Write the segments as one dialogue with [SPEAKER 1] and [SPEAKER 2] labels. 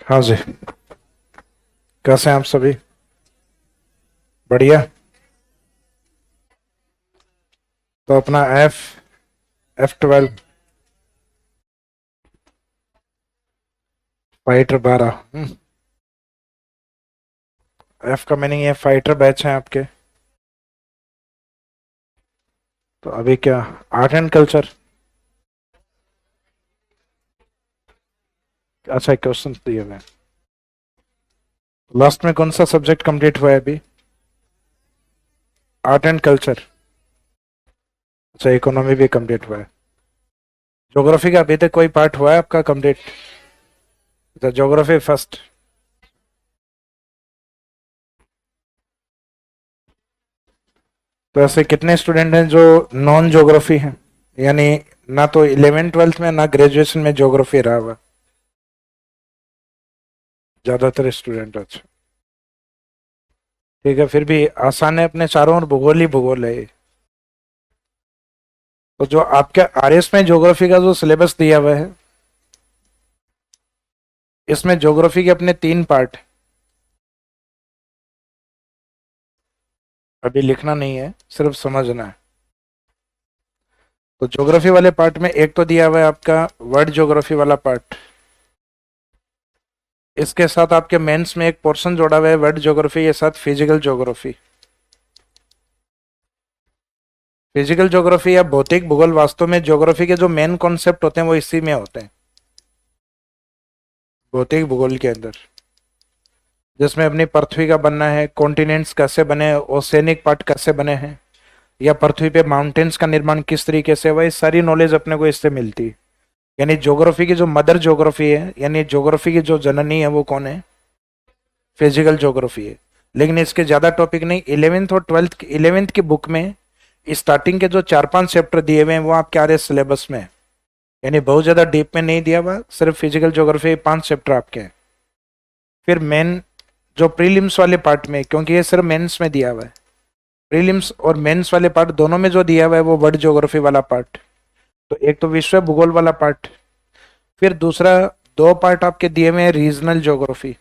[SPEAKER 1] हाँ जी। कैसे हैं आप सभी? बढ़िया। तो अपना F12 फाइटर 12। एफ का मीनिंग ये फाइटर बैच हैं आपके। तो अभी क्या, आर्ट एंड कल्चर? अच्छा, क्वेश्चन दिए हुए हैं। लास्ट में कौन सा सब्जेक्ट कंप्लीट हुआ है अभी? Art and culture. अच्छा, इकोनॉमी भी कंप्लीट हुआ है। ज्योग्राफी का अभी तक कोई पार्ट हुआ है आपका कंप्लीट? अच्छा, ज्योग्राफी फर्स्ट। तो ऐसे कितने स्टूडेंट हैं जो नॉन ज्योग्राफी हैं, यानी ना तो 11th 12th में ना ग्रेजुएशन में ज्योग्राफी रहा हुआ? ज्यादातर स्टूडेंट। अच्छा, ठीक है, फिर भी आसान है, अपने चारों ओर भूगोल ही भूगोल है ये। तो जो आपके आरएस में ज्योग्राफी का जो सिलेबस दिया हुआ है, इसमें ज्योग्राफी के अपने 3 पार्ट। अभी लिखना नहीं है, सिर्फ समझना है। तो ज्योग्राफी वाले पार्ट में एक तो दिया हुआ है आपका वर्ल्ड ज्योग्राफी वाला पार्ट। इसके साथ आपके मेंस में एक पोर्शन जोड़ा हुआ है वर्ल्ड ज्योग्राफी के साथ फिजिकल ज्योग्राफी। फिजिकल ज्योग्राफी या भौतिक भूगोल वास्तव में ज्योग्राफी के जो मेन कॉन्सेप्ट होते हैं वो इसी में होते हैं, भौतिक भूगोल के अंदर। जिसमें अपनी पृथ्वी का बनना है, कॉन्टिनेंट्स कैसे बने, ओसेनिक पार्ट कैसे बने हैं, या पृथ्वी पे माउंटेन्स का निर्माण किस तरीके से हुआ, ये सारी नॉलेज अपने को इससे मिलती है। यानी ज्योग्राफी की जो मदर ज्योग्राफी है, यानी ज्योग्राफी की जो जननी है, वो कौन है? फिजिकल ज्योग्राफी है। लेकिन इसके ज्यादा टॉपिक नहीं, 11th और 12th की बुक में स्टार्टिंग के जो 4-5 चैप्टर दिए हुए हैं वो आपके आ रहे सिलेबस में है। यानी बहुत ज्यादा डीप में नहीं दिया हुआ, सिर्फ फिजिकल ज्योग्राफी 5 चैप्टर आपके हैं। फिर मेन जो प्रीलिम्स वाले पार्ट में, क्योंकि ये सिर्फ मेंस में दिया हुआ है, प्रीलिम्स और मेंस वाले पार्ट दोनों में जो दिया हुआ है वो वर्ल्ड ज्योग्राफी वाला पार्ट। तो एक तो विश्व भूगोल वाला पार्ट, फिर दूसरा 2 पार्ट आपके दिए हुए हैं रीजनल ज्योग्राफी।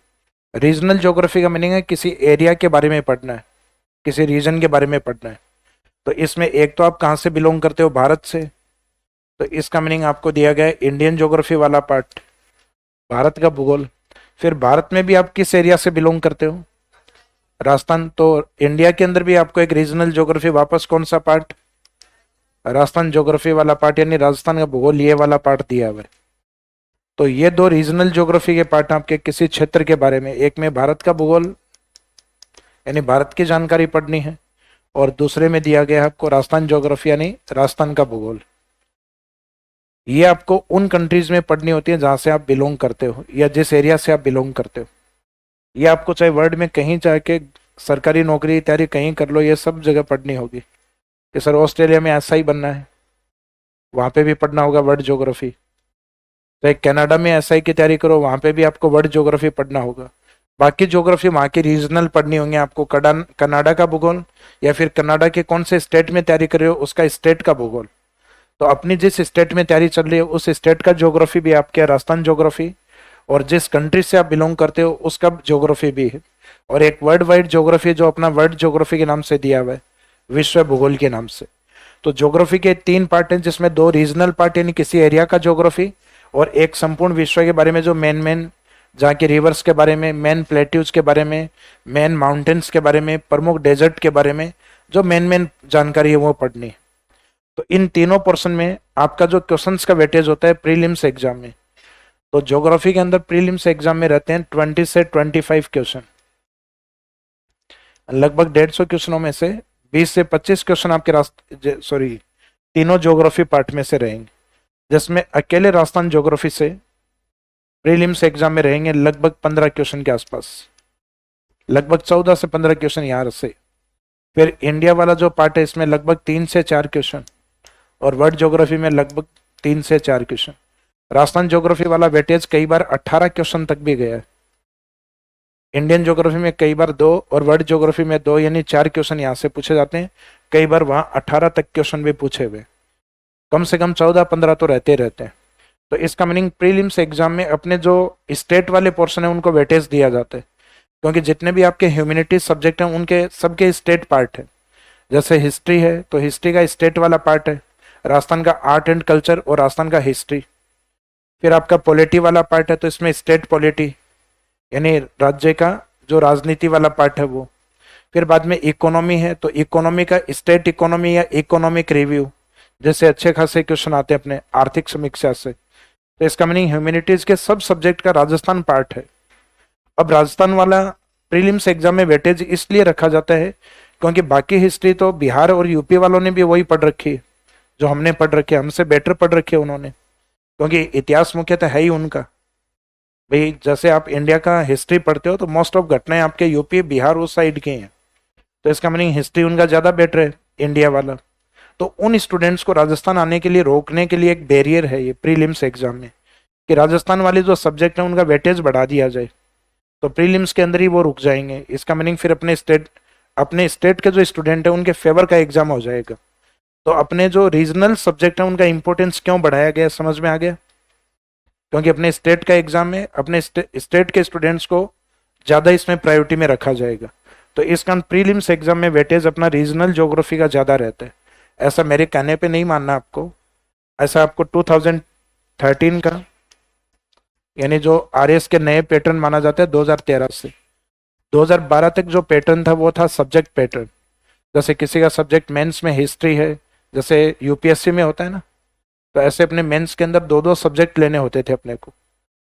[SPEAKER 1] रीजनल ज्योग्राफी का मीनिंग है किसी एरिया के बारे में पढ़ना है, किसी रीजन के बारे में पढ़ना है। तो इसमें एक तो आप कहाँ से बिलोंग करते हो, भारत से। तो इसका मीनिंग आपको दिया गया है इंडियन ज्योग्राफी वाला पार्ट, भारत का भूगोल। फिर भारत में भी आप किस एरिया से बिलोंग करते हो, राजस्थान। तो इंडिया के अंदर भी आपको एक रीजनल ज्योग्राफी वापस कौन सा पार्ट, राजस्थान ज्योग्राफी वाला पार्ट, यानी राजस्थान का भूगोल ये वाला पार्ट दिया हुआ है। तो ये 2 रीजनल ज्योग्राफी के पार्ट आपके किसी क्षेत्र के बारे में, एक में भारत का भूगोल यानी भारत की जानकारी पढ़नी है, और दूसरे में दिया गया है आपको राजस्थान ज्योग्राफी यानी राजस्थान का भूगोल। ये आपको उन कंट्रीज में पढ़नी होती है जहां से आप बिलोंग करते हो या जिस एरिया से आप बिलोंग करते हो। ये आपको चाहे वर्ल्ड में कहीं जाके सरकारी नौकरी की तैयारी कहीं कर लो, ये सब जगह पढ़नी होगी। कि सर ऑस्ट्रेलिया में ऐसा ही बनना है, वहां पे भी पढ़ना होगा वर्ल्ड ज्योग्राफी। तो एक कनाडा में एसआई की तैयारी करो, वहां पे भी आपको वर्ल्ड ज्योग्राफी पढ़ना होगा। बाकी ज्योग्राफी वहाँ की रीजनल पढ़नी होंगी आपको, कनाडा का भूगोल, या फिर कनाडा के कौन से स्टेट में तैयारी कर रहे हो उसका स्टेट का भूगोल। तो अपनी जिस स्टेट में तैयारी चल रही है उस स्टेट का ज्योग्राफी भी आपके राजस्थान ज्योग्राफी, और जिस कंट्री से आप बिलोंग करते हो उसका ज्योग्राफी भी है। और एक वर्ल्ड वाइड ज्योग्राफी जो अपना वर्ल्ड ज्योग्राफी के नाम से दिया हुआ है, विश्व भूगोल के नाम से। तो ज्योग्राफी के 3 पार्ट हैं, जिसमें 2 रीजनल पार्ट यानी किसी एरिया का ज्योग्राफी, और एक संपूर्ण विश्व के बारे में जो मेन मेन, जहाँ के रिवर्स के बारे में, मेन प्लेट्यूज के बारे में, मेन माउंटेन्स के बारे में, प्रमुख डेजर्ट के बारे में जो मेन मेन जानकारी है वो पढ़नी है। तो इन तीनों पोर्शन में आपका जो क्वेश्चंस का वेटेज होता है प्रीलिम्स एग्जाम में, तो ज्योग्राफी के अंदर प्रीलिम्स एग्जाम में रहते हैं 20 से 25 क्वेश्चन। लगभग 150 क्वेश्चनों में से 20 से 25 क्वेश्चन आपके रास्ते, सॉरी, तीनों ज्योग्राफी पार्ट में से रहेंगे। जिसमें अकेले राजस्थान ज्योग्राफी से प्रीलिम्स एग्जाम में रहेंगे लगभग 15 क्वेश्चन के आसपास, लगभग 14 से 15 क्वेश्चन यहाँ से। फिर इंडिया वाला जो पार्ट है इसमें लगभग 3 से 4 क्वेश्चन, और वर्ल्ड ज्योग्राफी में लगभग 3 से 4 क्वेश्चन। राजस्थान ज्योग्राफी वाला वेटेज कई बार 18 क्वेश्चन तक भी गया है। इंडियन ज्योग्राफी में कई बार 2 और वर्ल्ड ज्योग्राफी में 2, यानी 4 क्वेश्चन यहाँ से पूछे जाते हैं। कई बार वहाँ 18 तक क्वेश्चन भी पूछे हुए, कम से कम 14-15 तो रहते ही रहते हैं। तो इसका मीनिंग प्रीलिम्स एग्जाम में अपने जो स्टेट वाले पोर्शन है उनको वेटेज दिया जाता है, क्योंकि जितने भी आपके ह्यूमैनिटीज सब्जेक्ट हैं उनके सबके स्टेट पार्ट है। जैसे हिस्ट्री है तो हिस्ट्री का स्टेट वाला पार्ट है, राजस्थान का आर्ट एंड कल्चर और राजस्थान का हिस्ट्री। फिर आपका पॉलिटी वाला पार्ट है तो इसमें स्टेट पॉलिटी यानी राज्य का जो राजनीति वाला पार्ट है वो। फिर बाद में इकोनॉमी है तो इकोनॉमी का स्टेट इकोनॉमी या इकोनॉमिक रिव्यू, जैसे अच्छे खासे क्वेश्चन आते हैं अपने आर्थिक समीक्षा से। तो इसका मीनिंग ह्यूमैनिटीज के सब सब्जेक्ट का राजस्थान पार्ट है। अब राजस्थान वाला प्रीलिम्स एग्जाम में वेटेज इसलिए रखा जाता है क्योंकि बाकी हिस्ट्री तो बिहार और यूपी वालों ने भी वही पढ़ रखी है जो हमने पढ़ रखी है, हमसे बेटर पढ़ रखी है उन्होंने, क्योंकि इतिहास मुख्यतः है ही उनका। भाई जैसे आप इंडिया का हिस्ट्री पढ़ते हो तो मोस्ट ऑफ घटनाएं आपके यूपी बिहार उस साइड की हैं, तो इसका मीनिंग हिस्ट्री उनका ज़्यादा बेटर है इंडिया वाला। तो उन स्टूडेंट्स को राजस्थान आने के लिए रोकने के लिए एक बैरियर है ये प्रीलिम्स एग्जाम में, कि राजस्थान वाले जो सब्जेक्ट है उनका वेटेज बढ़ा दिया जाए, तो प्रीलिम्स के अंदर ही वो रुक जाएंगे। इसका मीनिंग फिर अपने स्टेट के जो स्टूडेंट है उनके फेवर का एग्जाम हो जाएगा। तो अपने जो रीजनल सब्जेक्ट है उनका इंपॉर्टेंस क्यों बढ़ाया गया, समझ में आ गया? क्योंकि अपने स्टेट का एग्जाम में अपने स्टेट के स्टूडेंट्स को ज़्यादा इसमें प्रायोरिटी में रखा जाएगा। तो इस कारण प्रीलिम्स एग्जाम में वेटेज अपना रीजनल ज्योग्राफी का ज़्यादा रहता है। ऐसा मेरे कहने पे नहीं मानना आपको, ऐसा आपको 2013 का यानी जो आरएस के नए पैटर्न माना जाता है 2013 से 2012 तक जो पैटर्न था वो था सब्जेक्ट पैटर्न। जैसे किसी का सब्जेक्ट मेंस में हिस्ट्री है, जैसे यूपीएससी में होता है ना, तो ऐसे अपने मेंस के अंदर दो दो सब्जेक्ट लेने होते थे अपने को।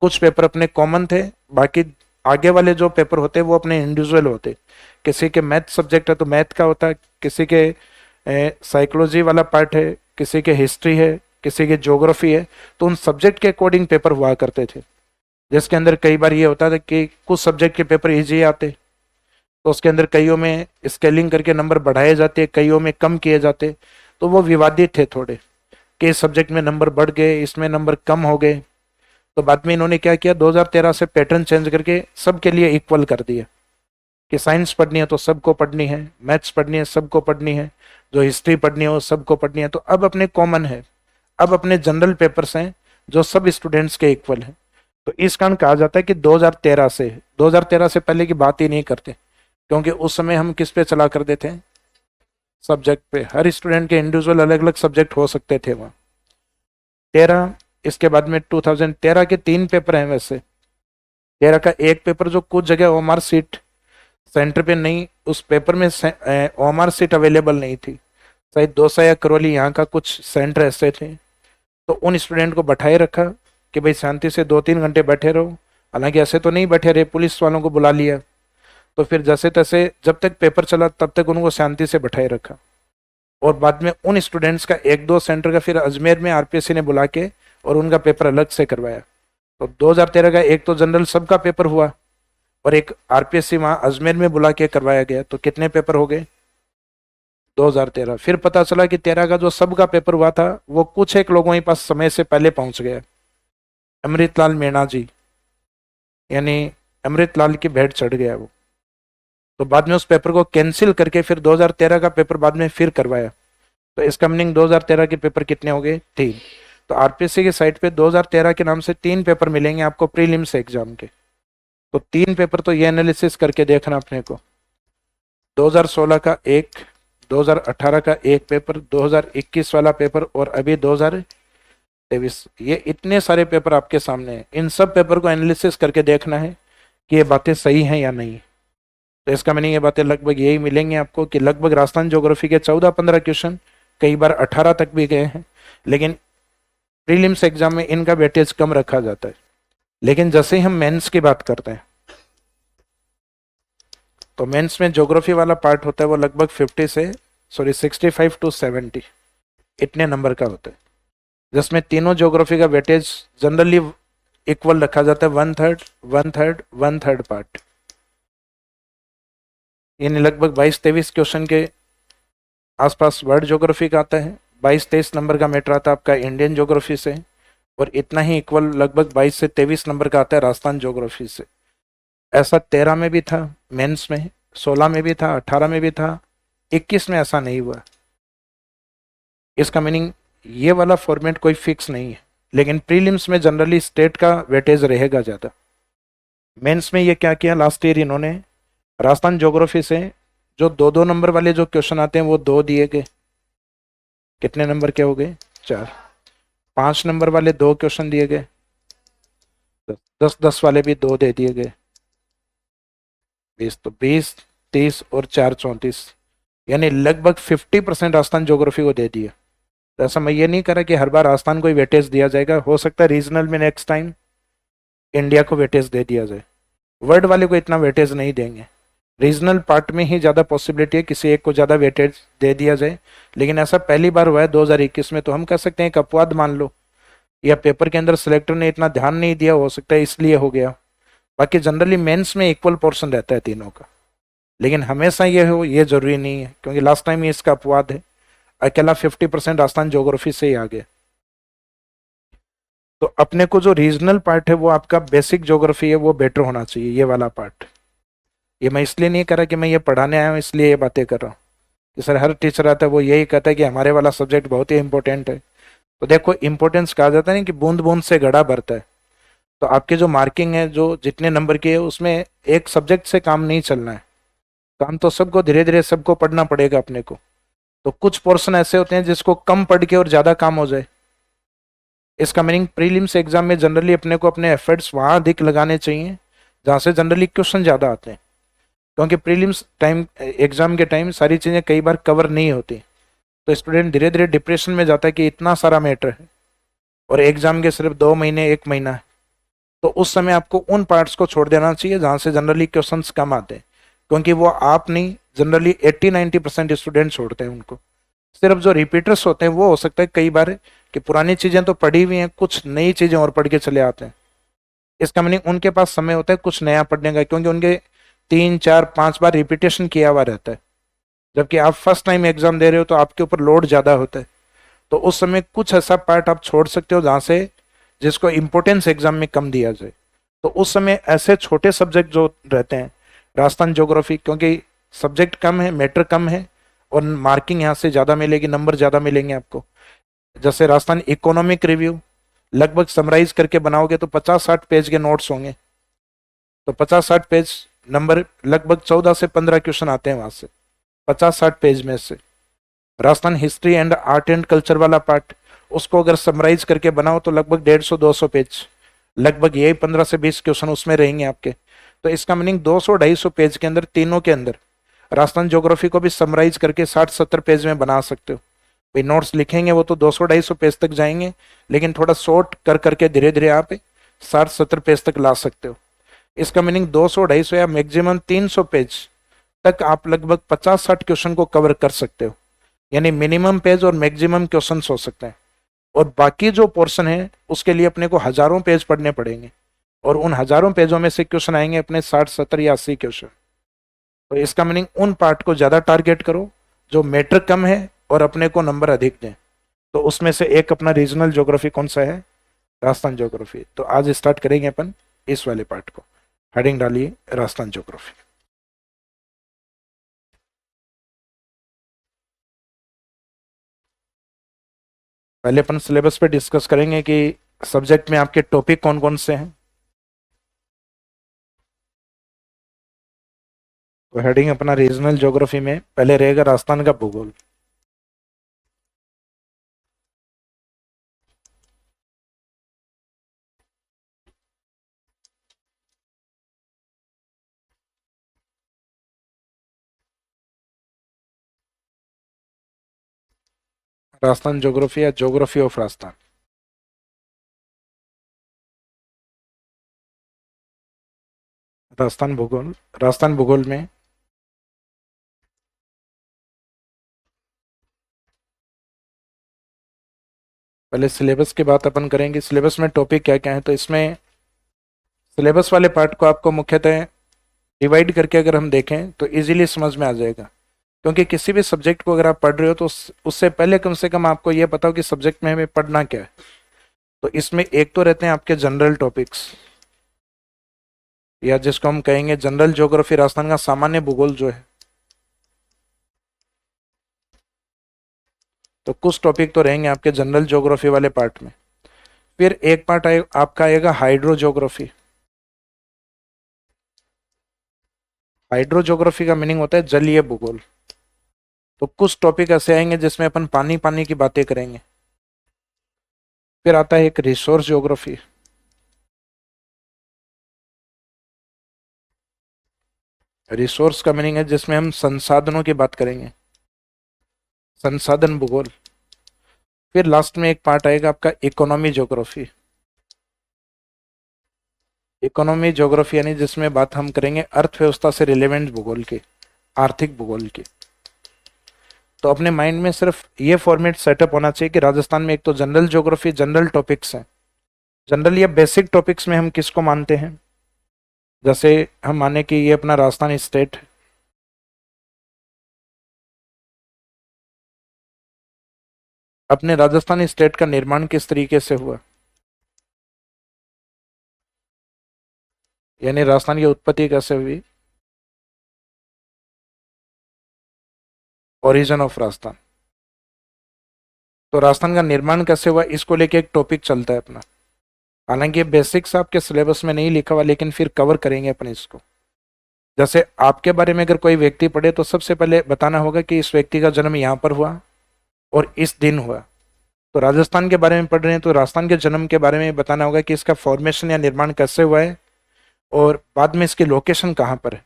[SPEAKER 1] कुछ पेपर अपने कॉमन थे, बाकी आगे वाले जो पेपर होते वो अपने इंडिविजुअल होते। किसी के मैथ सब्जेक्ट है तो मैथ का होता है, किसी के साइकोलॉजी वाला पार्ट है, किसी के हिस्ट्री है, किसी के ज्योग्राफी है, तो उन सब्जेक्ट के अकॉर्डिंग पेपर हुआ करते थे। जिसके अंदर कई बार ये होता था कि कुछ सब्जेक्ट के पेपर इजी आते तो उसके अंदर कईयों में स्केलिंग करके नंबर बढ़ाए जाते, कईयों में कम किए जाते, तो वो विवादित थे थोड़े कि इस सब्जेक्ट में नंबर बढ़ गए, इसमें नंबर कम हो गए। तो बाद में इन्होंने क्या किया, 2013 से पैटर्न चेंज करके सबके लिए इक्वल कर दिया कि साइंस पढ़नी है तो सबको पढ़नी है, मैथ्स पढ़नी है सबको पढ़नी है, जो हिस्ट्री पढ़नी है वो सबको पढ़नी है। तो अब अपने कॉमन है, अब अपने जनरल पेपर्स हैं जो सब स्टूडेंट्स के इक्वल हैं। तो इस कारण कहा जाता है कि 2013 से पहले की बात ही नहीं करते, क्योंकि उस समय हम किस पे चला कर देते हैं, सब्जेक्ट पे। हर स्टूडेंट के इंडिविजुअल अलग अलग सब्जेक्ट हो सकते थे वहाँ 13। इसके बाद में 2013 के 3 पेपर हैं। वैसे 13 का एक पेपर जो कुछ जगह ओएमआर सीट सेंटर पे नहीं, उस पेपर में ओएमआर सीट अवेलेबल नहीं थी, शायद दौसा या करौली यहाँ का कुछ सेंटर ऐसे थे। तो उन स्टूडेंट को बैठाए रखा कि भाई शांति से 2-3 घंटे बैठे रहो। हालांकि ऐसे तो नहीं बैठे रहे, पुलिस वालों को बुला लिया। तो फिर जैसे तैसे जब तक पेपर चला तब तक उनको शांति से बैठाए रखा। और बाद में उन स्टूडेंट्स का 1-2 सेंटर का फिर अजमेर में आरपीएससी ने बुला के और उनका पेपर अलग से करवाया। तो 2013 का एक तो जनरल सबका पेपर हुआ और एक आरपीएससी वहाँ अजमेर में बुला के करवाया गया। तो कितने पेपर हो गए 2013। फिर पता चला कि 13 का जो सबका पेपर हुआ था वो कुछ एक लोगों के पास समय से पहले पहुंच गया। अमृतलाल मीणा जी यानी अमृतलाल की भेंट चढ़ गया वो। तो बाद में उस पेपर को कैंसिल करके फिर 2013 का पेपर बाद में फिर करवाया। तो इसका मीनिंग 2013 के पेपर कितने हो गए, 3। तो आरपीएससी की साइट पे 2013 के नाम से 3 पेपर मिलेंगे आपको प्रीलिम्स एग्जाम के। तो 3 पेपर तो ये एनालिसिस करके देखना अपने को, 2016 का एक, 2018 का एक पेपर, 2021 वाला पेपर और अभी 2023। ये इतने सारे पेपर आपके सामने हैं। इन सब पेपर को एनालिसिस करके देखना है कि ये बातें सही हैं या नहीं। तो इसका मीनिंग ये बातें लगभग यही मिलेंगी आपको कि लगभग राजस्थान ज्योग्राफी के 14-15 क्वेश्चन, कई बार 18 तक भी गए हैं, लेकिन प्रीलिम्स एग्जाम में इनका वेटेज कम रखा जाता है। लेकिन जैसे ही हम मेंस की बात करते हैं तो मेंस में ज्योग्राफी वाला पार्ट होता है वो लगभग 65 to 70 इतने नंबर का होता है, जिसमें तीनों ज्योग्राफी का वेटेज जनरली इक्वल रखा जाता है, 1/3 1/3 1/3 पार्ट। यानी लगभग 22-23 क्वेश्चन के आसपास वर्ल्ड ज्योग्राफी का आता है, 22-23 नंबर का मैटर आता है आपका इंडियन ज्योग्राफी से, और इतना ही इक्वल लगभग 22 से 23 नंबर का आता है राजस्थान ज्योग्राफी से। ऐसा 13 में भी था मेंस में, 16 में भी था, 18 में भी था, 21 में ऐसा नहीं हुआ। इसका मीनिंग ये वाला फॉर्मेट कोई फिक्स नहीं है, लेकिन प्रीलिम्स में जनरली स्टेट का वेटेज रहेगा ज़्यादा। मेंस में ये क्या किया लास्ट ईयर इन्होंने, राजस्थान ज्योग्राफी से जो 2-2 नंबर वाले जो क्वेश्चन आते हैं वो 2 दिए गए। कितने नंबर के हो गए? 4। 5 नंबर वाले 2 क्वेश्चन दिए गए। 10-10 वाले भी 2 दे दिए गए। 20 तो 20, 30 और 4 34, यानी लगभग 50% राजस्थान ज्योग्राफी को दे दिया। तो ऐसा मैं ये नहीं करा कि हर बार राजस्थान को ही वेटेज दिया जाएगा, हो सकता है रीजनल में नेक्स्ट टाइम इंडिया को वेटेज दे दिया जाए। वर्ड वाले को इतना वेटेज नहीं देंगे, रीजनल पार्ट में ही ज़्यादा पॉसिबिलिटी है किसी एक को ज़्यादा वेटेज दे दिया जाए। लेकिन ऐसा पहली बार हुआ है 2021 में, तो हम कह सकते हैं एक अपवाद मान लो, या पेपर के अंदर सिलेक्टर ने इतना ध्यान नहीं दिया, हो सकता है इसलिए हो गया। बाकी जनरली मेंस में इक्वल पोर्शन रहता है तीनों का, लेकिन हमेशा ये हो ये जरूरी नहीं है, क्योंकि लास्ट टाइम ये इसका अपवाद है, अकेला 50% राजस्थान ज्योग्राफी से ही आ गया। तो अपने को जो रीजनल पार्ट है वो आपका बेसिक ज्योग्राफी है वो बेटर होना चाहिए, ये वाला पार्ट। ये मैं इसलिए नहीं कर रहा कि मैं ये पढ़ाने आया हूँ इसलिए ये बातें कर रहा हूँ कि सर हर टीचर आता है वो यही कहता है कि हमारे वाला सब्जेक्ट बहुत ही इंपॉर्टेंट है। तो देखो इंपॉर्टेंस कहा जाता है ना कि बूंद बूंद से घड़ा भरता है। तो आपकी जो मार्किंग है जो जितने नंबर की है उसमें एक सब्जेक्ट से काम नहीं चलना है, काम तो सबको धीरे धीरे सबको पढ़ना पड़ेगा अपने को। तो कुछ पोर्शन ऐसे होते हैं जिसको कम पढ़ के और ज़्यादा काम हो जाए। इसका मीनिंग प्रीलिम्स एग्जाम में जनरली अपने को अपने एफर्ट्स वहाँ अधिक लगाने चाहिए जहाँ से जनरली क्वेश्चन ज़्यादा आते हैं, क्योंकि प्रीलिम्स टाइम एग्जाम के टाइम सारी चीज़ें कई बार कवर नहीं होती। तो स्टूडेंट धीरे धीरे डिप्रेशन में जाता है कि इतना सारा मैटर है और एग्जाम के सिर्फ 2 महीने 1 महीना है। तो उस समय आपको उन पार्ट्स को छोड़ देना चाहिए जहाँ से जनरली क्वेश्चंस कम आते हैं, क्योंकि वो आप नहीं जनरली 80-90% स्टूडेंट छोड़ते हैं उनको। सिर्फ जो रिपीटर्स होते हैं वो हो सकता है कई बार कि पुरानी चीज़ें तो पढ़ी हुई हैं, कुछ नई चीज़ें और पढ़ के चले आते हैं। इसका मीनिंग उनके पास समय होता है कुछ नया पढ़ने का, क्योंकि उनके 3-4-5 बार रिपीटेशन किया हुआ रहता है। जबकि आप फर्स्ट टाइम एग्जाम दे रहे हो तो आपके ऊपर लोड ज़्यादा होता है। तो उस समय कुछ ऐसा पार्ट आप छोड़ सकते हो जहाँ से जिसको इम्पोर्टेंस एग्जाम में कम दिया जाए। तो उस समय ऐसे छोटे सब्जेक्ट जो रहते हैं, राजस्थान ज्योग्राफी, क्योंकि सब्जेक्ट कम है मैटर कम है और मार्किंग यहाँ से ज़्यादा मिलेगी, नंबर ज़्यादा मिलेंगे आपको। जैसे राजस्थान इकोनॉमिक रिव्यू लगभग समराइज करके बनाओगे तो 50-60 पेज के नोट्स होंगे। तो 50-60 पेज नंबर लगभग 14 से 15 क्वेश्चन आते हैं वहां से 50-60 पेज में से। Rajasthan history and art and culture वाला पार्ट, उसको अगर समराइज करके बनाओ तो लगभग 150-200 पेज, लगभग यही 15 से 20 क्वेश्चन उसमें रहेंगे आपके। तो इसका मीनिंग 200-250 पेज के अंदर तीनों के अंदर राजस्थान ज्योग्राफी को भी समराइज करके 60-70 पेज में बना सकते हो। भाई नोट्स लिखेंगे वो तो 200-250 पेज तक जाएंगे, लेकिन थोड़ा शॉर्ट कर करके धीरे धीरे आप 60-70 पेज तक ला सकते हो। इसका मीनिंग 200-250 या मैक्सिमम 300 पेज तक आप लगभग 50-60 क्वेश्चन को कवर कर सकते हो, यानी मिनिमम पेज और मैक्सिमम क्वेश्चन हो सकते हैं। और बाकी जो पोर्शन है उसके लिए अपने को हजारों पेज पढ़ने पड़ेंगे, और उन हजारों पेजों में से क्वेश्चन आएंगे अपने 60-70 या 80 क्वेश्चन। तो इसका मीनिंग उन पार्ट को ज़्यादा टारगेट करो जो मैटर कम है और अपने को नंबर अधिक दें। तो उसमें से एक अपना रीजनल ज्योग्राफी कौन सा है? राजस्थान ज्योग्राफी। तो आज स्टार्ट करेंगे अपन इस वाले पार्ट को। हेडिंग डालिए राजस्थान ज्योग्राफी। पहले अपन सिलेबस पे डिस्कस करेंगे कि सब्जेक्ट में आपके टॉपिक कौन कौन से हैं। तो हेडिंग अपना रीजनल ज्योग्राफी में पहले रहेगा राजस्थान का भूगोल। राजस्थान ज्योग्राफी या ज्योग्राफी ऑफ राजस्थान। राजस्थान भूगोल। राजस्थान भूगोल में पहले सिलेबस की बात अपन करेंगे, सिलेबस में टॉपिक क्या क्या है। तो इसमें सिलेबस वाले पार्ट को आपको मुख्यतः डिवाइड करके अगर हम देखें तो इजीली समझ में आ जाएगा, क्योंकि किसी भी सब्जेक्ट को अगर आप पढ़ रहे हो तो उससे पहले कम से कम आपको ये पता हो कि सब्जेक्ट में हमें पढ़ना क्या है। तो इसमें एक तो रहते हैं आपके जनरल टॉपिक्स, या जिसको हम कहेंगे जनरल ज्योग्राफी, राजस्थान का सामान्य भूगोल जो है। तो कुछ टॉपिक तो रहेंगे आपके जनरल ज्योग्राफी वाले पार्ट में। फिर एक पार्ट आपका आएगा हाइड्रोजोग्राफी। हाइड्रोजोग्राफी का मीनिंग होता है जलीय भूगोल। तो कुछ टॉपिक ऐसे आएंगे जिसमें अपन पानी पानी की बातें करेंगे। फिर आता है एक रिसोर्स ज्योग्राफी। रिसोर्स का मीनिंग है जिसमें हम संसाधनों की बात करेंगे, संसाधन भूगोल। फिर लास्ट में एक पार्ट आएगा आपका इकोनॉमी ज्योग्राफी। इकोनॉमी ज्योग्राफी यानी जिसमें बात हम करेंगे अर्थव्यवस्था से रिलेवेंट भूगोल की, आर्थिक भूगोल की। तो अपने माइंड में सिर्फ ये फॉर्मेट सेटअप होना चाहिए कि राजस्थान में एक तो जनरल ज्योग्राफी, जनरल टॉपिक्स हैं। जनरल या बेसिक टॉपिक्स में हम किसको मानते हैं, जैसे हम माने कि ये अपना राजस्थान स्टेट है। अपने राजस्थान स्टेट का निर्माण किस तरीके से हुआ, यानी राजस्थान की उत्पत्ति कैसे हुई, ओरिजिन ऑफ राजस्थान। तो राजस्थान का निर्माण कैसे हुआ, इसको लेके एक टॉपिक चलता है अपना। हालांकि ये बेसिक्स आपके सिलेबस में नहीं लिखा हुआ, लेकिन फिर कवर करेंगे अपन इसको। जैसे आपके बारे में अगर कोई व्यक्ति पढ़े तो सबसे पहले बताना होगा कि इस व्यक्ति का जन्म यहाँ पर हुआ और इस दिन हुआ। तो राजस्थान के बारे में पढ़ रहे हैं तो राजस्थान के जन्म के बारे में बताना होगा कि इसका फॉर्मेशन या निर्माण कैसे हुआ है और बाद में इसकी लोकेशन कहाँ पर है।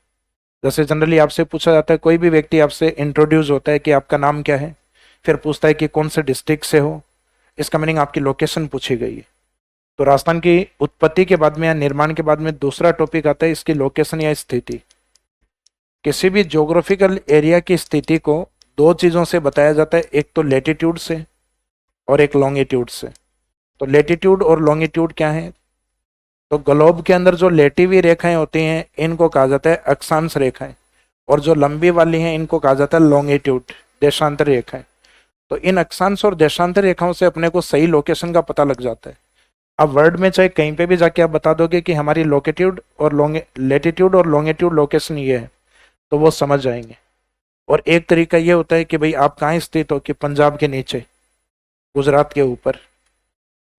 [SPEAKER 1] जैसे जनरली आपसे पूछा जाता है, कोई भी व्यक्ति आपसे इंट्रोड्यूस होता है कि आपका नाम क्या है, फिर पूछता है कि कौन से डिस्ट्रिक्ट से हो, इसका मीनिंग आपकी लोकेशन पूछी गई है। तो राजस्थान की उत्पत्ति के बाद में या निर्माण के बाद में दूसरा टॉपिक आता है इसकी लोकेशन या स्थिति। किसी भी ज्योग्राफिकल एरिया की स्थिति को दो चीज़ों से बताया जाता है, एक तो लेटीट्यूड से और एक लॉन्गिट्यूड से। तो लेटीट्यूड और लॉन्गिट्यूड क्या है, तो ग्लोब के अंदर जो लेटी हुई रेखाएं होती हैं इनको कहा जाता है अक्षांश रेखाएं, और जो लंबी वाली हैं इनको कहा जाता है लॉन्गिट्यूड, देशांतर रेखाएं। तो इन अक्षांश और देशांतर रेखाओं से अपने को सही लोकेशन का पता लग जाता है। अब वर्ल्ड में चाहे कहीं पे भी जाके आप बता दोगे कि हमारी लोकेट्यूड और लेटीट्यूड और लॉन्गिट्यूड लोकेशन ये है, तो वो समझ जाएंगे। और एक तरीका ये होता है कि भाई आप कहाँ स्थित हो, कि पंजाब के नीचे, गुजरात के ऊपर,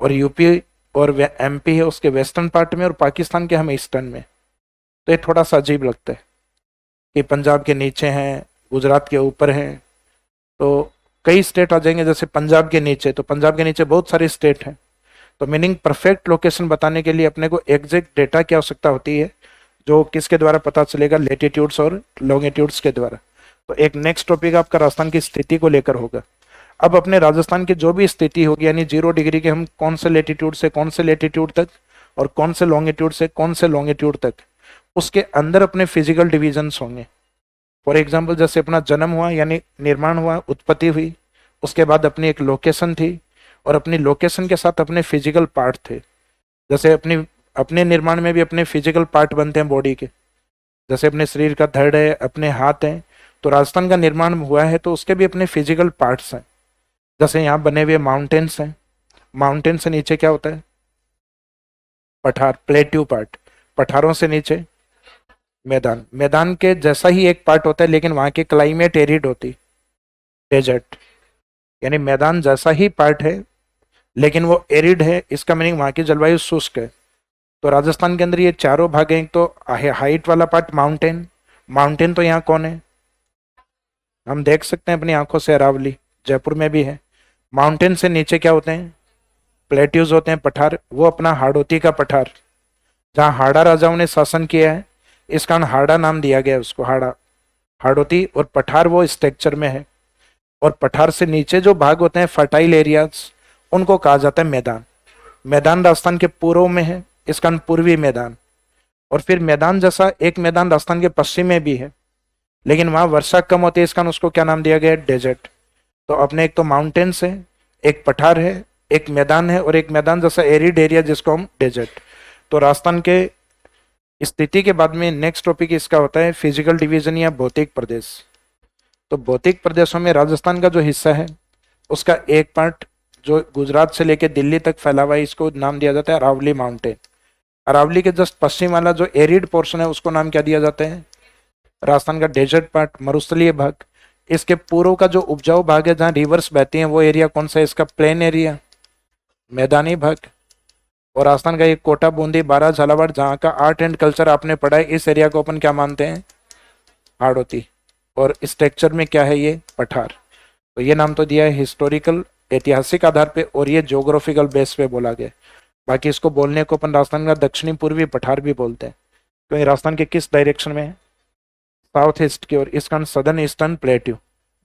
[SPEAKER 1] और यूपी और एमपी है उसके वेस्टर्न पार्ट में और पाकिस्तान के हम ईस्टर्न में। तो ये थोड़ा सा अजीब लगता है कि पंजाब के नीचे हैं, गुजरात के ऊपर हैं। तो कई स्टेट आ जाएंगे जैसे पंजाब के नीचे, तो पंजाब के नीचे बहुत सारे स्टेट हैं। तो मीनिंग परफेक्ट लोकेशन बताने के लिए अपने को एग्जैक्ट डेटा की आवश्यकता होती है, जो किसके द्वारा पता चलेगा, लेटीट्यूड्स और लॉन्गिट्यूड्स के द्वारा। तो एक नेक्स्ट टॉपिक आपका राजस्थान की स्थिति को लेकर होगा। अब अपने राजस्थान की जो भी स्थिति होगी, यानी 0 डिग्री के हम कौन से लेटीट्यूड से कौन से लेटीट्यूड तक और कौन से लॉन्गिट्यूड से कौन से लॉन्गिट्यूड तक, उसके अंदर अपने फिजिकल डिविजन्स होंगे। फॉर एग्जाम्पल जैसे अपना जन्म हुआ यानी निर्माण हुआ, उत्पत्ति हुई, उसके बाद अपनी एक लोकेशन थी और अपनी लोकेशन के साथ अपने फिजिकल पार्ट थे। जैसे अपने निर्माण में भी अपने फिजिकल पार्ट बनते हैं बॉडी के, जैसे अपने शरीर का धड़ है, अपने हाथ हैं। तो राजस्थान का निर्माण हुआ है तो उसके भी अपने फिजिकल पार्ट्स हैं। जैसे यहाँ बने हुए माउंटेन्स हैं, माउंटेन से नीचे क्या होता है, पठार, प्लेट्यू पार्ट। पठारों से नीचे मैदान, मैदान के जैसा ही एक पार्ट होता है लेकिन वहाँ की क्लाइमेट एरिड होती, डेजर्ट। यानी मैदान जैसा ही पार्ट है लेकिन वो एरिड है, इसका मीनिंग वहाँ की जलवायु शुष्क है। तो राजस्थान के अंदर ये चारों भाग हैं। तो हाइट वाला पार्ट माउंटेन, माउंटेन तो यहाँ कौन है, हम देख सकते हैं अपनी आंखों से, अरावली जयपुर में भी है। माउंटेन से नीचे क्या होते हैं, प्लेट्यूज होते हैं, पठार। वो अपना हाड़ौती का पठार, जहाँ हाड़ा राजाओं ने शासन किया है, इस कारण हाड़ा नाम दिया गया उसको, हाड़ा, हाड़ौती। और पठार वो स्ट्रक्चर में है। और पठार से नीचे जो भाग होते हैं फर्टाइल एरियाज, उनको कहा जाता है मैदान। मैदान राजस्थान के पूर्व में है, इस कारण पूर्वी मैदान। और फिर मैदान जैसा एक मैदान राजस्थान के पश्चिम में भी है, लेकिन वहां वर्षा कम होती है, इस कारण उसको क्या नाम दिया गया है, डेजर्ट। तो अपने एक तो माउंटेन्स है, एक पठार है, एक मैदान है, और एक मैदान जैसा एरिड एरिया जिसको हम डेजर्ट। तो राजस्थान के स्थिति के बाद में नेक्स्ट टॉपिक इसका होता है फिजिकल डिवीजन या भौतिक प्रदेश। तो भौतिक प्रदेशों में राजस्थान का जो हिस्सा है उसका एक पार्ट जो गुजरात से लेकर दिल्ली तक फैला हुआ है, इसको नाम दिया जाता है अरावली माउंटेन। अरावली के जस्ट पश्चिम वाला जो एरिड पोर्शन है उसको नाम क्या दिया जाता है, राजस्थान का डेजर्ट पार्ट, मरुस्थलीय भाग। इसके पूर्व का जो उपजाऊ भाग है जहाँ रिवर्स बहती हैं वो एरिया कौन सा है, इसका प्लेन एरिया, मैदानी भाग। और राजस्थान का एक कोटा, बूंदी, बारा, झालावाड़, जहाँ का आर्ट एंड कल्चर आपने पढ़ा है, इस एरिया को अपन क्या मानते हैं? हाड़ौती। और स्ट्रक्चर में क्या है ये? पठार। तो ये नाम तो दिया है हिस्टोरिकल, ऐतिहासिक आधार पे, और ये ज्योग्राफिकल बेस पे बोला गया। बाकी इसको बोलने को अपन राजस्थान का दक्षिणी पूर्वी पठार भी बोलते हैं, क्योंकि राजस्थान के किस डायरेक्शन में है? साउथ ईस्ट की ओर, इस कारण सदर्न ईस्टर्न प्लेट्यू,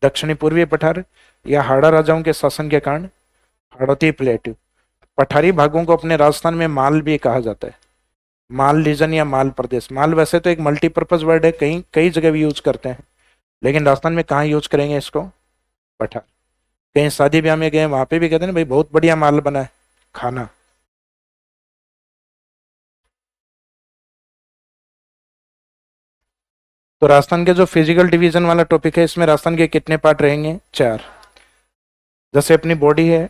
[SPEAKER 1] दक्षिणी पूर्वी पठार, या हाड़ा राजाओं के शासन के कारण हाड़ौती प्लेट्यू। पठारी भागों को अपने राजस्थान में माल भी कहा जाता है, माल रीजन या माल प्रदेश। माल वैसे तो एक मल्टीपर्पज वर्ड है, कहीं कई जगह भी यूज करते हैं, लेकिन राजस्थान में कहाँ यूज करेंगे इसको? पठार। कहीं शादी ब्याह में गए, वहां पे भी कहते हैं ना भाई बहुत बढ़िया माल बना है, खाना। तो राजस्थान के जो फिजिकल डिवीजन वाला टॉपिक है, इसमें राजस्थान के कितने पार्ट रहेंगे? 4। जैसे अपनी बॉडी है,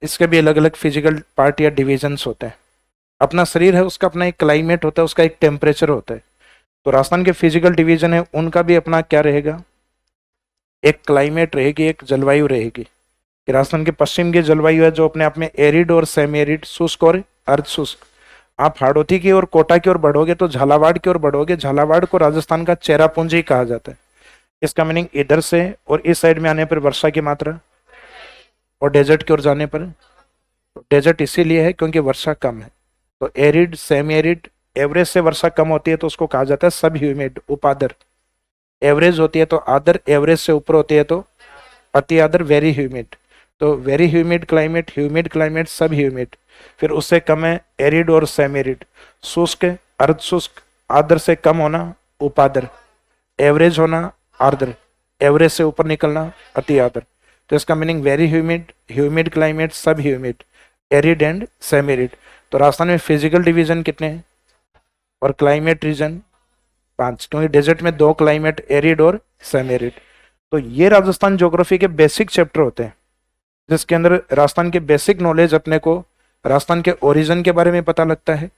[SPEAKER 1] इसके भी अलग अलग फिजिकल पार्ट या डिविजन्स होते हैं। अपना शरीर है, उसका अपना एक क्लाइमेट होता है, उसका एक टेम्परेचर होता है। तो राजस्थान के फिजिकल डिवीजन है, उनका भी अपना क्या रहेगा? एक क्लाइमेट रहेगी, एक जलवायु रहेगी। कि राजस्थान के पश्चिम की जलवायु है जो अपने आप में एरिड और सेमी एरिड, शुष्क और अर्ध शुष्क। आप हाड़ौती की और कोटा की ओर बढ़ोगे तो झालावाड़ की ओर बढ़ोगे, झालावाड़ को राजस्थान का चेरापूंजी कहा जाता है। इसका मीनिंग इधर से और इस साइड में आने पर वर्षा की मात्रा, और डेजर्ट की ओर जाने पर, डेजर्ट इसीलिए है क्योंकि वर्षा कम है। तो एरिड, सेमी एरिड, एवरेज से वर्षा कम होती है तो उसको कहा जाता है सब ह्यूमिड, उपादर। एवरेज होती है तो आदर, एवरेज से ऊपर होती है तो अति आदर, वेरी ह्यूमिड। तो वेरी ह्यूमिड क्लाइमेट, सब ह्यूमिड। फिर उससे कम है एरिड और सेमी एरिड। शुष्क, अर्ध शुष्क, आदर से कम होना उपादर, एवरेज होना आर्द्र, एवरेज से ऊपर निकलना अति आदर। तो इसका मीनिंग वेरी ह्यूमिड क्लाइमेट, सब humid, arid and semi arid. तो राजस्थान में फिजिकल डिवीजन कितने हैं? और क्लाइमेट रीजन 5, क्योंकि डेजर्ट में 2 क्लाइमेट, एरिड और सेमी एरिड। तो ये राजस्थान ज्योग्राफी के बेसिक चैप्टर होते हैं, जिसके अंदर राजस्थान के बेसिक नॉलेज अपने को राजस्थान के ओरिजिन के बारे में पता लगता है।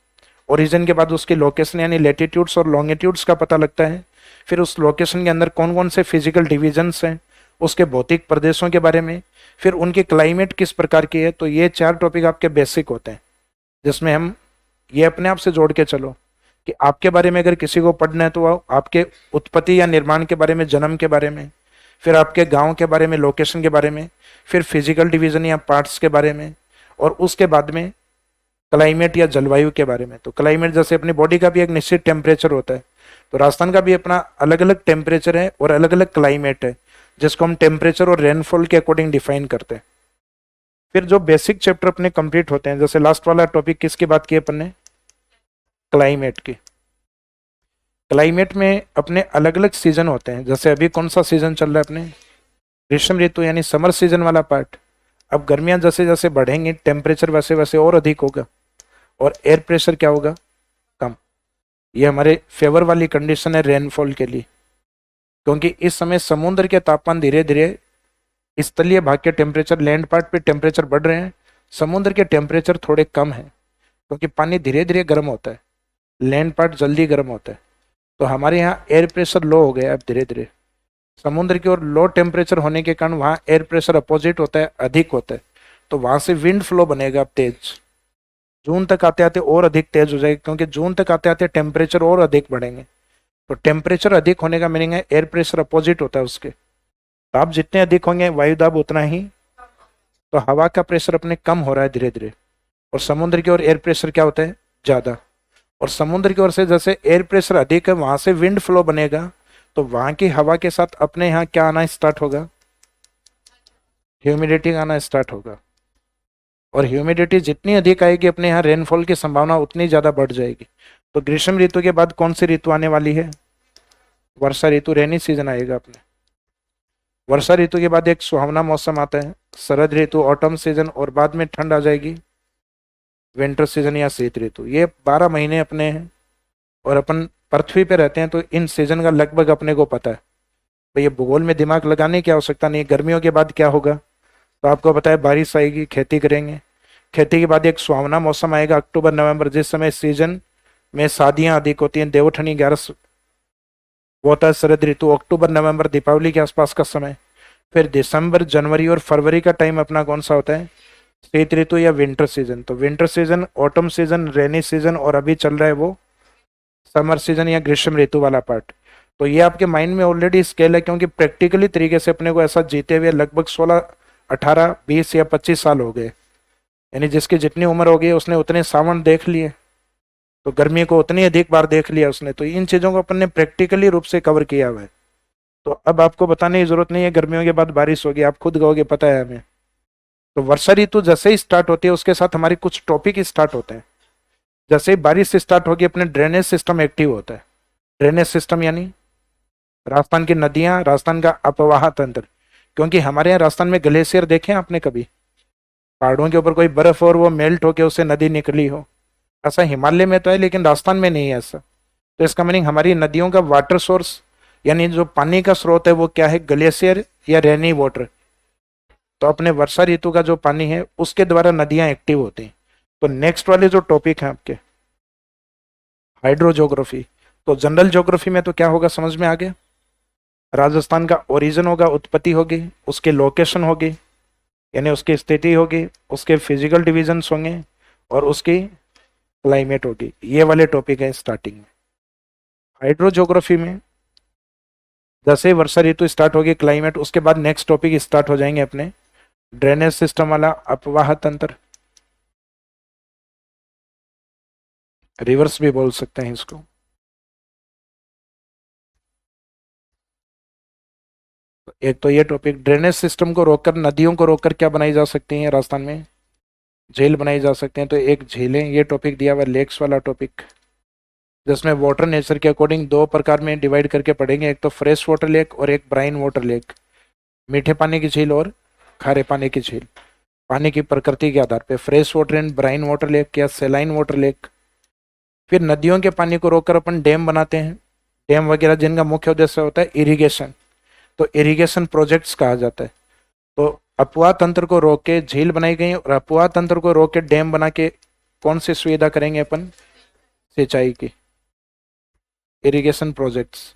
[SPEAKER 1] ओरिजिन के बाद उसकी लोकेशन यानी लेटीट्यूड्स और लॉन्गिट्यूड्स का पता लगता है। फिर उस लोकेशन के अंदर कौन कौन से फिजिकल डिविजन्स हैं, उसके भौतिक प्रदेशों के बारे में, फिर उनकी क्लाइमेट किस प्रकार की है। तो ये 4 टॉपिक आपके बेसिक होते हैं, जिसमें हम ये अपने आप से जोड़ के चलो कि आपके बारे में अगर किसी को पढ़ना है तो आपके उत्पत्ति या निर्माण के बारे में, जन्म के बारे में, फिर आपके गांव के बारे में, लोकेशन के बारे में, फिर फिजिकल डिवीजन या पार्ट्स के बारे में, और उसके बाद में क्लाइमेट या जलवायु के बारे में। तो क्लाइमेट जैसे अपनी बॉडी का भी एक निश्चित टेम्परेचर होता है, तो राजस्थान का भी अपना अलग अलग टेम्परेचर है और अलग अलग क्लाइमेट है, जिसको हम टेम्परेचर और रेनफॉल के अकॉर्डिंग डिफाइन करते हैं। फिर जो बेसिक चैप्टर अपने कंप्लीट होते हैं, जैसे लास्ट वाला टॉपिक किसकी बात की अपन ने? क्लाइमेट की। क्लाइमेट में अपने अलग अलग सीजन होते हैं। जैसे अभी कौन सा सीजन चल रहा है अपने? ग्रीष्म ऋतु यानी समर सीजन वाला पार्ट। अब गर्मियां जैसे जैसे बढ़ेंगी, टेम्परेचर वैसे वैसे और अधिक होगा, और एयर प्रेशर क्या होगा? कम। ये हमारे फेवर वाली कंडीशन है रेनफॉल के लिए, क्योंकि इस समय समुद्र के तापमान धीरे धीरे, स्थलीय भाग के टेम्परेचर, लैंड पार्ट पे टेम्परेचर बढ़ रहे हैं, समुद्र के टेम्परेचर थोड़े कम है, क्योंकि पानी धीरे धीरे गर्म होता है, लैंड पार्ट जल्दी गर्म होता है। तो हमारे यहाँ एयर प्रेशर लो हो गया अब धीरे धीरे, समुद्र की ओर लो टेम्परेचर होने के कारण वहाँ एयर प्रेशर अपोजिट होता है, अधिक होता है। तो वहां से विंड फ्लो बनेगा अब तेज, जून तक आते आते और अधिक तेज हो जाएगा, क्योंकि जून तक आते आते टेम्परेचर और अधिक बढ़ेंगे। तो टेम्परेचर अधिक होने का मीनिंग है एयर प्रेशर अपोजिट होता है उसके। ताप जितने अधिक होंगे वायु दाब उतना ही, तो हवा का प्रेशर अपने कम हो रहा है धीरे धीरे, और समुद्र की ओर एयर प्रेशर क्या होता है? ज्यादा। और समुद्र की ओर से जैसे एयर प्रेशर अधिक है, वहां से विंड फ्लो बनेगा, तो वहां की हवा के साथ अपने यहाँ क्या आना स्टार्ट होगा? ह्यूमिडिटी आना स्टार्ट होगा। और ह्यूमिडिटी जितनी अधिक आएगी अपने यहाँ रेनफॉल की संभावना उतनी ज्यादा बढ़ जाएगी। तो ग्रीष्म ऋतु के बाद कौन सी ऋतु आने वाली है? वर्षा ऋतु, रेनी सीजन आएगा अपने। वर्षा ऋतु के बाद एक सुहावना मौसम आता है, शरद ऋतु, ऑटम सीजन, और बाद में ठंड आ जाएगी, विंटर सीजन या शीत ऋतु। ये 12 महीने अपने हैं, और अपन पृथ्वी पे रहते हैं तो इन सीजन का लगभग अपने को पता है। तो ये भूगोल में दिमाग लगाने की आवश्यकता नहीं। गर्मियों के बाद क्या होगा? तो आपको पता है बारिश आएगी, खेती करेंगे। खेती के बाद एक सुहावना मौसम आएगा अक्टूबर नवंबर, जिस समय सीजन में शादियां अधिक होती हैं, देवठनी 11 वो होता है शरद ऋतु, अक्टूबर नवंबर दीपावली के आसपास का समय। फिर दिसंबर, जनवरी और फरवरी का टाइम अपना कौन सा होता है? शीत ऋतु या विंटर सीजन। तो winter season, autumn season, rainy season, और अभी चल रहा है वो समर सीजन या ग्रीष्म ऋतु वाला पार्ट। तो ये आपके माइंड में ऑलरेडी स्केल है, क्योंकि प्रैक्टिकली तरीके से अपने को ऐसा जीते हुए लगभग 16, 18, 20 या 25 साल हो गए। यानी जिसकी जितनी उम्र हो गई उसने उतने सावन देख लिए, तो गर्मी को उतनी अधिक बार देख लिया उसने। तो इन चीजों को अपन ने प्रैक्टिकली रूप से कवर किया हुआ है। तो अब आपको बताने की जरूरत नहीं है गर्मियों के बाद बारिश होगी, आप खुद कहोगे पता है हमें। तो वर्षा ऋतु जैसे ही स्टार्ट होती है उसके साथ हमारी कुछ टॉपिक स्टार्ट होते हैं। जैसे ही बारिश से स्टार्ट होगी अपने ड्रेनेज सिस्टम एक्टिव होता है। ड्रेनेज सिस्टम यानी राजस्थान की नदियां, राजस्थान का अपवाह तंत्र। क्योंकि हमारे यहाँ राजस्थान में ग्लेशियर देखे हैं आपने कभी? पहाड़ों के ऊपर कोई बर्फ और वो मेल्ट होके उससे नदी निकली हो, ऐसा हिमालय में तो है लेकिन राजस्थान में नहीं है ऐसा। तो इसका मीनिंग हमारी नदियों का वाटर सोर्स यानी जो पानी का स्रोत है वो क्या है? ग्लेशियर या रेनी वाटर। तो अपने वर्षा ऋतु का जो पानी है उसके द्वारा नदियां एक्टिव होती हैं। तो नेक्स्ट वाले जो टॉपिक है आपके हाइड्रोजोग्राफी। तो जनरल ज्योग्राफी में तो क्या होगा समझ में आ गया? राजस्थान का ओरिजिन होगा, उत्पत्ति होगी, उसके लोकेशन होगी यानी उसकी स्थिति होगी, उसके फिजिकल डिविजन्स होंगे और उसकी क्लाइमेट होगी। ये वाले टॉपिक है स्टार्टिंग में। हाइड्रोजोग्राफी में जैसे ही वर्षा ऋतु स्टार्ट होगी, क्लाइमेट, उसके बाद नेक्स्ट टॉपिक स्टार्ट हो जाएंगे अपने ड्रेनेज सिस्टम वाला अपवाह तंत्र, रिवर्स भी बोल सकते हैं इसको। एक तो ये टॉपिक ड्रेनेज सिस्टम को रोककर, नदियों को रोककर क्या बनाई जा सकती है राजस्थान में? झील बनाई जा सकते हैं। तो एक झीलें, ये टॉपिक दिया हुआ लेक्स वाला टॉपिक, जिसमें वाटर नेचर के अकॉर्डिंग दो प्रकार में डिवाइड करके पढ़ेंगे, एक तो फ्रेश वाटर लेक और एक ब्राइन वाटर लेक। मीठे पानी की झील और खारे पानी की झील, पानी की प्रकृति के आधार पे fresh water and brine water lake या सेलाइन वाटर लेक। फिर नदियों के पानी को रोककर अपन डैम बनाते हैं, डैम वगैरह जिनका मुख्य उद्देश्य होता है इरिगेशन, तो इरिगेशन प्रोजेक्ट्स कहा जाता है। तो अपवाह तंत्र को रोक के झील बनाई गई और अपवाह तंत्र को रोक के डैम बना के कौन सी सुविधा करेंगे अपन? सिंचाई की, इरिगेशन प्रोजेक्ट्स।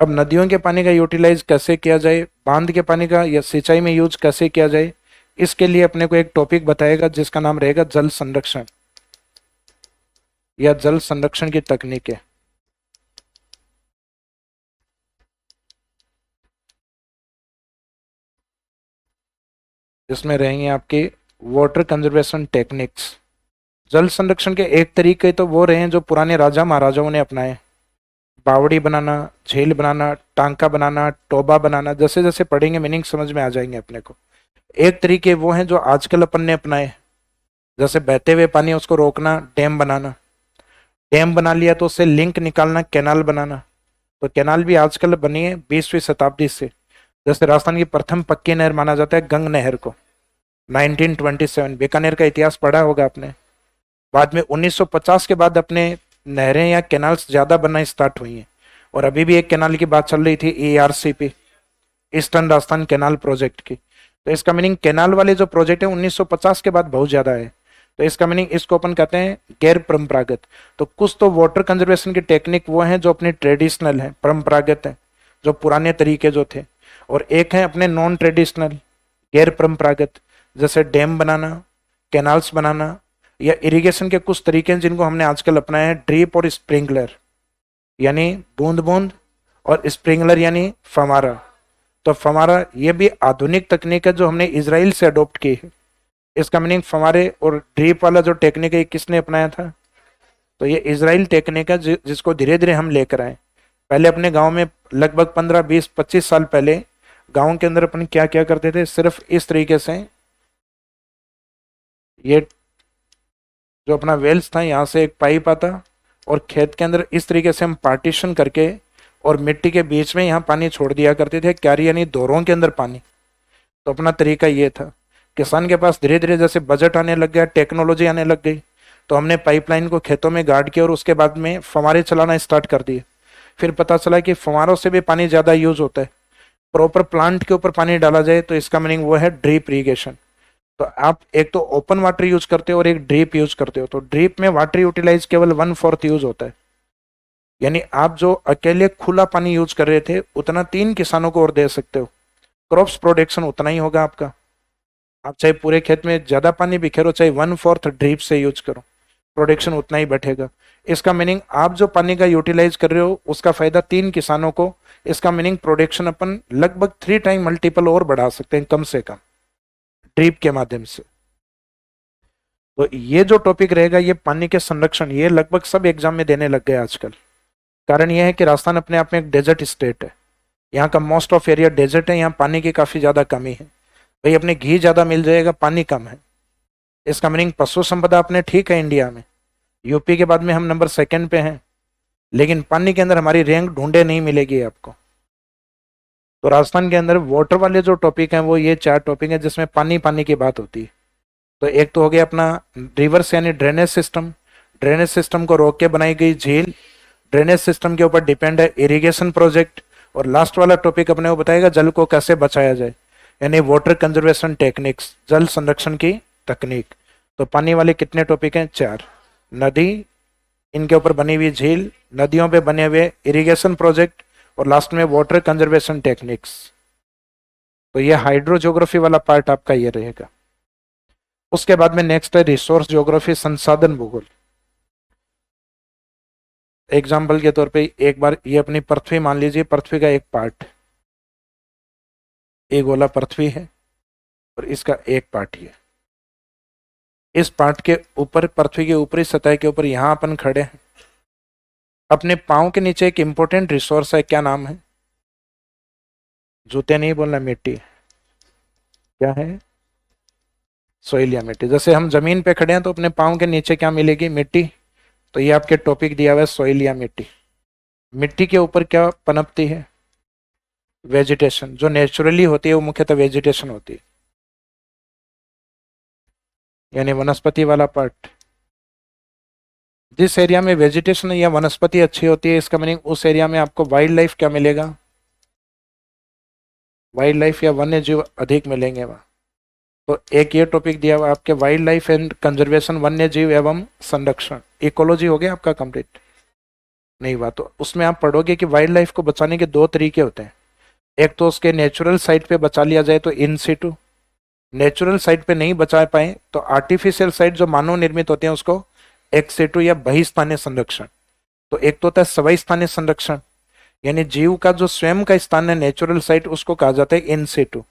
[SPEAKER 1] अब नदियों के पानी का यूटिलाइज कैसे किया जाए, बांध के पानी का या सिंचाई में यूज कैसे किया जाए, इसके लिए अपने को एक टॉपिक बताएगा जिसका नाम रहेगा जल संरक्षण या जल संरक्षण की तकनीकें। जिसमें रहेंगे आपके वाटर कंजर्वेशन टेक्निक्स। जल संरक्षण के एक तरीके तो वो रहे हैं जो पुराने राजा महाराजाओं ने अपनाए, बावड़ी बनाना, झील बनाना, टांका बनाना, टोबा बनाना। जैसे जैसे पढ़ेंगे मीनिंग समझ में आ जाएंगे अपने को। एक तरीके वो हैं जो आजकल अपन ने अपनाए, जैसे बहते हुए पानी उसको रोकना, डैम बनाना, डैम बना लिया तो उससे लिंक निकालना, कैनाल बनाना। तो कैनाल भी आजकल बनी है 20वीं शताब्दी से। जैसे राजस्थान की प्रथम पक्की नहर माना जाता है गंग नहर को, 1927। बीकानेर का इतिहास पढ़ा होगा आपने। बाद में 1950 के बाद अपने नहरें या कैनाल्स ज्यादा बनना स्टार्ट हुई हैं। और अभी भी एक कैनाल की बात चल रही थी, ERCP, eastern Rajasthan canal project की। तो इसका मीनिंग कैनाल वाले जो प्रोजेक्ट है 1950 के बाद बहुत ज्यादा है। तो इसका मीनिंग इसको अपन कहते हैं गैर परंपरागत। तो कुछ तो वाटर कंजर्वेशन की टेक्निक वो हैं जो अपने ट्रेडिशनल हैं, परंपरागत हैं, जो पुराने तरीके जो थे। और एक है अपने नॉन ट्रेडिशनल, गैर परंपरागत, जैसे डैम बनाना, कैनाल्स बनाना, या इरिगेशन के कुछ तरीके हैं जिनको हमने आजकल अपनाए हैं, ड्रिप और स्प्रिंकलर यानी बूंद बूंद, और स्प्रिंकलर यानी फवारा। तो फवारा ये भी आधुनिक तकनीक है जो हमने इसराइल से अडॉप्ट की है। इसका मीनिंग फवारे और ड्रिप वाला जो टेक्निक है किसने अपनाया था? तो ये इसराइल टेक्निक है जिसको धीरे धीरे हम लेकर आए। पहले अपने गांव में लगभग 15, 20, 25 साल पहले गांव के अंदर अपन क्या क्या करते थे, सिर्फ इस तरीके से ये जो अपना वेल्स था यहाँ से एक पाइप आता और खेत के अंदर इस तरीके से हम पार्टीशन करके और मिट्टी के बीच में यहाँ पानी छोड़ दिया करते थे, क्यारी यानी दोरों के अंदर पानी। तो अपना तरीका ये था। किसान के पास धीरे धीरे जैसे बजट आने लग गया, टेक्नोलॉजी आने लग गई, तो हमने पाइपलाइन को खेतों में गाड़ के और उसके बाद में फव्वारे चलाना स्टार्ट कर दिए। फिर पता चला कि फव्वारों से भी पानी ज़्यादा यूज होता है, प्रॉपर प्लांट के ऊपर पानी डाला जाए तो इसका मीनिंग वो है ड्रिप इरीगेशन। तो आप एक तो ओपन वाटर यूज करते हो और एक ड्रिप यूज करते हो। तो ड्रिप में वाटर यूटिलाइज केवल 1/4 यूज होता है, यानी आप जो अकेले खुला पानी यूज कर रहे थे उतना 3 किसानों को और दे सकते हो, क्रॉप्स प्रोडक्शन उतना ही होगा आपका। आप चाहे पूरे खेत में ज्यादा पानी बिखेरो, चाहे 1/4 ड्रिप से यूज करो, प्रोडक्शन उतना ही बैठेगा। इसका मीनिंग आप जो पानी का यूटिलाइज कर रहे हो उसका फायदा 3 किसानों को, इसका मीनिंग प्रोडक्शन अपन लगभग 3 टाइम मल्टीपल और बढ़ा सकते हैं कम से कम ड्रिप के माध्यम से। तो ये जो टॉपिक रहेगा ये पानी के संरक्षण, ये लगभग सब एग्जाम में देने लग गए आजकल। कारण यह है कि राजस्थान अपने आप में एक डेजर्ट स्टेट है, यहाँ का मोस्ट ऑफ एरिया डेजर्ट है, यहाँ पानी की काफी ज्यादा कमी है। भाई अपने घी ज्यादा मिल जाएगा, पानी कम है। इसका मीनिंग पशु संपदा अपने ठीक है इंडिया में, यूपी के बाद में हम नंबर 2 पे हैं, लेकिन पानी के अंदर हमारी रैंक ढूंढे नहीं मिलेगी आपको। तो राजस्थान के अंदर वाटर वाले जो टॉपिक हैं वो ये 4 टॉपिक हैं जिसमें पानी पानी की बात होती है। तो एक तो हो गया अपना रिवर्स यानी ड्रेनेज सिस्टम, ड्रेनेज सिस्टम को रोक के बनाई गई झील, ड्रेनेज सिस्टम के ऊपर डिपेंड है इरिगेशन प्रोजेक्ट, और लास्ट वाला टॉपिक अपने को बताएगा जल को कैसे बचाया जाए, यानी वाटर कंजर्वेशन टेक्निक्स, जल संरक्षण की तकनीक। तो पानी वाले कितने टॉपिक हैं? 4। नदी, इनके ऊपर बनी हुई झील, नदियों पे बने हुए इरिगेशन प्रोजेक्ट, और लास्ट में वाटर कंजर्वेशन टेक्निक्स। तो ये हाइड्रो ज्योग्राफी वाला पार्ट आपका ये रहेगा। उसके बाद में नेक्स्ट है रिसोर्स ज्योग्राफी, संसाधन भूगोल। एग्जाम्पल के तौर पे एक बार ये अपनी पृथ्वी मान लीजिए, पृथ्वी का एक पार्ट, एक गोला पृथ्वी है और इसका एक पार्ट ये, इस पार्ट के ऊपर पृथ्वी के ऊपरी सतह के ऊपर यहां अपन खड़े हैं। अपने पांव के नीचे एक इंपॉर्टेंट रिसोर्स है, क्या नाम है? जूते नहीं बोलना, मिट्टी। क्या है? सोइल या मिट्टी। जैसे हम जमीन पे खड़े हैं तो अपने पांव के नीचे क्या मिलेगी? मिट्टी। तो ये आपके टॉपिक दिया हुआ है सोइल या मिट्टी। मिट्टी के ऊपर क्या पनपती है? वेजिटेशन, जो नेचुरली होती है वो मुख्यतः वेजिटेशन होती है, यानी वनस्पति वाला पार्ट। जिस एरिया में वेजिटेशन या वनस्पति अच्छी होती है, इसका मीनिंग उस एरिया में आपको वाइल्ड लाइफ क्या मिलेगा? वाइल्ड लाइफ या वन्य जीव अधिक मिलेंगे वहां। तो एक ये टॉपिक दिया हुआ आपके वाइल्ड लाइफ एंड कंजर्वेशन, वन्य जीव एवं संरक्षण। इकोलॉजी हो गया आपका कंप्लीट? नहीं हुआ। तो उसमें आप पढ़ोगे कि वाइल्ड लाइफ को बचाने के 2 तरीके होते हैं। एक तो उसके नेचुरल साइट पे बचा लिया जाए तो इन सिटू, नेचुरल साइट पे नहीं बचा पाए तो आर्टिफिशियल साइट जो मानव निर्मित होते हैं उसको एक्स सिटू या बहिस्थानीय संरक्षण। तो एक तो होता है सवै स्थानीय संरक्षण, यानी जीव का जो स्वयं का स्थान है नेचुरल साइट, उसको कहा जाता है इन सिटू,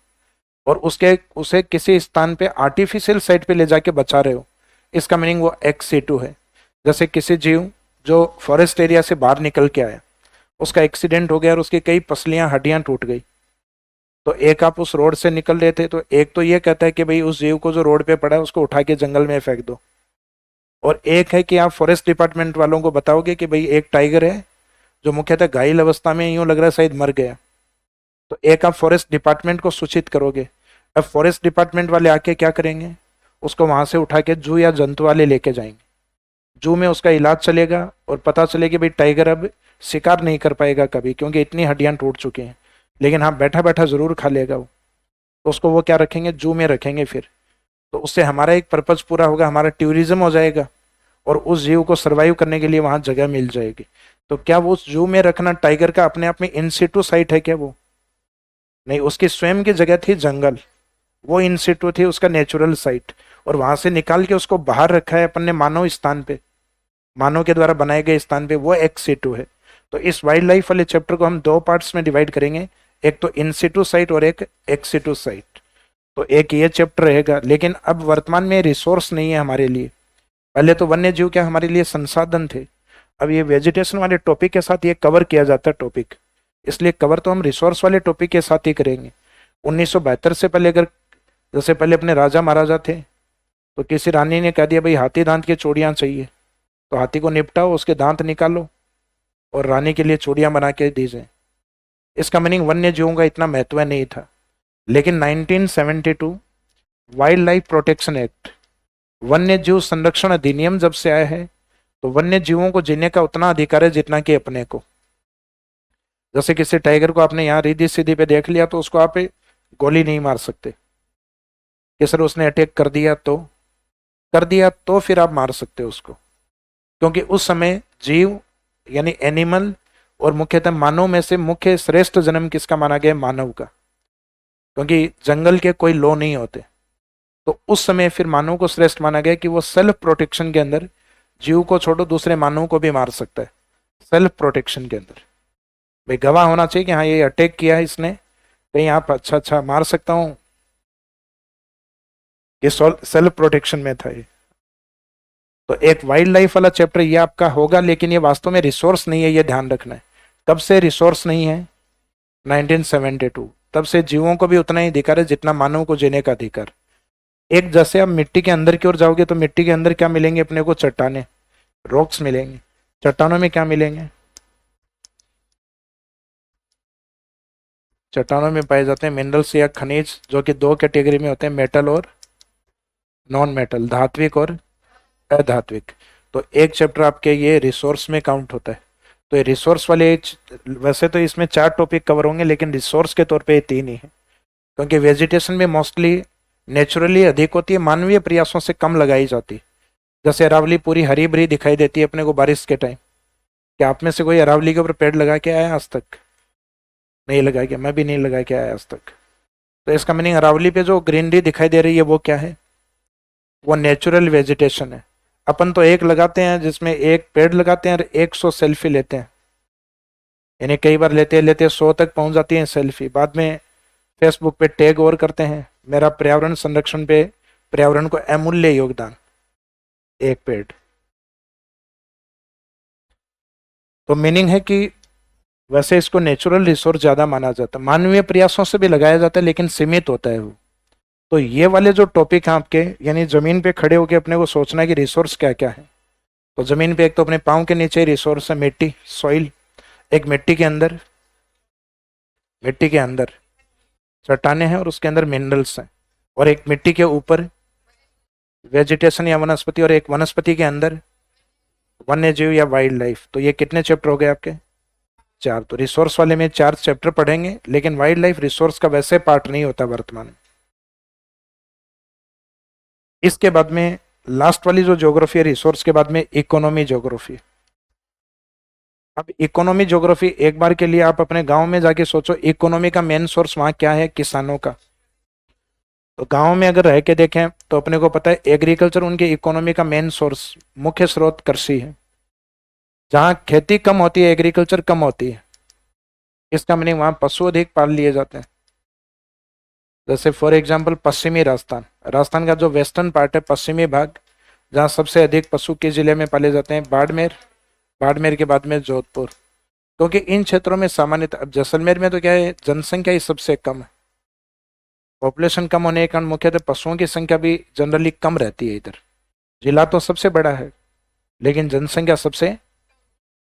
[SPEAKER 1] और उसे किसी स्थान पे आर्टिफिशियल साइट पे ले जाके बचा रहे हो, इसका मीनिंग वो एक्स सिटू है। जैसे किसी जीव जो फॉरेस्ट एरिया से बाहर निकल के आया, उसका एक्सीडेंट हो गया और उसकी कई पसलियां हड्डियां टूट गई, तो एक आप उस रोड से निकल रहे थे, तो एक तो ये कहता है कि भाई उस जीव को जो रोड पे पड़ा है उसको उठा के जंगल में फेंक दो, और एक है कि आप फॉरेस्ट डिपार्टमेंट वालों को बताओगे कि भाई एक टाइगर है जो मुख्यतः घायल अवस्था में, यूं लग रहा है शायद मर गया, तो एक आप फॉरेस्ट डिपार्टमेंट को सूचित करोगे। अब फॉरेस्ट डिपार्टमेंट वाले आके क्या करेंगे? उसको वहां से उठा के जू या जंतु वाले लेके जाएंगे, जू में उसका इलाज चलेगा और पता चलेगा भाई टाइगर अब शिकार नहीं कर पाएगा कभी, क्योंकि इतनी हड्डियां टूट चुकी हैं, लेकिन हाँ बैठा बैठा जरूर खा लेगा वो। तो उसको वो क्या रखेंगे? जू में रखेंगे। फिर तो उससे हमारा एक पर्पज पूरा होगा, हमारा टूरिज्म हो जाएगा और उस जीव को सर्वाइव करने के लिए वहां जगह मिल जाएगी। तो क्या वो उस जू में रखना टाइगर का अपने आप में इन सिटू साइट है क्या? वो नहीं, उसकी स्वयं की जगह थी जंगल, वो इन सिटू थी उसका नेचुरल साइट, और वहां से निकाल के उसको बाहर रखा है अपन ने मानव स्थान पे, मानव के द्वारा बनाए गए स्थान पे, वो एक्स सिटू है। तो इस वाइल्ड लाइफ वाले चैप्टर को हम 2 पार्ट्स में डिवाइड करेंगे, एक तो इन सिटू साइट और एक एक्स सिटू साइट। तो एक ये चैप्टर रहेगा, लेकिन अब वर्तमान में रिसोर्स नहीं है हमारे लिए। पहले तो वन्य जीव क्या हमारे लिए संसाधन थे, अब ये वेजिटेशन वाले टॉपिक के साथ ये कवर किया जाता है टॉपिक, इसलिए कवर तो हम रिसोर्स वाले टॉपिक के साथ ही करेंगे। 1972 से पहले अगर, जैसे पहले अपने राजा महाराजा थे, तो किसी रानी ने कह दिया भाई हाथी दांत की चूड़ियां चाहिए, तो हाथी को निपटाओ, उसके दांत निकालो और रानी के लिए चूड़ियां बना के दीजिए। इसका मीनिंग वन्य जीवों का इतना महत्व नहीं था। लेकिन 1972 वाइल्ड लाइफ प्रोटेक्शन एक्ट, वन्य जीव संरक्षण अधिनियम जब से आया है, तो वन्य जीवों को जीने का उतना अधिकार है जितना कि अपने को। जैसे किसी टाइगर को आपने यहाँ रिद्धि सीधी पे देख लिया तो उसको आप गोली नहीं मार सकते, कि सर उसने अटैक कर दिया तो फिर आप मार सकते हो उसको, क्योंकि उस समय जीव यानी एनिमल और मुख्यतः मानव में से मुख्य श्रेष्ठ जन्म किसका माना गया? मानव का, क्योंकि जंगल के कोई लॉ नहीं होते। तो उस समय फिर मानव को श्रेष्ठ माना गया कि वो सेल्फ प्रोटेक्शन के अंदर जीव को छोड़ो दूसरे मानव को भी मार सकता है, सेल्फ प्रोटेक्शन के अंदर। भाई गवाह होना चाहिए कि हाँ ये अटैक किया है इसने, कहीं आप अच्छा अच्छा मार सकता हूं, ये सेल्फ प्रोटेक्शन में था ये। तो एक वाइल्ड लाइफ वाला चैप्टर ये आपका होगा, लेकिन ये वास्तव में रिसोर्स नहीं है, ये ध्यान रखना है। कब से रिसोर्स नहीं है? 1972। तब से जीवों को भी उतना ही अधिकार है जितना मानव को जीने का अधिकार। एक जैसे आप मिट्टी के अंदर की ओर जाओगे तो मिट्टी के अंदर क्या मिलेंगे अपने को? चट्टाने, रॉक्स मिलेंगे। चट्टानों में क्या मिलेंगे? चट्टानों में पाए जाते हैं मिनरल्स या खनिज, जो कि दो कैटेगरी में होते हैं, मेटल और नॉन मेटल, धात्विक और अधात्विक। तो एक चैप्टर आपके ये रिसोर्स में काउंट होता है। तो ये रिसोर्स वाले वैसे तो इसमें 4 टॉपिक कवर होंगे, लेकिन रिसोर्स के तौर पे ये 3 ही है, क्योंकि वेजिटेशन में मोस्टली नेचुरली अधिक होती है, मानवीय प्रयासों से कम लगाई जाती है। जैसे अरावली पूरी हरी भरी दिखाई देती है अपने को बारिश के टाइम। क्या आप में से कोई अरावली के ऊपर पेड़ लगा के आया आज तक? नहीं लगा के, मैं भी नहीं लगा के आया आज तक। तो इसका मीनिंग अरावली पे जो ग्रीनरी दिखाई दे रही है वो क्या है? वो नेचुरल वेजिटेशन है। अपन तो एक लगाते हैं, जिसमें एक पेड़ लगाते हैं और 100 सेल्फी लेते हैं, यानी कई बार लेते लेते 100 तक पहुंच जाती है सेल्फी। बाद में फेसबुक पे टैग और करते हैं, मेरा पर्यावरण संरक्षण पे पर्यावरण को अमूल्य योगदान, एक पेड़। तो मीनिंग है कि वैसे इसको नेचुरल रिसोर्स ज्यादा माना जाता है, मानवीय प्रयासों से भी लगाया जाता है लेकिन सीमित होता है वो। तो ये वाले जो टॉपिक हैं आपके, यानी जमीन पे खड़े होकर अपने को सोचना है कि रिसोर्स क्या क्या है। तो जमीन पे एक तो अपने पाँव के नीचे रिसोर्स है मिट्टी, सॉइल। एक मिट्टी के अंदर चट्टाने हैं और उसके अंदर मिनरल्स हैं। और एक मिट्टी के ऊपर वेजिटेशन या वनस्पति, और एक वनस्पति के अंदर वन्य जीव या वाइल्ड लाइफ। तो ये कितने चैप्टर हो गए आपके? 4। तो रिसोर्स वाले में 4 चैप्टर पढ़ेंगे, लेकिन वाइल्ड लाइफ रिसोर्स का वैसे पार्ट नहीं होता वर्तमान में। इसके बाद में लास्ट वाली जो ज्योग्राफी है रिसोर्स के बाद में, इकोनॉमी ज्योग्राफी। अब इकोनॉमी ज्योग्राफी एक बार के लिए आप अपने गांव में जाके सोचो, इकोनॉमी का मेन सोर्स वहां क्या है? किसानों का। तो गांव में अगर रह के देखें तो अपने को पता है एग्रीकल्चर उनके इकोनॉमी का मेन सोर्स, मुख्य स्रोत कृषि है। जहां खेती कम होती है एग्रीकल्चर कम होती है, इसका मीनिंग वहां पशु अधिक पाल लिए जाते हैं। जैसे फॉर एग्जांपल पश्चिमी राजस्थान, राजस्थान का जो वेस्टर्न पार्ट है, पश्चिमी भाग, जहाँ सबसे अधिक पशु किस जिले में पाले जाते हैं? बाड़मेर। बाड़मेर के बाद में जोधपुर। क्योंकि इन क्षेत्रों में सामान्यतः, अब जैसलमेर में तो क्या है, जनसंख्या ही सबसे कम है, पॉपुलेशन कम होने के कारण मुख्यतः पशुओं की संख्या भी जनरली कम रहती है इधर। जिला तो सबसे बड़ा है लेकिन जनसंख्या सबसे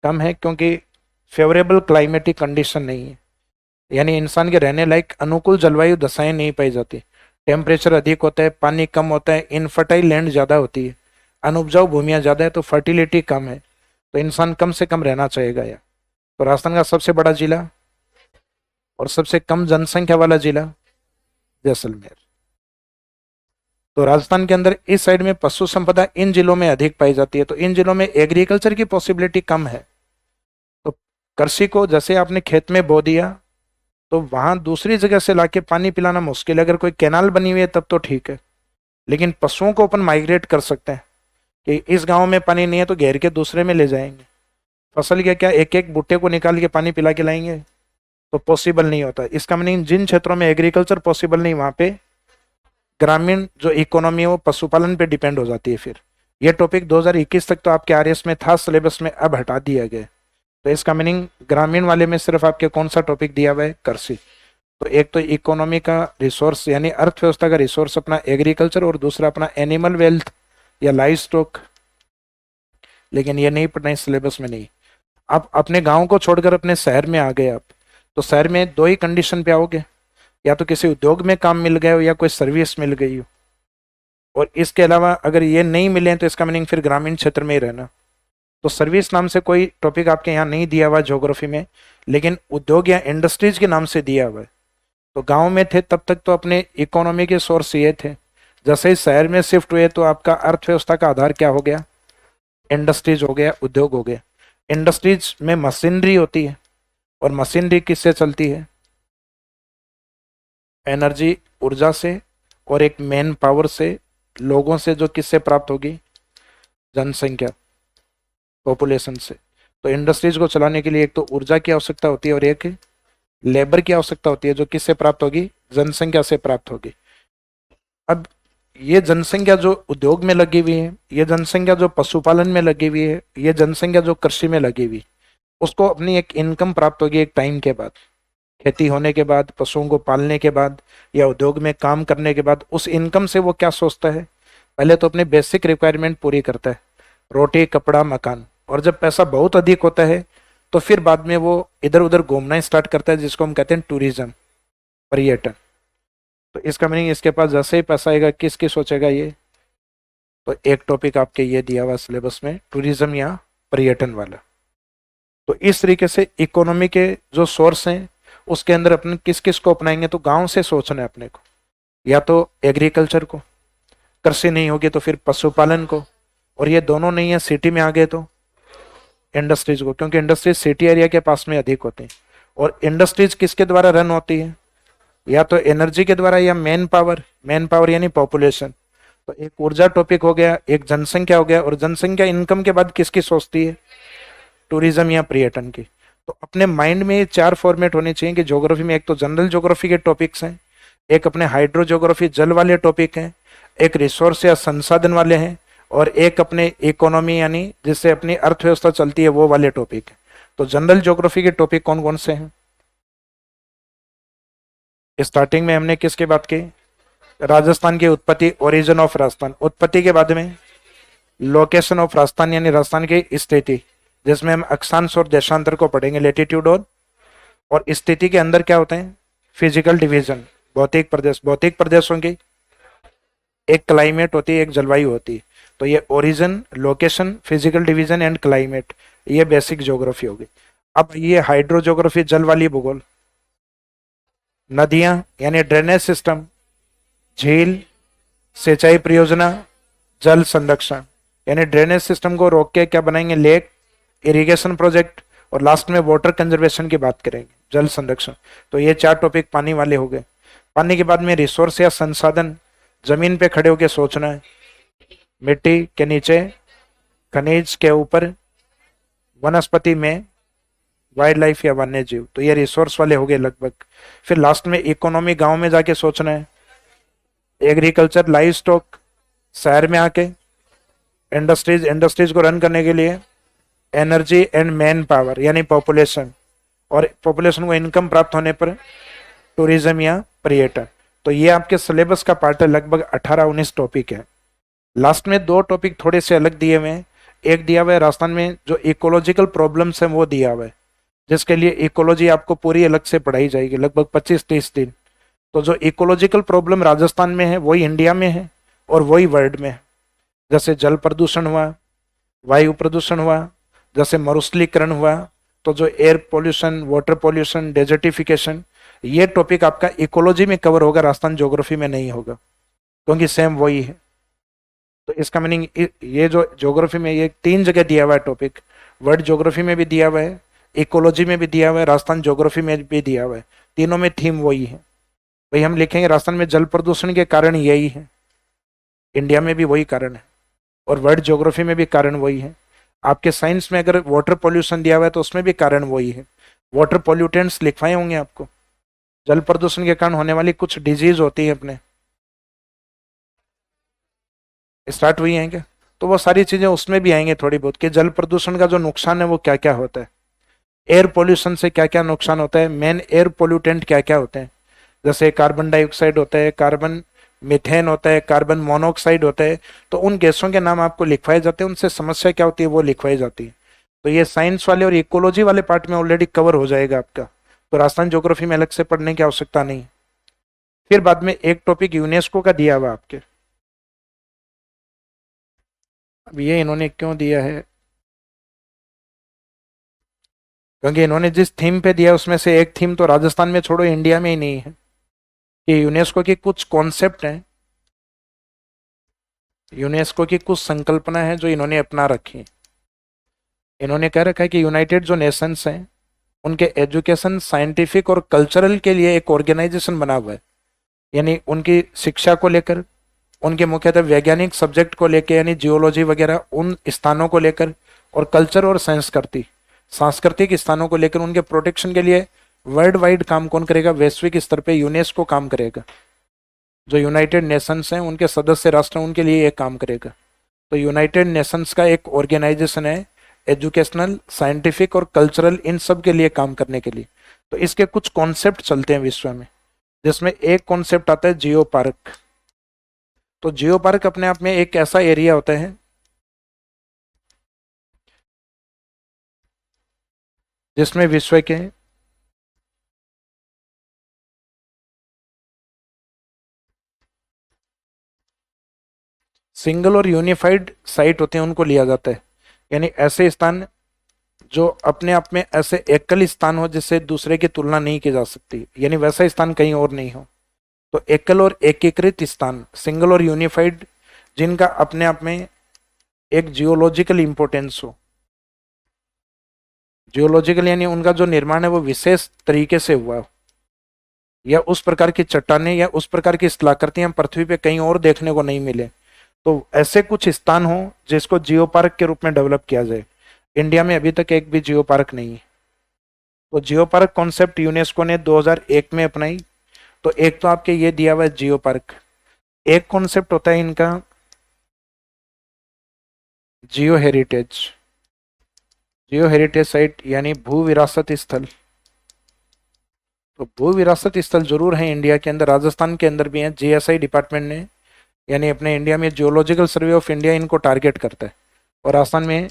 [SPEAKER 1] कम है, क्योंकि फेवरेबल क्लाइमेटिक कंडीशन नहीं है, यानी इंसान के रहने लायक अनुकूल जलवायु दशाएं नहीं पाई जाती। टेम्परेचर अधिक होता है, पानी कम होता है, इनफर्टाइल लैंड ज़्यादा होती है, अनुपजाऊ भूमियाँ ज़्यादा है, तो फर्टिलिटी कम है, तो इंसान कम से कम रहना चाहेगा। या तो राजस्थान का सबसे बड़ा जिला और सबसे कम जनसंख्या वाला जिला जैसलमेर। तो राजस्थान के अंदर इस साइड में पशु संपदा इन जिलों में अधिक पाई जाती है, तो इन जिलों में एग्रीकल्चर की पॉसिबिलिटी कम है। तो कृषि को जैसे आपने खेत में बो दिया, तो वहां दूसरी जगह से लाके पानी पिलाना मुश्किल है। अगर कोई कैनाल बनी हुई है तब तो ठीक है, लेकिन पशुओं को अपन माइग्रेट कर सकते हैं कि इस गांव में पानी नहीं है तो घेर के दूसरे में ले जाएंगे। फसल के क्या एक एक बूटे को निकाल के पानी पिला के लाएंगे? तो पॉसिबल नहीं होता। इसका मीनिंग जिन क्षेत्रों में एग्रीकल्चर पॉसिबल नहीं, वहां पे ग्रामीण जो इकोनॉमी है वो पशुपालन पे डिपेंड हो जाती है। फिर ये टॉपिक 2021 तक तो आपके आरएस में था सिलेबस में, अब हटा दिया गया। तो इसका मीनिंग ग्रामीण वाले में सिर्फ आपके कौन सा टॉपिक दिया हुआ है? कृषि। तो एक तो इकोनॉमी का रिसोर्स यानी अर्थव्यवस्था का रिसोर्स अपना एग्रीकल्चर, और दूसरा अपना एनिमल वेल्थ या लाइव स्टॉक, लेकिन ये नहीं पढ़ना इस सिलेबस में नहीं। आप अपने गांव को छोड़कर अपने शहर में आ गए आप, तो शहर में 2 ही कंडीशन पे आओगे, या तो किसी उद्योग में काम मिल गया हो या कोई सर्विस मिल गई हो। और इसके अलावा अगर ये नहीं मिले तो इसका मीनिंग फिर ग्रामीण क्षेत्र में ही रहना। तो सर्विस नाम से कोई टॉपिक आपके यहाँ नहीं दिया हुआ है ज्योग्राफी में, लेकिन उद्योग या इंडस्ट्रीज के नाम से दिया हुआ है। तो गांव में थे तब तक तो अपने इकोनॉमी के सोर्स ये थे, जैसे ही शहर में शिफ्ट हुए तो आपका अर्थव्यवस्था का आधार क्या हो गया? इंडस्ट्रीज हो गया, उद्योग हो गया। इंडस्ट्रीज में मशीनरी होती है, और मशीनरी किससे चलती है? एनर्जी, ऊर्जा से, और एक मैन पावर से, लोगों से, जो किससे प्राप्त होगी? जनसंख्या, पॉपुलेशन से। तो इंडस्ट्रीज को चलाने के लिए एक तो ऊर्जा की आवश्यकता होती है और एक लेबर की आवश्यकता होती है, जो किससे प्राप्त होगी? जनसंख्या से प्राप्त होगी। अब ये जनसंख्या जो उद्योग में लगी हुई है, ये जनसंख्या जो पशुपालन में लगी हुई है, ये जनसंख्या जो कृषि में लगी हुई, उसको अपनी एक इनकम प्राप्त होगी एक टाइम के बाद, खेती होने के बाद, पशुओं को पालने के बाद, या उद्योग में काम करने के बाद। उस इनकम से वो क्या सोचता है? पहले तो अपने बेसिक रिक्वायरमेंट पूरी करता है, रोटी, कपड़ा, मकान। और जब पैसा बहुत अधिक होता है तो फिर बाद में वो इधर उधर घूमना स्टार्ट करता है, जिसको हम कहते हैं टूरिज्म, पर्यटन। तो इसका मीनिंग, इसके पास जैसे ही पैसा आएगा, किसकी सोचेगा ये? तो एक टॉपिक आपके ये दिया हुआ सिलेबस में, टूरिज्म या पर्यटन वाला। तो इस तरीके से इकोनॉमी के जो सोर्स हैं उसके अंदर अपन किस किस को अपनाएंगे? तो गांव से सोचना है अपने को, या तो एग्रीकल्चर को, कृषि नहीं होगी तो फिर पशुपालन को, और ये दोनों नहीं है सिटी में आ गए तो इंडस्ट्रीज को, क्योंकि इंडस्ट्रीज सिटी एरिया के पास में अधिक होती हैं। और इंडस्ट्रीज किसके द्वारा रन होती है? या तो एनर्जी के द्वारा, या मैन पावर। मैन पावर यानी पॉपुलेशन। तो एक ऊर्जा टॉपिक हो गया, एक जनसंख्या हो गया, और जनसंख्या इनकम के बाद किसकी सोचती है? टूरिज्म या पर्यटन की। तो अपने माइंड में ये चार फॉर्मेट होने चाहिए कि ज्योग्राफी में एक तो जनरल ज्योग्राफी के टॉपिक्स हैं, एक अपने हाइड्रो ज्योग्राफी जल वाले टॉपिक हैं, एक रिसोर्स या संसाधन वाले हैं, और एक अपने इकोनॉमी यानी जिससे अपनी अर्थव्यवस्था चलती है वो वाले टॉपिक है। तो जनरल ज्योग्राफी के टॉपिक कौन कौन से हैं? स्टार्टिंग में हमने किसकी बात की? राजस्थान की उत्पत्ति, ओरिजिन ऑफ राजस्थान। उत्पत्ति के बाद में लोकेशन ऑफ राजस्थान यानी राजस्थान की स्थिति, जिसमें हम अक्षांश और देशांतर को पढ़ेंगे, लेटीट्यूड और स्थिति के अंदर क्या होते हैं? फिजिकल डिवीजन, भौतिक प्रदेश। भौतिक प्रदेशों की एक क्लाइमेट होती है, एक जलवायु होती है। तो ये origin, location, physical division and climate, ये बेसिक ज्योग्राफी होगी। अब ये हाइड्रो ज्योग्राफी जल वाली भूगोल, नदियां यानी ड्रेनेज सिस्टम, झील, सिंचाई परियोजना, जल संरक्षण यानी ड्रेनेज सिस्टम को रोक के क्या बनाएंगे? लेक, इरिगेशन प्रोजेक्ट, और लास्ट में वाटर कंजर्वेशन की बात करेंगे, जल संरक्षण। तो ये चार टॉपिक पानी वाले हो गए। पानी के बाद में रिसोर्स या संसाधन, जमीन पे खड़े होकर सोचना है, मिट्टी के नीचे, खनिज के ऊपर, वनस्पति में, वाइल्ड लाइफ या वन्य जीव। तो ये रिसोर्स वाले हो गए लगभग। फिर लास्ट में इकोनॉमी, गांव में जाके सोचना है, एग्रीकल्चर, लाइव स्टॉक, शहर में आके इंडस्ट्रीज, इंडस्ट्रीज को रन करने के लिए एनर्जी एंड मैन पावर यानी पॉपुलेशन, और पॉपुलेशन को इनकम प्राप्त होने पर टूरिज्म या पर्यटन। तो ये आपके सिलेबस का पार्ट है, लगभग 18-19 टॉपिक है। लास्ट में दो टॉपिक थोड़े से अलग दिए हुए हैं। एक दिया हुआ है राजस्थान में जो इकोलॉजिकल प्रॉब्लम्स हैं वो दिया हुआ है, जिसके लिए इकोलॉजी आपको पूरी अलग से पढ़ाई जाएगी, लगभग 25-30 दिन। तो जो इकोलॉजिकल प्रॉब्लम राजस्थान में है वही इंडिया में है और वही वर्ल्ड में है। जैसे जल प्रदूषण हुआ, वायु प्रदूषण हुआ, जैसे मरुस्थलीकरण हुआ, तो जो air pollution, water pollution, desertification, ये टॉपिक आपका इकोलॉजी में कवर होगा, राजस्थान ज्योग्राफी में नहीं होगा, क्योंकि सेम वही है। तो इसका मीनिंग, ये जो ज्योग्राफी में ये 3 जगह दिया हुआ है टॉपिक, वर्ल्ड ज्योग्राफी में भी दिया हुआ है, इकोलॉजी में भी दिया हुआ है, राजस्थान ज्योग्राफी में भी दिया हुआ है। तीनों में थीम वही है। वही हम लिखेंगे, राजस्थान में जल प्रदूषण के कारण यही है, इंडिया में भी वही कारण है, और वर्ल्ड ज्योग्राफी में भी कारण वही है। आपके साइंस में अगर वाटर पॉल्यूशन दिया हुआ है तो उसमें भी कारण वही है। वाटर पॉल्यूटेंट्स लिखवाए होंगे आपको, जल प्रदूषण के कारण होने वाली कुछ डिजीज होती है अपने, स्टार्ट हुई हैं क्या? तो वो सारी चीजें उसमें भी आएंगे थोड़ी बहुत, कि जल प्रदूषण का जो नुकसान है वो क्या क्या होता है, एयर पोल्यूशन से क्या क्या नुकसान होता है, मेन एयर पोल्यूटेंट क्या क्या होते हैं। जैसे कार्बन डाइऑक्साइड होता है, कार्बन मीथेन होता है, कार्बन मोनोऑक्साइड होता है। तो उन गैसों के नाम आपको लिखवाए जाते हैं, उनसे समस्या क्या होती है वो लिखवाई जाती है। तो ये साइंस वाले और इकोलॉजी वाले पार्ट में ऑलरेडी कवर हो जाएगा आपका, तो राजस्थान ज्योग्राफी में अलग से पढ़ने की आवश्यकता नहीं। फिर बाद में एक टॉपिक यूनेस्को का दिया हुआ आपके, अब ये इन्होंने क्यों दिया है, क्योंकि इन्होंने जिस थीम पे दिया उसमें से एक थीम तो राजस्थान में छोड़ो इंडिया में ही नहीं है, कि यूनेस्को की कुछ कॉन्सेप्ट हैं, यूनेस्को की कुछ संकल्पना है जो इन्होंने अपना रखी है। इन्होंने कह रखा है कि यूनाइटेड जो नेशंस हैं उनके एजुकेशन, साइंटिफिक और कल्चरल के लिए एक ऑर्गेनाइजेशन बना हुआ है। यानी उनकी शिक्षा को लेकर, उनके मुख्यतः वैज्ञानिक सब्जेक्ट को लेकर, यानी जियोलॉजी वगैरह उन स्थानों को लेकर, और कल्चर और सांस्कृतिक स्थानों को लेकर उनके प्रोटेक्शन के लिए वर्ल्ड वाइड काम कौन करेगा? वैश्विक स्तर पे यूनेस्को काम करेगा। जो यूनाइटेड नेशंस हैं उनके सदस्य राष्ट्र उनके लिए एक काम करेगा। तो यूनाइटेड नेशंस का एक ऑर्गेनाइजेशन है एजुकेशनल, साइंटिफिक और कल्चरल, इन सब के लिए काम करने के लिए। तो इसके कुछ कॉन्सेप्ट चलते हैं विश्व में, जिसमें एक कॉन्सेप्ट आता है जियो पार्क। तो जियो पार्क अपने आप में एक ऐसा एरिया होता है जिसमें विश्व के सिंगल और यूनिफाइड साइट होते हैं उनको लिया जाता है। यानी ऐसे स्थान जो अपने आप में ऐसे एकल स्थान हो जिससे दूसरे की तुलना नहीं की जा सकती, यानी वैसा स्थान कहीं और नहीं हो। तो एकल और एकीकृत स्थान, सिंगल और यूनिफाइड, जिनका अपने आप में एक जियोलॉजिकल इंपोर्टेंस हो। जियोलॉजिकल यानी उनका जो निर्माण है वो विशेष तरीके से हुआ हो, या उस प्रकार की चट्टानें या उस प्रकार की स्थलाकृतियां पृथ्वी पे कहीं और देखने को नहीं मिले। तो ऐसे कुछ स्थान हो जिसको जियो पार्क के रूप में डेवलप किया जाए। इंडिया में अभी तक एक भी जियो पार्क नहीं है। तो जियो पार्क कॉन्सेप्ट यूनेस्को ने 2001 में अपनाई। तो एक तो आपके ये दिया हुआ है जियो पार्क। एक कॉन्सेप्ट होता है इनका जियो हेरिटेज। जियो हेरिटेज साइट यानी भू विरासत स्थल। तो भू विरासत स्थल जरूर है इंडिया के अंदर, राजस्थान के अंदर भी है। जीएसआई डिपार्टमेंट ने, यानी अपने इंडिया में जियोलॉजिकल सर्वे ऑफ इंडिया इनको टारगेट करता है। और राजस्थान में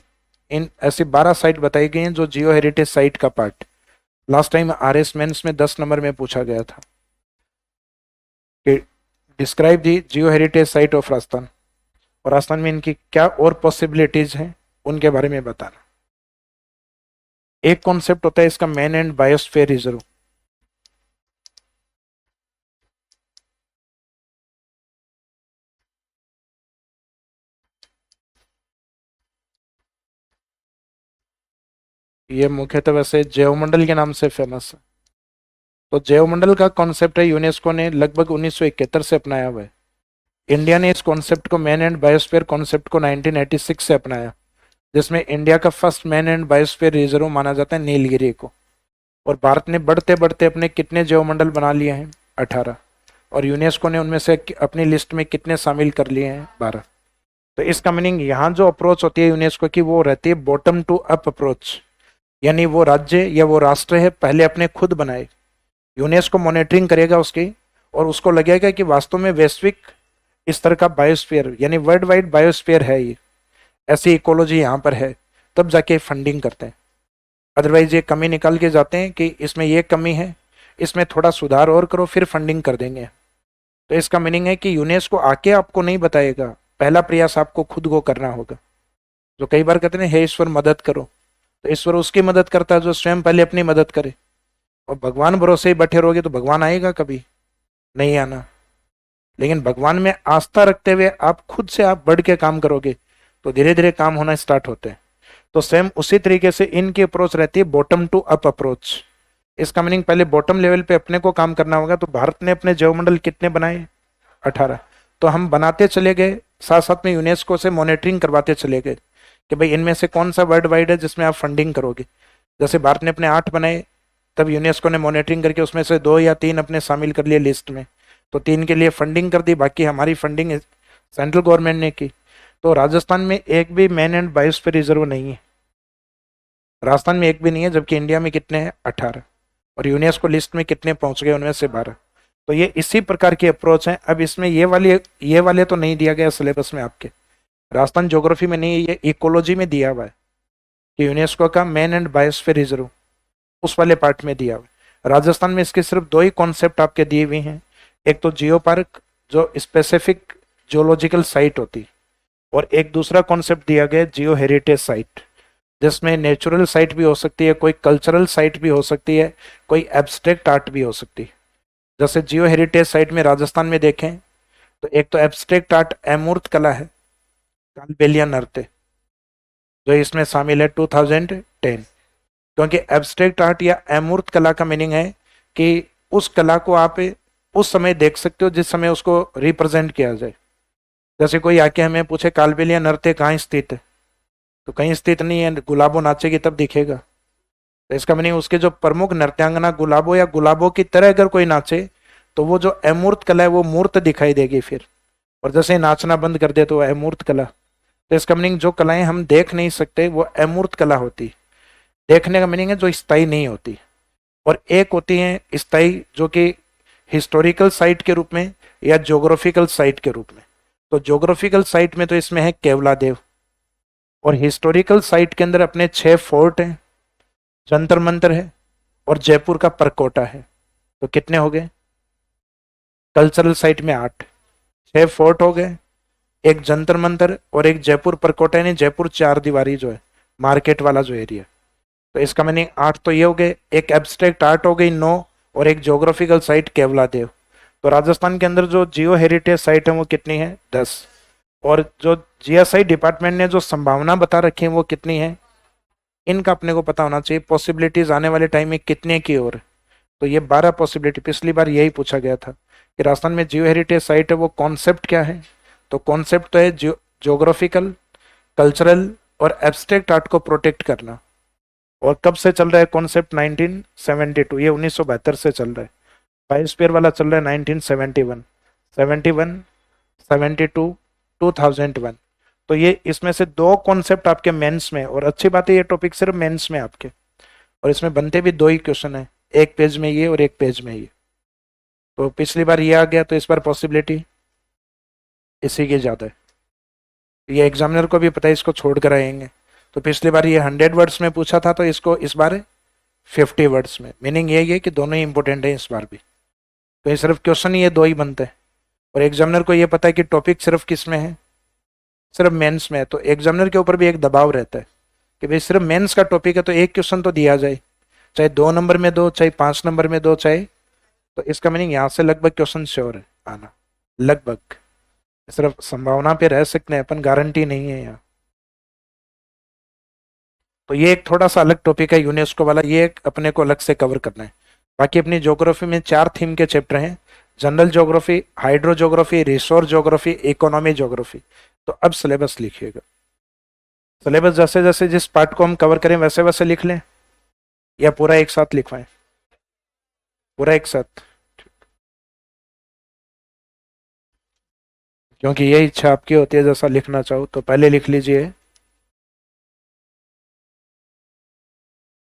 [SPEAKER 1] इन ऐसी 12 साइट बताई गई हैं जो जियो हेरिटेज साइट का part. Last time RS mains में 10 नंबर में पूछा गया था कि describe the geo heritage site of Rajasthan, और राजस्थान में इनकी क्या और पॉसिबिलिटीज हैं उनके बारे में बताना। एक कॉन्सेप्ट होता है इसका मैन एंड बायोस्फीयर रिजर्व। ये मुख्यतः वैसे जैवमंडल के नाम से फेमस है। तो जैवमंडल का कॉन्सेप्ट है यूनेस्को ने लगभग 1971 से अपनाया हुआ है। इंडिया ने इस कॉन्सेप्ट को, मैन एंड बायोस्फीयर कॉन्सेप्ट को 1986 से अपनाया, जिसमें इंडिया का first man and biosphere reserve माना जाता है नीलगिरी को। और भारत ने बढ़ते बढ़ते अपने कितने जैवमंडल बना लिए हैं? 18। और यूनेस्को ने उनमें से अपनी लिस्ट में कितने शामिल कर लिए हैं? 12। तो इसका मीनिंग यहाँ जो अप्रोच होती है यूनेस्को की वो रहती है बॉटम टू अप अप्रोच। यानी वो राज्य या वो राष्ट्र है पहले अपने खुद बनाए, यूनेस्को मॉनिटरिंग करेगा उसकी, और उसको लगेगा कि वास्तव में वैश्विक स्तर का बायोस्फीयर यानी वर्ल्ड वाइड बायोस्फीयर है, ये ऐसी इकोलॉजी यहाँ पर है, तब जाके फंडिंग करते हैं। अदरवाइज ये कमी निकाल के जाते हैं कि इसमें ये कमी है, इसमें थोड़ा सुधार और करो, फिर फंडिंग कर देंगे। तो इसका मीनिंग है कि यूनेस्को आके आपको नहीं बताएगा, पहला प्रयास आपको खुद को करना होगा। जो कई बार कहते हैं हे ईश्वर मदद करो, तो ईश्वर उसकी मदद करता है जो स्वयं पहले अपनी मदद करे। और भगवान भरोसे ही बैठे रहोगे तो भगवान आएगा कभी? नहीं आना। लेकिन भगवान में आस्था रखते हुए आप खुद से आप बढ़ के काम करोगे तो धीरे धीरे काम होना स्टार्ट होते हैं। तो सेम उसी तरीके से इनकी अप्रोच रहती है बॉटम टू अप अप्रोच। इसका मीनिंग पहले बॉटम लेवल पे अपने को काम करना होगा। तो भारत ने अपने जैवमंडल कितने बनाए? 18। तो हम बनाते चले गए, साथ साथ में यूनेस्को से मॉनिटरिंग करवाते चले गए कि भाई इनमें से कौन सा वर्ल्ड वाइड है जिसमें आप फंडिंग करोगे। जैसे भारत ने अपने 8 बनाए, तब यूनेस्को ने मॉनिटरिंग करके उसमें से 2 या 3 अपने शामिल कर लिए लिस्ट में। तो 3 के लिए फंडिंग कर दी, बाकी हमारी फंडिंग सेंट्रल गवर्नमेंट ने की। तो राजस्थान में एक भी मैन एंड बायोस्फीयर रिजर्व नहीं है, राजस्थान में एक भी नहीं है, जबकि इंडिया में कितने हैं? 18। और यूनेस्को लिस्ट में कितने पहुंच गए? उनमें से 12। तो ये इसी प्रकार की अप्रोच है। अब इसमें ये वाले तो नहीं दिया गया सिलेबस में आपके, राजस्थान ज्योग्राफी में नहीं है, ये इकोलॉजी में दिया हुआ है कि यूनेस्को का मैन एंड बायोस्फीयर रिजर्व उस वाले पार्ट में दिया हुआ है। राजस्थान में इसके सिर्फ 2 ही कॉन्सेप्ट आपके दिए हुए हैं, एक तो जियो पार्क जो स्पेसिफिक जियोलॉजिकल साइट होती, और एक दूसरा कॉन्सेप्ट दिया गया जियो हेरिटेज साइट, जिसमें नेचुरल साइट भी हो सकती है, कोई कल्चरल साइट भी हो सकती है, कोई एब्स्ट्रैक्ट आर्ट भी हो सकती है। जैसे जियो हेरिटेज साइट में राजस्थान में देखें तो एक तो एब्स्ट्रैक्ट आर्ट अमूर्त कला है, कालबेलिया नृत्य, जो इसमें शामिल है 2010। क्योंकि एब्स्ट्रैक्ट आर्ट या अमूर्त कला का मीनिंग है कि उस कला को आप उस समय देख सकते हो जिस समय उसको रिप्रेजेंट किया जाए। जैसे कोई आके हमें पूछे कालबेलिया नृत्य कहाँ स्थित है, तो कहीं स्थित नहीं है, गुलाबो नाचेगी तब दिखेगा। तो इसका मीनिंग उसके जो प्रमुख नृत्यांगना गुलाबो या गुलाबो की तरह अगर कोई नाचे तो वो जो अमूर्त कला है वो मूर्त दिखाई देगी फिर, और जैसे ही नाचना बंद कर दे तो अमूर्त कला। तो इसका मीनिंग जो कलाएं हम देख नहीं सकते वो अमूर्त कला होती। देखने का मीनिंग है जो स्थायी नहीं होती, और एक होती है स्थायी जो कि हिस्टोरिकल साइट के रूप में या ज्योग्राफिकल साइट के रूप में। तो ज्योग्राफिकल साइट में तो इसमें है केवलादेव, और हिस्टोरिकल साइट के अंदर अपने 6 फोर्ट हैं, जंतर मंतर है, और जयपुर का परकोटा है। तो कितने हो गए? कल्चरल साइट में 8, 6 फोर्ट हो गए, एक जंतर मंतर और एक जयपुर परकोटा, यानी जयपुर 4 दीवारी जो है मार्केट वाला जो एरिया। तो इसका मीनिंग 8 तो ये हो गए, एक एब्स्ट्रैक्ट आर्ट हो गई 9, और एक ज्योग्राफिकल साइट केवलादेव। तो राजस्थान के अंदर जो जियो हेरिटेज साइट है वो कितनी है? 10। और जो जीएसआई डिपार्टमेंट ने जो संभावना बता रखी है वो कितनी है? इनका अपने को पता होना चाहिए पॉसिबिलिटीज आने वाले टाइम में कितने की ओर। तो ये 12 पॉसिबिलिटी, पिछली बार यही पूछा गया था कि राजस्थान में जियो हेरिटेज साइट है वो कॉन्सेप्ट क्या है। तो कॉन्सेप्ट तो है ज्योग्राफिकल, कल्चरल और एब्स्ट्रैक्ट आर्ट को प्रोटेक्ट करना। और कब से चल रहा है कॉन्सेप्ट? 1972, ये 1972 से चल रहा है। बायोस्फीयर वाला चल रहा है 1971, 71, 72, 2001। तो ये इसमें से 2 कॉन्सेप्ट आपके मेंस में, और अच्छी बात है ये टॉपिक सिर्फ मेंस में आपके, और इसमें बनते भी 2 ही क्वेश्चन है, एक पेज में ये और एक पेज में ये। तो पिछली बार ये आ गया, तो इस बार पॉसिबिलिटी इसी की ज़्यादा है। ये एग्जामिनर को भी पता है, इसको छोड़ कर आएंगे। तो पिछली बार ये 100 वर्ड्स में पूछा था, तो इसको इस बार 50 वर्ड्स में। मीनिंग यही है कि दोनों ही इंपॉर्टेंट है इस बार भी। तो ये सिर्फ क्वेश्चन ही ये 2 ही बनते हैं, और एग्जामिनर को ये पता है कि टॉपिक सिर्फ किस में है? सिर्फ मेंस में है। तो एग्जामिनर के ऊपर भी एक दबाव रहता है कि भाई सिर्फ मेंस का टॉपिक है तो एक क्वेश्चन तो दिया जाए, चाहे 2 नंबर में दो, चाहे 5 नंबर में दो, चाहे। तो इसका मीनिंग यहाँ से लगभग क्वेश्चन श्योर है आना, लगभग। सिर्फ संभावना पे रह सकते हैं अपन, गारंटी नहीं है यहाँ। तो ये एक थोड़ा सा अलग टॉपिक है यूनेस्को वाला, ये एक अपने को अलग से कवर करना है। बाकी अपनी ज्योग्राफी में 4 थीम के चैप्टर हैं: general geography, hydro geography, resource geography, economy geography. तो अब सिलेबस लिखिएगा। सिलेबस जैसे जैसे जिस पार्ट को हम कवर करें वैसे वैसे लिख लें, या पूरा एक साथ लिखवाएं? पूरा एक साथ, क्योंकि ये इच्छा आपकी होती है जैसा लिखना चाहो। तो पहले लिख लीजिए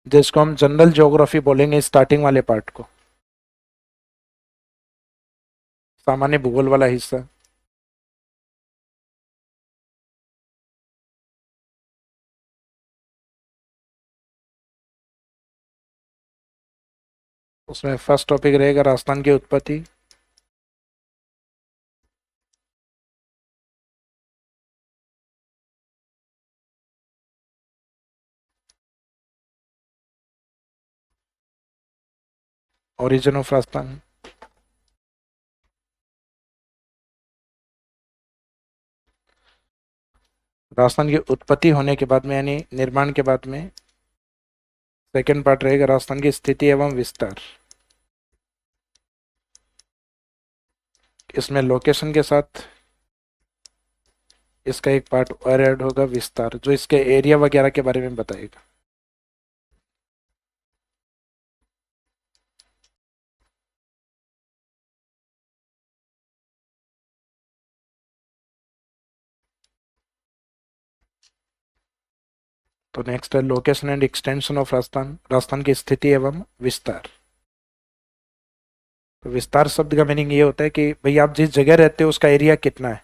[SPEAKER 1] जिसको हम जनरल ज्योग्राफी बोलेंगे, स्टार्टिंग वाले पार्ट को, सामान्य भूगोल वाला हिस्सा। उसमें फर्स्ट टॉपिक रहेगा राजस्थान की उत्पत्ति, ओरिजिन ऑफ राजस्थान। राजस्थान की उत्पत्ति होने के बाद में, यानी निर्माण के बाद में, सेकेंड पार्ट रहेगा राजस्थान की स्थिति एवं विस्तार। इसमें लोकेशन के साथ इसका एक पार्ट और ऐड होगा, विस्तार, जो इसके एरिया वगैरह के बारे में बताएगा। तो नेक्स्ट है location and extension of Rajasthan, Rajasthan की स्थिति एवं विस्तार। तो विस्तार शब्द का मीनिंग ये होता है कि भाई आप जिस जगह रहते हो उसका एरिया कितना है।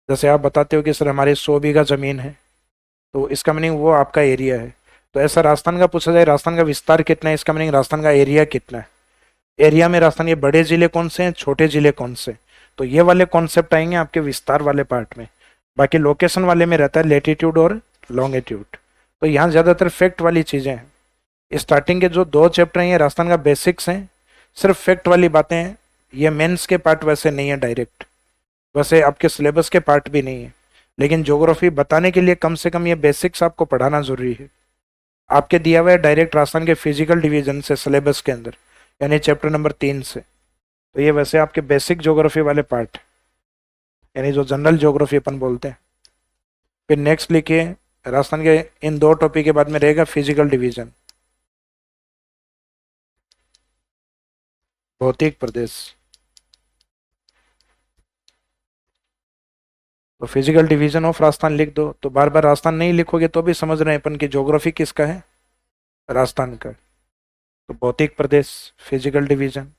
[SPEAKER 1] जैसे आप बताते हो कि सर हमारे 100 बीघा जमीन है, तो इसका मीनिंग वो आपका एरिया है। तो ऐसा राजस्थान का पूछा जाए राजस्थान का विस्तार कितना है, इसका मीनिंग राजस्थान का एरिया कितना है। एरिया में राजस्थान के बड़े जिले कौन से हैं, छोटे जिले कौन से। तो ये वाले कॉन्सेप्ट आएंगे आपके विस्तार वाले पार्ट में। बाकी लोकेशन वाले में रहता है लेटीट्यूड और लॉन्गिट्यूड। तो यहाँ ज़्यादातर फैक्ट वाली चीज़ें हैं। स्टार्टिंग के जो 2 चैप्टर हैं ये राजस्थान का बेसिक्स हैं, सिर्फ फैक्ट वाली बातें हैं। ये मेंस के पार्ट वैसे नहीं है डायरेक्ट, वैसे आपके सिलेबस के पार्ट भी नहीं है। लेकिन ज्योग्राफी बताने के लिए कम से कम ये बेसिक्स आपको पढ़ाना जरूरी है। आपके दिया हुआ है डायरेक्ट राजस्थान के फिजिकल डिवीजन से सिलेबस के अंदर, यानी चैप्टर नंबर 3 से। तो ये वैसे आपके बेसिक ज्योग्राफी वाले पार्ट, यानी जो जनरल ज्योग्राफी अपन बोलते हैं। फिर नेक्स्ट लिखिए, राजस्थान के इन दो टॉपिक के बाद में रहेगा फिजिकल डिवीजन, भौतिक प्रदेश। तो फिजिकल डिवीजन ऑफ राजस्थान लिख दो, तो बार बार राजस्थान नहीं लिखोगे तो भी समझ रहे हैं अपन की ज्योग्राफी किसका है, राजस्थान का। तो भौतिक प्रदेश, फिजिकल डिवीजन,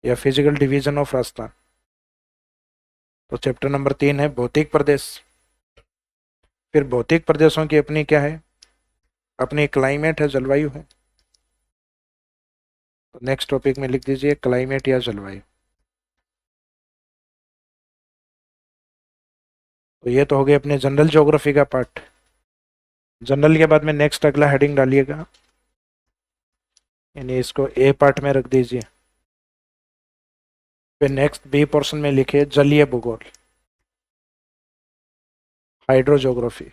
[SPEAKER 1] या फिजिकल डिवीजन ऑफ राजस्थान। तो चैप्टर नंबर 3 है भौतिक प्रदेश। फिर भौतिक प्रदेशों की अपनी क्या है, अपनी क्लाइमेट है, जलवायु है। तो नेक्स्ट टॉपिक में लिख दीजिए क्लाइमेट या जलवायु। तो ये तो हो गए अपने जनरल ज्योग्राफी का पार्ट। जनरल के बाद में नेक्स्ट अगला हेडिंग डालिएगा, यानी इसको ए पार्ट में रख दीजिए। फिर नेक्स्ट बी पोर्शन में लिखिए जलीय भूगोल, हाइड्रो ज्योग्राफी।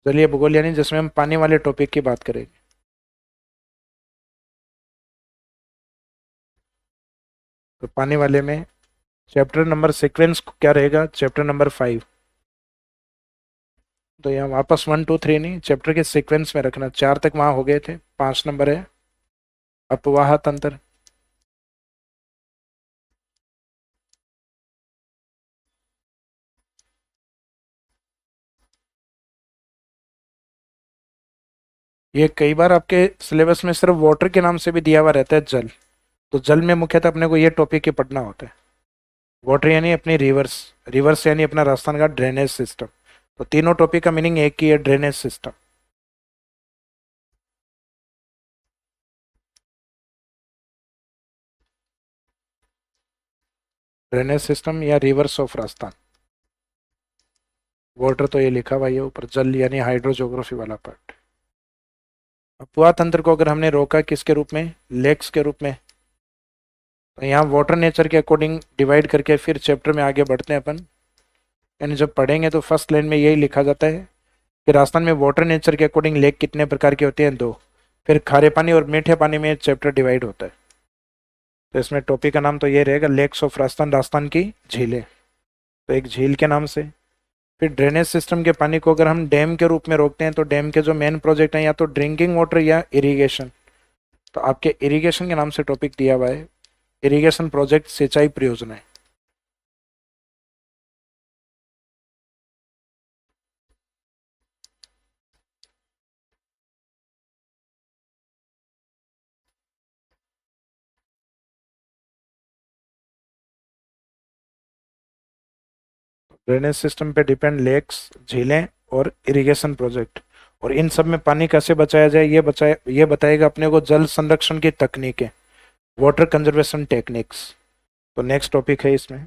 [SPEAKER 1] जलीय भूगोल यानी जिसमें हम पानी वाले टॉपिक की बात करेंगे। तो पानी वाले में चैप्टर नंबर सीक्वेंस क्या रहेगा, चैप्टर नंबर 5। तो यहाँ वापस 1 2 3 नहीं, चैप्टर के सीक्वेंस में रखना। 4 तक वहां हो गए थे, 5 नंबर है अपवाह तंत्र। ये कई बार आपके सिलेबस में सिर्फ वाटर के नाम से भी दिया हुआ रहता है, जल। तो जल में मुख्यतः अपने को ये टॉपिक ही पढ़ना होता है। वाटर यानी अपनी रिवर्स, रिवर्स यानी अपना राजस्थान का ड्रेनेज सिस्टम। तो तीनों टॉपिक का मीनिंग एक ही है, ड्रेनेज सिस्टम। ड्रेनेज सिस्टम या रिवर्स ऑफ राजस्थान। वाटर तो ये लिखा हुआ है ऊपर, जल यानी हाइड्रो ज्योग्राफी वाला पार्ट। अपवाह तंत्र को अगर हमने रोका किसके रूप में, लेक्स के रूप में, तो यहाँ वाटर नेचर के अकॉर्डिंग डिवाइड करके फिर चैप्टर में आगे बढ़ते हैं अपन। यानी जब पढ़ेंगे तो फर्स्ट लाइन में यही लिखा जाता है कि राजस्थान में वाटर नेचर के अकॉर्डिंग लेक कितने प्रकार के होते हैं, 2। फिर खारे पानी और मीठे पानी में चैप्टर डिवाइड होता है। तो इसमें टॉपिक का नाम तो ये रहेगा लेक्स ऑफ राजस्थान, राजस्थान की झीलें। तो एक झील के नाम से। फिर ड्रेनेज सिस्टम के पानी को अगर हम डैम के रूप में रोकते हैं, तो डैम के जो मेन प्रोजेक्ट हैं या तो ड्रिंकिंग वाटर या इरिगेशन। तो आपके इरिगेशन के नाम से टॉपिक दिया हुआ है, इरिगेशन प्रोजेक्ट, सिंचाई परियोजनाएं। ड्रेनेज सिस्टम पे डिपेंड लेक्स, झीलें और इरिगेशन प्रोजेक्ट। और इन सब में पानी कैसे बचाया जाए, ये बताएगा अपने को जल संरक्षण की तकनीकें, वाटर कंजर्वेशन टेक्निक्स। तो नेक्स्ट टॉपिक है इसमें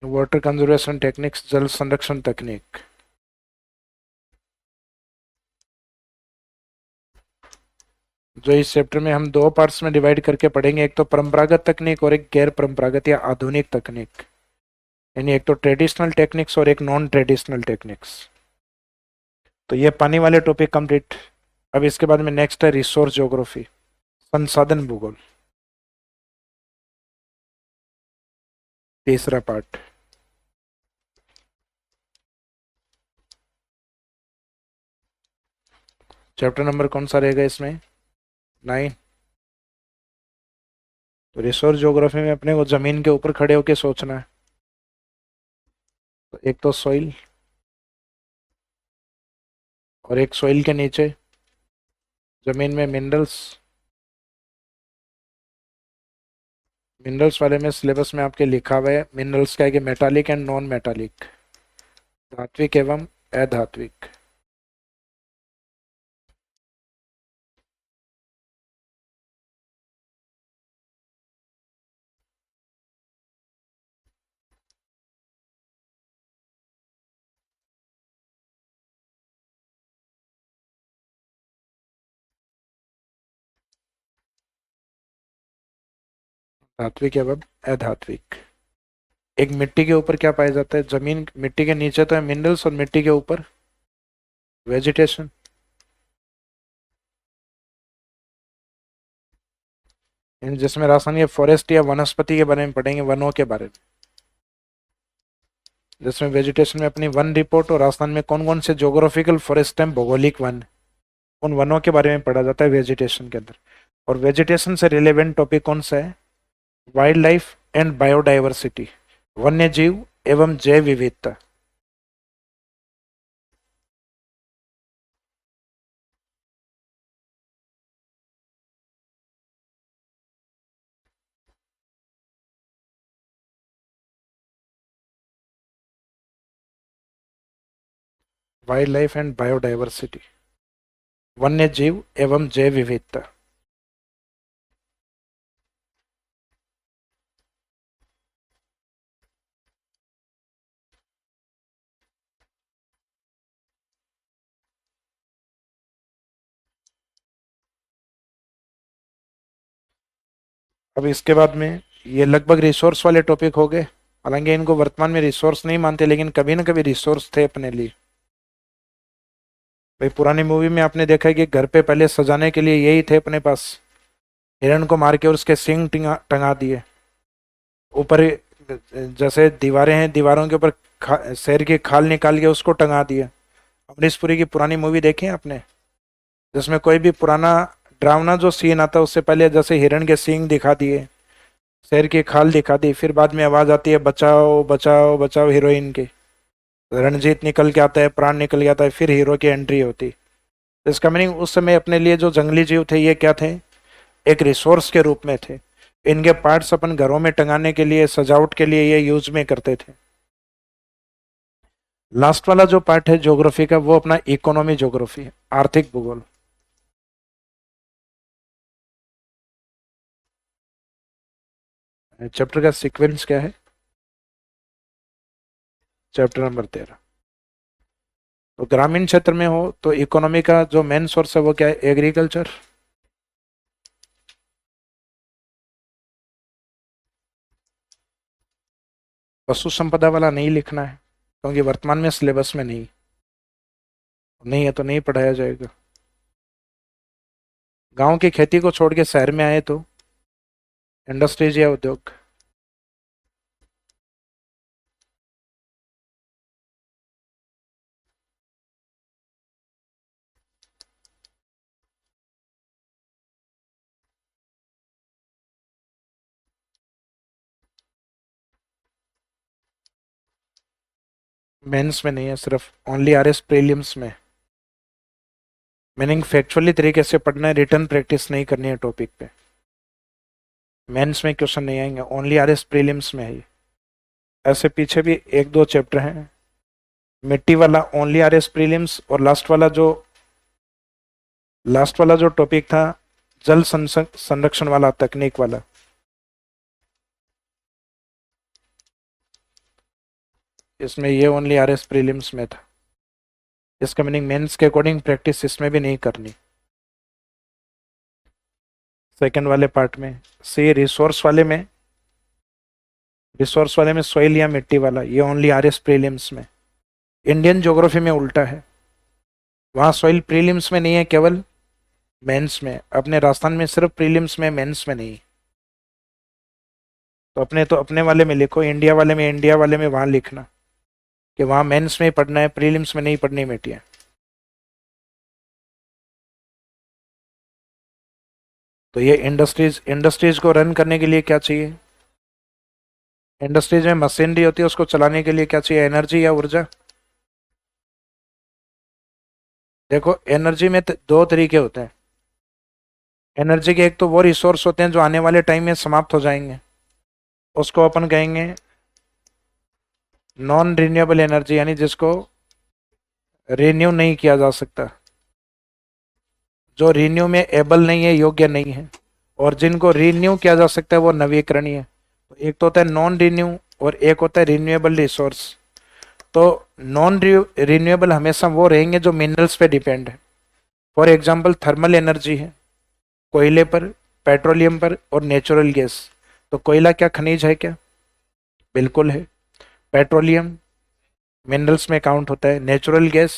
[SPEAKER 1] वाटर कंजर्वेशन टेक्निक्स, जल संरक्षण तकनीक। जो इस चैप्टर में हम दो पार्ट्स में डिवाइड करके पढ़ेंगे, एक तो परंपरागत तकनीक और एक गैर परंपरागत या आधुनिक तकनीक। यानी एक तो ट्रेडिशनल टेक्निक्स और एक नॉन ट्रेडिशनल टेक्निक्स। तो ये पानी वाले टॉपिक कंप्लीट। अब इसके बाद में नेक्स्ट है रिसोर्स ज्योग्राफी, संसाधन भूगोल, तीसरा पार्ट। चैप्टर नंबर कौन सा रहेगा इसमें, 9। तो रिसोर्स ज्योग्राफी में अपने को जमीन के ऊपर खड़े होके सोचना है। तो एक तो सॉइल, और एक सॉइल के नीचे जमीन में मिनरल्स। मिनरल्स वाले में सिलेबस में आपके लिखा हुआ है मिनरल्स क्या है कि मेटालिक एंड नॉन मेटालिक, धात्विक एवं अधात्विक। धात्विक एवं अधात्विक। एक मिट्टी के ऊपर क्या पाया जाता है? जमीन, मिट्टी के नीचे तो है मिनरल्स, और मिट्टी के ऊपर वेजिटेशन। जिसमें राजस्थान ये फॉरेस्ट या वनस्पति के बारे में पढ़ेंगे, वनों के बारे में। जिसमें वेजिटेशन में अपनी वन रिपोर्ट, और राजस्थान में कौन कौन से ज्योग्राफिकल फॉरेस्ट हैं, भौगोलिक वन, उन वनों के बारे में पढ़ा जाता है वेजिटेशन के अंदर। और वेजिटेशन से रिलेवेंट टॉपिक कौन सा है? वाइल्ड लाइफ एंड बायोडाइवर्सिटी, वन्य जीव एवं जैव विविधता। वाइल्ड लाइफ एंड बायोडाइवर्सिटी, वन्य जीव एवं जैव विविधता। अब इसके बाद में ये लगभग रिसोर्स वाले टॉपिक हो गए। हालांकि इनको वर्तमान में रिसोर्स नहीं मानते, लेकिन कभी ना कभी रिसोर्स थे अपने लिए। भाई पुरानी मूवी में आपने देखा है कि घर पे पहले सजाने के लिए यही थे अपने पास, हिरण को मार के और उसके सींग टंगा दिए ऊपर। जैसे दीवारें हैं, दीवारों के ऊपर शेर की खाल निकाल के उसको टंगा दिया। अमरीश पुरी की पुरानी मूवी देखी है आपने? जिसमें कोई भी पुराना ड्रावना जो सीन आता है, उससे पहले जैसे हिरण के सींग दिखा दिए, शेर की खाल दिखा दी, फिर बाद में आवाज आती है बचाओ बचाओ बचाओ हीरोइन की। रणजीत निकल के आता है, प्राण निकल के आता है, फिर हीरो की एंट्री होती। तो इसका मीनिंग उस समय अपने लिए जो जंगली जीव थे, ये क्या थे? एक रिसोर्स के रूप में थे। इनके पार्ट्स अपन घरों में टंगाने के लिए, सजावट के लिए ये यूज में करते थे। लास्ट वाला जो पार्ट है ज्योग्राफी का, वो अपना इकोनॉमी ज्योग्राफी है, आर्थिक भूगोल। चैप्टर का सीक्वेंस क्या है? Chapter number 13। तो ग्रामीण क्षेत्र में हो तो इकोनॉमी का जो मेन सोर्स है वो क्या है? एग्रीकल्चर। पशु संपदा वाला नहीं लिखना है, क्योंकि वर्तमान में सिलेबस में नहीं नहीं है, तो नहीं पढ़ाया जाएगा। गांव की खेती को छोड़ के शहर में आए तो इंडस्ट्रीज या उद्योग। मेंस में नहीं है, सिर्फ ओनली आरएस प्रीलिम्स में। मीनिंग फैक्चुअली तरीके से पढ़ना है, रिटर्न प्रैक्टिस नहीं करनी है टॉपिक पे। मेंस में क्वेश्चन नहीं आएंगे, ओनली आरएस प्रीलिम्स में है ये। ऐसे पीछे भी एक दो चैप्टर हैं। मिट्टी वाला ओनली आरएस प्रीलिम्स, और लास्ट वाला जो टॉपिक था जल संरक्षण वाला, तकनीक वाला, इसमें ये ओनली आरएस प्रीलिम्स में था। इसका मीनिंग मेंस के अकॉर्डिंग प्रैक्टिस इसमें भी नहीं करनी। सेकंड वाले पार्ट में से रिसोर्स वाले में सॉइल या मिट्टी वाला, ये ओनली आरएस प्रीलिम्स में। इंडियन ज्योग्राफी में उल्टा है, वहाँ सॉइल प्रीलिम्स में नहीं है, केवल मेंस में। अपने राजस्थान में सिर्फ प्रीलिम्स में, मेंस में नहीं। तो अपने वाले में लिखो, इंडिया वाले में वहाँ लिखना कि वहाँ मेंस में ही पढ़ना है, प्रीलिम्स में नहीं पढ़नी बेटियाँ। तो ये इंडस्ट्रीज को रन करने के लिए क्या चाहिए? इंडस्ट्रीज में मशीनरी होती है, उसको चलाने के लिए क्या चाहिए? एनर्जी या ऊर्जा। देखो एनर्जी में दो तरीके होते हैं। एनर्जी के एक तो वो रिसोर्स होते हैं जो आने वाले टाइम में समाप्त हो जाएंगे, उसको अपन कहेंगे नॉन रिन्यूएबल एनर्जी, यानी जिसको रिन्यू नहीं किया जा सकता, जो रिन्यू में एबल नहीं है, योग्य नहीं है। और जिनको रिन्यू किया जा सकता है वो नवीकरणीय है। तो एक तो होता है नॉन रिन्यू, और एक होता है रिन्यूएबल रिसोर्स। तो नॉन रिन्यूएबल हमेशा वो रहेंगे जो मिनरल्स पे डिपेंड है। फॉर एग्जांपल थर्मल एनर्जी है, कोयले पर, पेट्रोलियम पर और नेचुरल गैस। तो कोयला क्या खनिज है क्या? बिल्कुल है। पेट्रोलियम मिनरल्स में काउंट होता है। नेचुरल गैस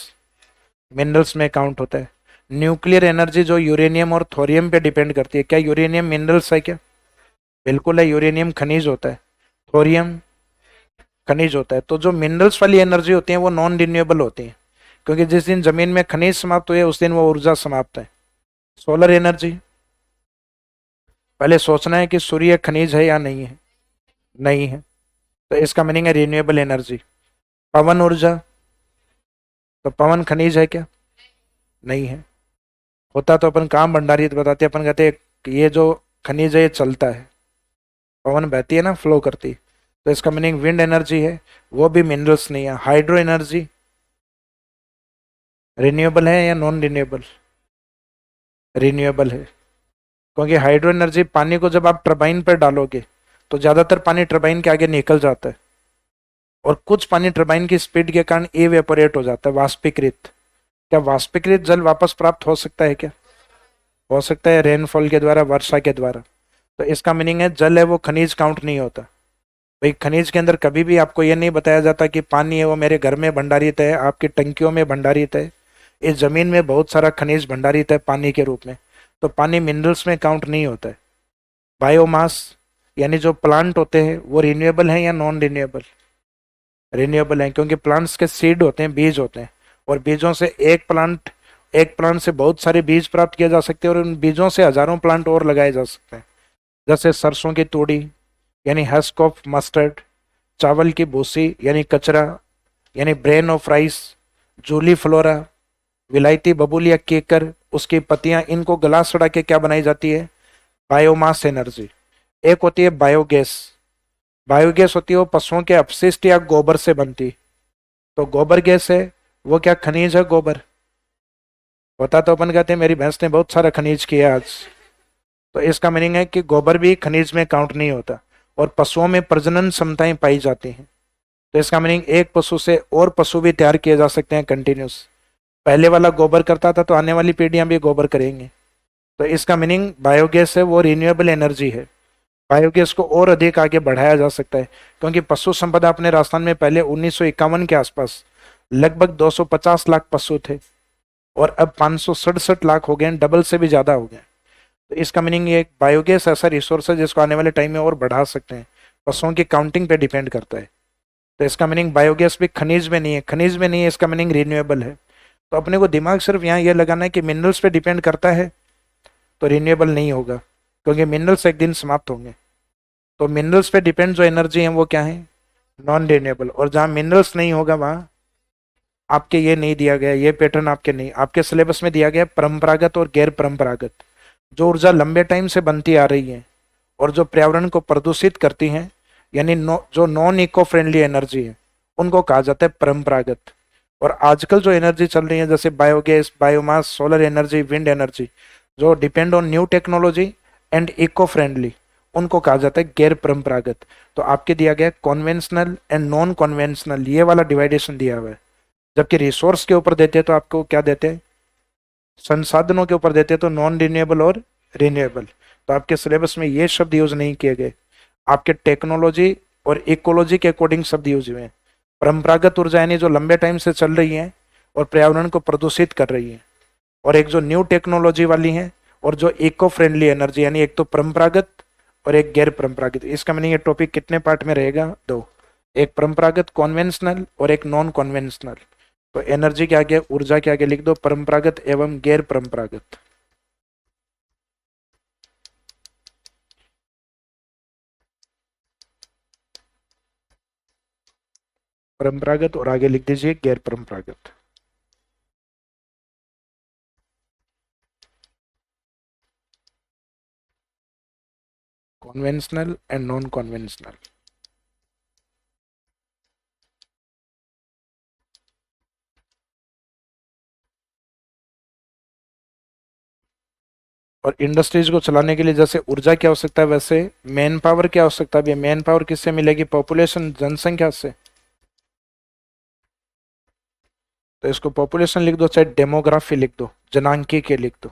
[SPEAKER 1] मिनरल्स में काउंट होता है। न्यूक्लियर एनर्जी जो यूरेनियम और थोरियम पे डिपेंड करती है, क्या यूरेनियम मिनरल्स है क्या? बिल्कुल है, यूरेनियम खनिज होता है। थोरियम खनिज होता है। तो जो मिनरल्स वाली एनर्जी होती है वो नॉन रिन्यूएबल होती है, क्योंकि जिस दिन जमीन में खनिज समाप्त हुए उस दिन वो ऊर्जा समाप्त है। सोलर एनर्जी, पहले सोचना है कि सूर्य खनिज है या नहीं है। नहीं है, तो इसका मीनिंग है रिन्यूएबल एनर्जी। पवन ऊर्जा, तो पवन खनिज है क्या? नहीं है। होता तो अपन काम भंडारित बताते, अपन कहते हैं कि ये जो खनिज है ये चलता है, पवन बहती है ना, फ्लो करती। तो इसका मीनिंग विंड एनर्जी है, वो भी मिनरल्स नहीं है। हाइड्रो एनर्जी रिन्यूएबल है या नॉन रिन्यूएबल? रिन्यूएबल है, क्योंकि हाइड्रो एनर्जी पानी को जब आप टरबाइन पर डालोगे तो ज्यादातर पानी टरबाइन के आगे निकल जाता है, और कुछ पानी टरबाइन की स्पीड के कारण इवेपोरेट हो जाता है, वाष्पीकृत। क्या वाष्पीकृत जल वापस प्राप्त हो सकता है क्या? हो सकता है, रेनफॉल के द्वारा, वर्षा के द्वारा। तो इसका मीनिंग है जल है वो खनिज काउंट नहीं होता। भाई खनिज के अंदर कभी भी आपको ये नहीं बताया जाता कि पानी है वो मेरे घर में भंडारित है, आपकी टंकियों में भंडारित है। इस जमीन में बहुत सारा खनिज भंडारित है पानी के रूप में। तो पानी मिनरल्स में काउंट नहीं होता है। बायोमास यानी जो प्लांट होते हैं वो रिन्यूएबल है या नॉन रिन्यूएबल? रिन्यूएबल है, क्योंकि प्लांट्स के सीड होते हैं, बीज होते हैं, और बीजों से एक प्लांट से बहुत सारे बीज प्राप्त किए जा सकते हैं, और उन बीजों से हजारों प्लांट और लगाए जा सकते हैं। जैसे सरसों की तूड़ी यानी हस्क ऑफ मस्टर्ड, चावल की भूसी यानी कचरा यानी bran of rice, juliflora, विलायती बबूल या केकर, उसकी पत्तियां, इनको गला सड़ा के क्या बनाई जाती है? Biomass energy. एक होती है बायोगैस। बायोगैस होती है वो पशुओं के अपशिष्ट या गोबर से बनती। तो गोबर गैस है, वो क्या खनिज है? गोबर होता तो अपन कहते हैं मेरी भैंस ने बहुत सारा खनिज किया आज। तो इसका मीनिंग है कि गोबर भी खनिज में काउंट नहीं होता। और पशुओं में प्रजनन क्षमताएं पाई जाती हैं। तो इसका मीनिंग एक पशु से और पशु भी तैयार किए जा सकते हैं कंटिन्यूस। पहले वाला गोबर करता था तो आने वाली पीढ़ियां भी गोबर करेंगे। तो इसका मीनिंग बायोगैस है वो रिन्यूएबल एनर्जी है। बायोगैस को और अधिक आगे बढ़ाया जा सकता है, क्योंकि पशु संपदा अपने राजस्थान में पहले 1951 के आसपास लगभग 250 लाख पशु थे, और अब 567 लाख हो गए, डबल से भी ज्यादा हो गए। तो इसका मीनिंग ये बायोगैस ऐसा रिसोर्स है जिसको आने वाले टाइम में और बढ़ा सकते हैं। पशुओं की काउंटिंग पे डिपेंड करता है। तो इसका मीनिंग बायोगैस भी खनिज में नहीं है, खनिज में नहीं है, इसका मीनिंग रिन्यूएबल है। तो अपने को दिमाग सिर्फ यहाँ ये लगाना है कि मिनरल्स पे डिपेंड करता है तो रिन्यूएबल नहीं होगा, क्योंकि मिनरल्स एक दिन समाप्त होंगे। तो मिनरल्स पे डिपेंड जो एनर्जी है वो क्या है? Non renewable. और जहाँ मिनरल्स नहीं होगा वहाँ आपके ये नहीं दिया गया, ये पैटर्न आपके नहीं, आपके सिलेबस में दिया गया परंपरागत और गैर परंपरागत। जो ऊर्जा लंबे टाइम से बनती आ रही है और जो पर्यावरण को प्रदूषित करती हैं, यानी जो नॉन इको फ्रेंडली एनर्जी है, उनको कहा जाता है परंपरागत। और आजकल जो एनर्जी चल रही है जैसे biogas, biomass, solar energy, wind energy, जो depend on new technology and eco friendly, उनको कहा जाता है गैर परंपरागत। तो आपके दिया गया कॉन्वेंशनल एंड नॉन कॉन्वेंशनल, ये वाला डिवाइडेशन दिया हुआ है। जबकि रिसोर्स के ऊपर देते हैं तो आपको क्या देते हैं? संसाधनों के ऊपर देते हैं तो नॉन रिन्यूएबल और रिन्यूएबल। तो आपके सिलेबस में ये शब्द यूज नहीं किए गए, आपके टेक्नोलॉजी और इकोलॉजी के अकॉर्डिंग शब्द यूज हुए हैं। परंपरागत ऊर्जा यानी जो लंबे टाइम से चल रही है और पर्यावरण को प्रदूषित कर रही है, और एक जो न्यू टेक्नोलॉजी वाली है, और जो इको फ्रेंडली एनर्जी, यानी एक तो परंपरागत और एक गैर परंपरागत। इसका मीनिंग ये टॉपिक कितने पार्ट में रहेगा? दो, एक परंपरागत कॉन्वेंशनल और एक नॉन कॉन्वेंशनल। तो एनर्जी के आगे, ऊर्जा के आगे लिख दो परंपरागत एवं गैर परंपरागत। परंपरागत और आगे लिख दीजिए गैर परंपरागत। Conventional and non conventional. और इंडस्ट्रीज को चलाने के लिए जैसे ऊर्जा की आवश्यकता है, वैसे मैन पावर की आवश्यकता भी है। मैन पावर किससे मिलेगी? पॉपुलेशन, जनसंख्या से। तो इसको पॉपुलेशन लिख दो, चाहे डेमोग्राफी लिख दो, जनांकी के लिख दो।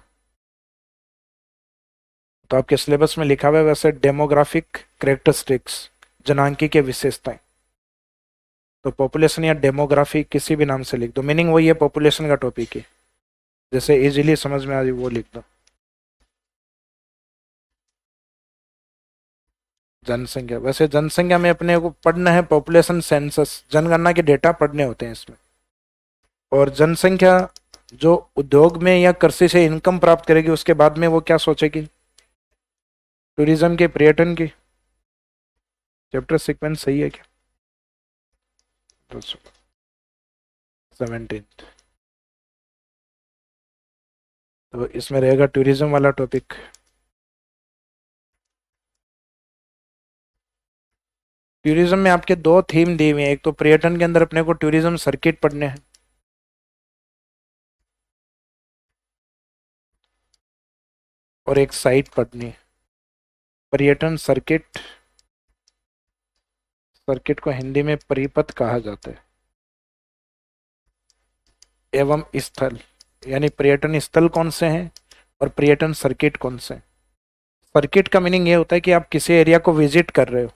[SPEAKER 1] तो आपके सिलेबस में लिखा हुआ है वैसे डेमोग्राफिक कैरेक्टरिस्टिक्स, जनांकी के विशेषताएं। तो पॉपुलेशन या डेमोग्राफी किसी भी नाम से लिख दो, मीनिंग वही है, पॉपुलेशन का टॉपिक है, जैसे इजीली समझ में आ जाए वो लिख दो। जनसंख्या, वैसे जनसंख्या में अपने को पढ़ना है पॉपुलेशन सेंसस, जनगणना के डेटा पढ़ने होते हैं इसमें। और जनसंख्या जो उद्योग में या कृषि से इनकम प्राप्त करेगी उसके बाद में वो क्या सोचेगी, टूरिज्म के, पर्यटन की। चैप्टर सीक्वेंस सही है क्या? 17, तो इसमें रहेगा टूरिज्म वाला टॉपिक। टूरिज्म में आपके दो थीम दी हुई है, एक तो पर्यटन के अंदर अपने को टूरिज्म सर्किट पढ़ने हैं, और एक साइट पढ़नी है। पर्यटन सर्किट, सर्किट को हिंदी में परिपथ कहा जाता है, एवं स्थल, यानी पर्यटन स्थल कौन से हैं और पर्यटन सर्किट कौन से हैं। सर्किट का मीनिंग ये होता है कि आप किसी एरिया को विजिट कर रहे हो,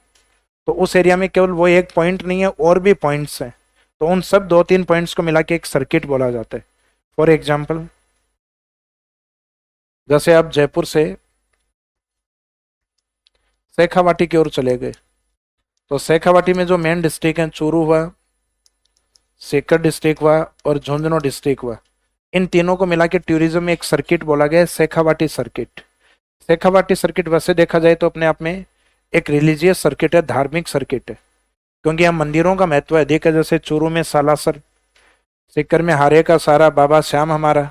[SPEAKER 1] तो उस एरिया में केवल वो एक पॉइंट नहीं है, और भी पॉइंट्स हैं, तो उन सब 2-3 पॉइंट्स को मिला के एक सर्किट बोला जाता है। फॉर एग्जाम्पल, जैसे आप जयपुर से शेखावाटी की ओर चले गए, तो शेखावाटी में जो मेन डिस्ट्रिक्ट है, चूरू हुआ, सीकर डिस्ट्रिक्ट हुआ और झुंझुनू डिस्ट्रिक्ट हुआ, इन तीनों को मिला के टूरिज्म में एक सर्किट बोला गया है, शेखावाटी सर्किट। शेखावाटी सर्किट वैसे देखा जाए तो अपने आप में एक रिलीजियस सर्किट है, धार्मिक सर्किट है, क्योंकि यहाँ मंदिरों का महत्व है। देखा जैसे चूरू में सालासर, सीकर में हारे का सारा, बाबा श्याम हमारा,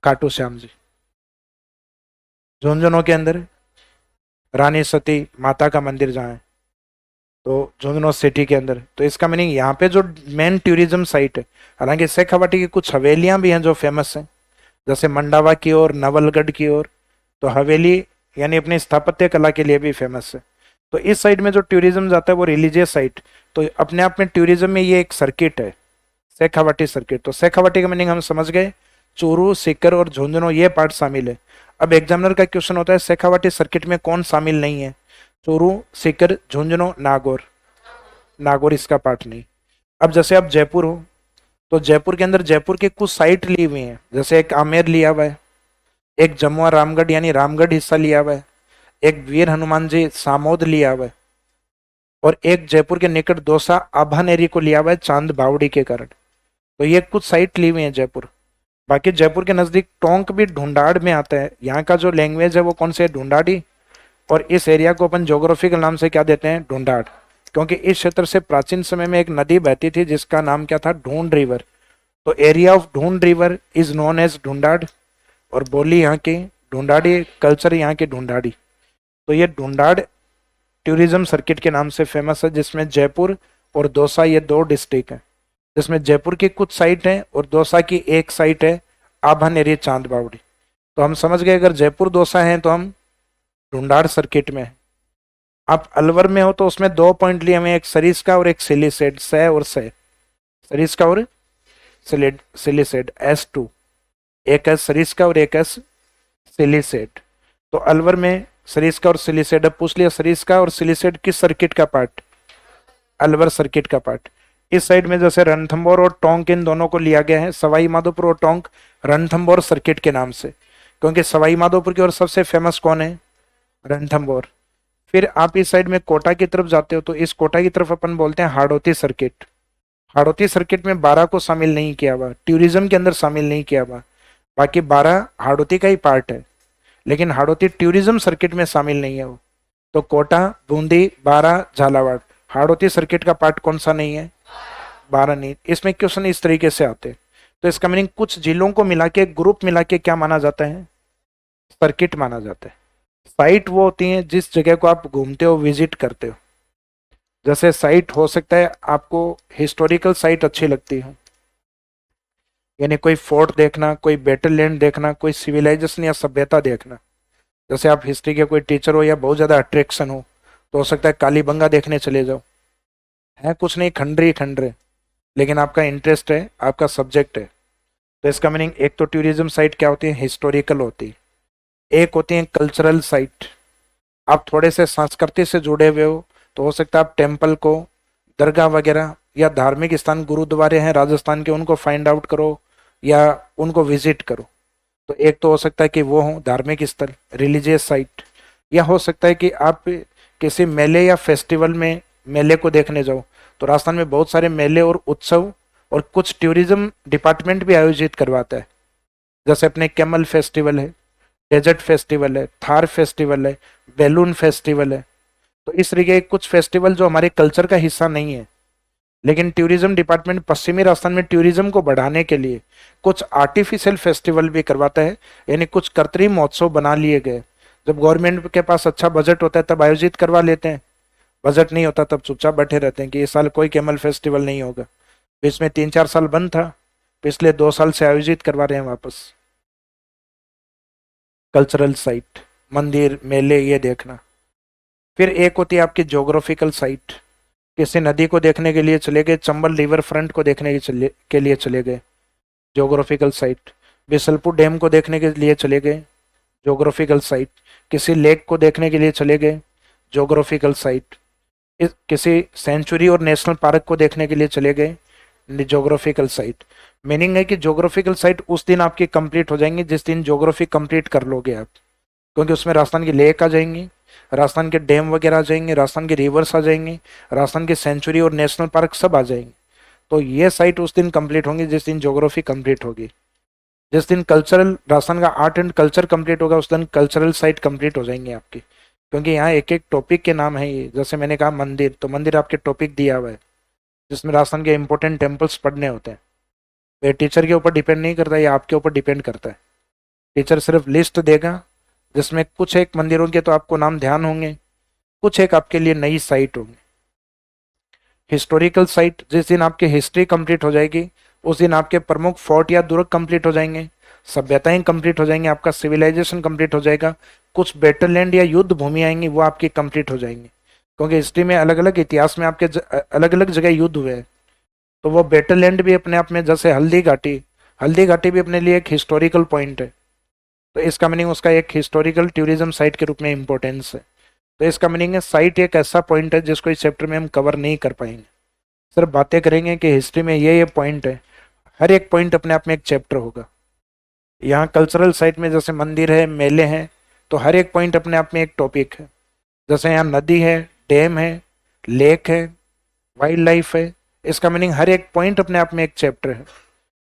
[SPEAKER 1] खाटू श्याम जी, झुंझुनू के अंदर रानी सती माता का मंदिर जहाँ है, तो झुंझुनू सिटी के अंदर। तो इसका मीनिंग यहाँ पे जो मेन टूरिज्म साइट है, हालांकि शेखावाटी की कुछ हवेलियां भी हैं जो फेमस हैं, जैसे मंडावा की ओर, नवलगढ़ की ओर, तो हवेली यानी अपनी स्थापत्य कला के लिए भी फेमस है। तो इस साइड में जो टूरिज्म जाता है वो रिलीजियस साइट, तो अपने आप में टूरिज्म में ये एक सर्किट है, शेखावाटी सर्किट। तो शेखावाटी का मीनिंग हम समझ गए, चूरू, सीकर और झुंझुनू ये पार्ट शामिल है। अब एग्जामिनर का क्वेश्चन होता है शेखावाटी सर्किट में कौन शामिल नहीं है, चूरू, सीकर, झुंझुनू, नागौर। नागौर इसका पार्ट नहीं। अब जैसे आप जयपुर हो, तो जयपुर के अंदर जयपुर के कुछ साइट ली हुई हैं, जैसे एक आमेर लिया हुआ है, एक जमुआ रामगढ़ यानी रामगढ़ हिस्सा लिया हुआ है, एक वीर हनुमान जी सामोद लिया हुआ है, और एक जयपुर के निकट दौसा आभानेरी को लिया हुआ है चांद बावड़ी के कारण। तो ये कुछ साइट ली हुई है जयपुर। बाकी जयपुर के नजदीक टोंक भी ढूंढाड़ में आता है, यहाँ का जो लैंग्वेज है वो कौन से, ढूंढाड़ी। और इस एरिया को अपन ज्योग्राफिकल नाम से क्या देते हैं, ढूंढाड़, क्योंकि इस क्षेत्र से प्राचीन समय में एक नदी बहती थी जिसका नाम क्या था, ढूंढ रिवर। तो area of Dhundh river is known as Dhundhar, और बोली यहाँ की ढूंढाड़ी, कल्चर यहाँ की ढूंढाड़ी। तो ये ढूंढाड़ टूरिज्म सर्किट के नाम से फेमस है, जिसमें जयपुर और दौसा ये दो डिस्ट्रिक्ट हैं, जिसमें जयपुर की कुछ साइट है और दौसा की एक साइट है, आभानेरी चांद बावड़ी। तो हम समझ गए अगर जयपुर दौसा है तो हम ढूंढाड़ सर्किट में है। आप अलवर में हो तो उसमें 2 पॉइंट लिए हमें, एक सरिस्का और एक सिलीसेड, सह और सह, सरिस्का और सिलीसेड S2, एक है सरिस्का और एक है सिलीसेड। तो अलवर में सरिस्का और सिलीसेड, अब पूछ लिया सरिस्का और सिलीसेड किस सर्किट का पार्ट, अलवर सर्किट का पार्ट। इस साइड में जैसे रणथंभौर और टोंक, इन दोनों को लिया गया है, सवाई माधोपुर और टोंक रणथंभौर सर्किट के नाम से, क्योंकि सवाई माधोपुर की ओर सबसे फेमस कौन है, रणथंभौर। फिर आप इस साइड में कोटा की तरफ जाते हो, तो इस कोटा की तरफ अपन बोलते हैं हाड़ौती सर्किट। हाड़ौती सर्किट में 12 को शामिल नहीं किया हुआ, टूरिज्म के अंदर शामिल नहीं किया हुआ, बाकी 12 हाड़ौती का ही पार्ट है, लेकिन हाड़ौती टूरिज्म सर्किट में शामिल नहीं है वो। तो कोटा, बूंदी, बारा, झालावाड़, हाड़ौती सर्किट का पार्ट कौन सा नहीं है, 12 नहीं। इसमें क्वेश्चन इस तरीके से आते हैं। तो इसका मीनिंग कुछ जिलों को मिला के, ग्रुप मिला के क्या माना जाता है, सर्किट माना जाता है। साइट वो होती है जिस जगह को आप घूमते हो, विजिट करते हो। जैसे साइट हो सकता है आपको हिस्टोरिकल साइट अच्छी लगती है, यानी कोई फोर्ट देखना, कोई बैटल लैंड देखना, कोई सिविलाइजेशन या सभ्यता देखना। जैसे आप हिस्ट्री के कोई टीचर हो या बहुत ज़्यादा अट्रैक्शन हो सकता है कालीबंगा देखने चले जाओ, है कुछ नहीं, खंडरी खंडरे, लेकिन आपका इंटरेस्ट है, आपका सब्जेक्ट है। तो इसका मीनिंग एक तो टूरिज्म साइट क्या होती है, हिस्टोरिकल होती है, एक होती है कल्चरल साइट, आप थोड़े से संस्कृति से जुड़े हुए हो तो हो सकता है आप टेम्पल को, दरगाह वगैरह या धार्मिक स्थान गुरुद्वारे हैं राजस्थान के उनको फाइंड आउट करो या उनको विजिट करो। तो एक तो हो सकता है कि वो हो धार्मिक स्थल, रिलीजियस साइट, या हो सकता है कि आप किसी मेले या फेस्टिवल में मेले को देखने जाओ। तो राजस्थान में बहुत सारे मेले और उत्सव और कुछ टूरिज्म डिपार्टमेंट भी आयोजित करवाता है, जैसे अपने कैमल फेस्टिवल है, डेजर्ट फेस्टिवल है, थार फेस्टिवल है, बैलून फेस्टिवल है। तो इस तरीके के कुछ फेस्टिवल जो हमारे कल्चर का हिस्सा नहीं है, लेकिन टूरिज्म डिपार्टमेंट पश्चिमी राजस्थान में टूरिज्म को बढ़ाने के लिए कुछ आर्टिफिशियल फेस्टिवल भी करवाता है, यानी कुछ कृत्रिम महोत्सव बना लिए गए। जब गवर्नमेंट के पास अच्छा बजट होता है तब आयोजित करवा लेते हैं, बजट नहीं होता तब चुपचाप बैठे रहते हैं कि इस साल कोई कैमल फेस्टिवल नहीं होगा। बीच में 3-4 साल बंद था, पिछले 2 साल से आयोजित करवा रहे हैं वापस। कल्चरल साइट, मंदिर, मेले, ये देखना। फिर एक होती है आपकी ज्योग्राफिकल साइट, किसी नदी को देखने के लिए चले गए, चंबल रिवर फ्रंट को देखने के लिए चले गए, ज्योग्राफिकल साइट। बिसलपुर डैम को देखने के लिए चले गए, ज्योग्राफिकल साइट। किसी लेक को देखने के लिए चले गए, ज्योग्राफिकल साइट। किसी सेंचुरी और नेशनल पार्क को देखने के लिए चले गए, ज्योग्राफिकल साइट। मीनिंग है कि ज्योग्राफिकल साइट उस दिन आपकी कंप्लीट हो जाएंगी जिस दिन ज्योग्राफी कंप्लीट कर लोगे आप, क्योंकि उसमें राजस्थान की लेक आ जाएंगी, राजस्थान के डैम वगैरह आ जाएंगे, राजस्थान के रिवर्स आ जाएंगे, राजस्थान के सेंचुरी और नेशनल पार्क सब आ जाएंगे। तो ये साइट उस दिन कंप्लीट होंगी जिस दिन ज्योग्राफी कंप्लीट होगी। जिस दिन कल्चरल, राजस्थान का आर्ट एंड कल्चर कंप्लीट होगा उस दिन कल्चरल साइट कंप्लीट हो जाएंगी आपकी, क्योंकि यहाँ एक एक टॉपिक के नाम है ये। जैसे मैंने कहा मंदिर, तो मंदिर आपके टॉपिक दिया हुआ है जिसमें राजस्थान के इंपॉर्टेंट टेम्पल्स पढ़ने होते हैं। तो ये टीचर के ऊपर डिपेंड नहीं करता, ये आपके ऊपर डिपेंड करता है। टीचर सिर्फ लिस्ट देगा जिसमें कुछ एक मंदिरों के तो आपको नाम ध्यान होंगे, कुछ एक आपके लिए नई साइट होंगी। हिस्टोरिकल साइट, जिस दिन आपकी हिस्ट्री कंप्लीट हो जाएगी उस दिन आपके प्रमुख फोर्ट या दुर्ग कंप्लीट हो जाएंगे, सभ्यताएं कंप्लीट हो जाएंगी, आपका सिविलाइजेशन कंप्लीट हो जाएगा। कुछ बैटललैंड या युद्ध भूमि आएंगी वो आपकी कंप्लीट हो जाएंगी, क्योंकि हिस्ट्री में अलग अलग इतिहास में आपके अलग अलग जगह युद्ध हुए हैं। तो वो बैटललैंड भी अपने आप में, जैसे हल्दी घाटी, हल्दी घाटी भी अपने लिए एक हिस्टोरिकल पॉइंट है। तो इसका मीनिंग उसका एक हिस्टोरिकल टूरिज्म साइट के रूप में इंपॉर्टेंस है। तो इसका मीनिंग है साइट एक ऐसा पॉइंट है जिसको इस चैप्टर में हम कवर नहीं कर पाएंगे, सिर्फ बातें करेंगे कि हिस्ट्री में ये पॉइंट है। हर एक पॉइंट अपने आप में एक चैप्टर होगा। यहाँ कल्चरल साइट में जैसे मंदिर है, मेले हैं, तो हर एक पॉइंट अपने आप में एक टॉपिक है। जैसे यहाँ नदी है, डैम है, लेक है, वाइल्ड लाइफ है, इसका मीनिंग हर एक पॉइंट अपने आप में एक चैप्टर है।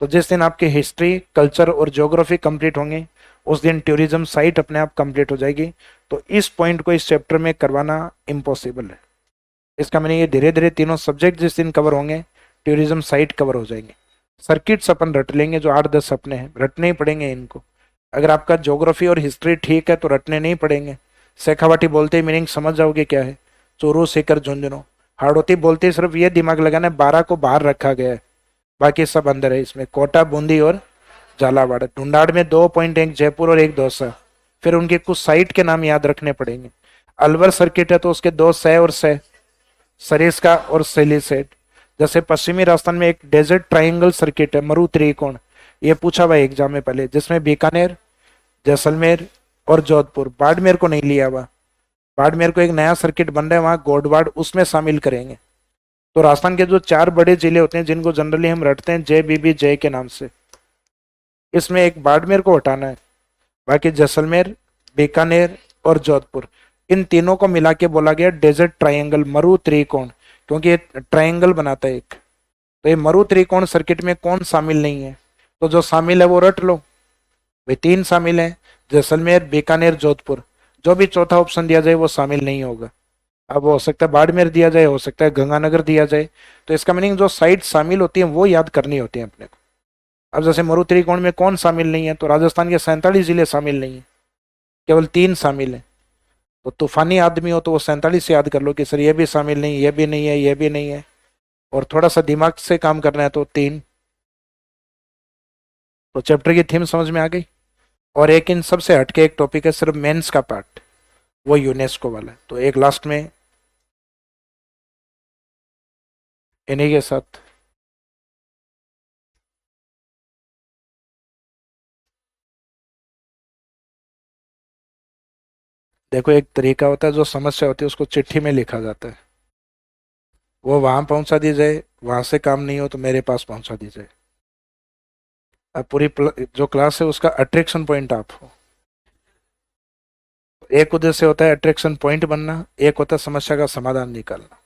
[SPEAKER 1] तो जिस दिन आपकी हिस्ट्री, कल्चर और ज्योग्राफी कंप्लीट होंगे उस दिन टूरिज्म साइट अपने आप कंप्लीट हो जाएगी। तो इस पॉइंट को इस चैप्टर में करवाना इम्पॉसिबल है। इसका मीनिंग ये धीरे धीरे तीनों सब्जेक्ट जिस दिन कवर होंगे टूरिज्म साइट कवर हो जाएंगे। सर्किट्स अपन रट लेंगे, जो 8-10 अपने हैं रटने ही पड़ेंगे इनको। अगर आपका ज्योग्राफी और हिस्ट्री ठीक है तो रटने नहीं पड़ेंगे। शेखावाटी बोलते ही मीनिंग समझ जाओगे क्या है, चोरू सीकर झुंझुनू। हाड़ोती बोलते ही सिर्फ ये दिमाग लगाना है 12 को बाहर रखा गया है, बाकी सब अंदर है इसमें। कोटा, बूंदी और झालावाड़। ढूंढाड़ में 2 पॉइंट, एक जयपुर और एक दौसा। फिर उनके कुछ साइट के नाम याद रखने पड़ेंगे। अलवर सर्किट है तो उसके 2 सह और सह, सरिस्का और सेलिसेट। जैसे पश्चिमी राजस्थान में एक डेजर्ट ट्राइंगल सर्किट है, मरु त्रिकोण, ये पूछा हुआ एग्जाम में पहले, जिसमें बीकानेर, जैसलमेर और जोधपुर। बाड़मेर को नहीं लिया हुआ, बाड़मेर को एक नया सर्किट बन रहा है वहां गोडवाड़, उसमें शामिल करेंगे। तो राजस्थान के जो 4 बड़े जिले होते हैं जिनको जनरली हम रटते हैं जय बीबी जय के नाम से, इसमें एक बाड़मेर को हटाना है। बाकी जैसलमेर, बीकानेर और जोधपुर, इन तीनों को मिला के बोला गया डेजर्ट ट्रायंगल, मरु त्रिकोण, क्योंकि ये ट्रायंगल बनाता है एक। तो ये मरु त्रिकोण सर्किट में कौन शामिल नहीं है, तो जो शामिल है वो रट लो भाई। 3 शामिल है, जैसलमेर, बीकानेर, जोधपुर। जो भी चौथा ऑप्शन दिया जाए वो शामिल नहीं होगा। अब वो हो सकता है बाड़मेर दिया जाए, हो सकता है गंगानगर दिया जाए। तो इसका मीनिंग जो साइट शामिल होती है वो याद करनी होती है अपने को। अब जैसे मरु त्रिकोण में कौन शामिल नहीं है, तो राजस्थान के 47 जिले शामिल नहीं है, केवल 3 शामिल है। तो तूफानी आदमी हो तो वो 47 याद कर लो कि सर ये भी शामिल नहीं, ये भी नहीं है, ये भी नहीं है। और थोड़ा सा दिमाग से काम करना है तो 3। तो चैप्टर की थीम समझ में आ गई। और एक इन सबसे हटके एक टॉपिक है सिर्फ मेंस का पार्ट, वो यूनेस्को वाला है। तो एक लास्ट में इन्हीं के साथ देखो एक तरीका होता है, जो समस्या होती है उसको चिट्ठी में लिखा जाता है, वो वहां पहुंचा दी जाए, वहां से काम नहीं हो तो मेरे पास पहुंचा दी जाए। अब जो क्लास है उसका अट्रैक्शन पॉइंट आप हो। एक उद्देश्य होता है अट्रैक्शन पॉइंट बनना, एक होता है समस्या का समाधान निकालना।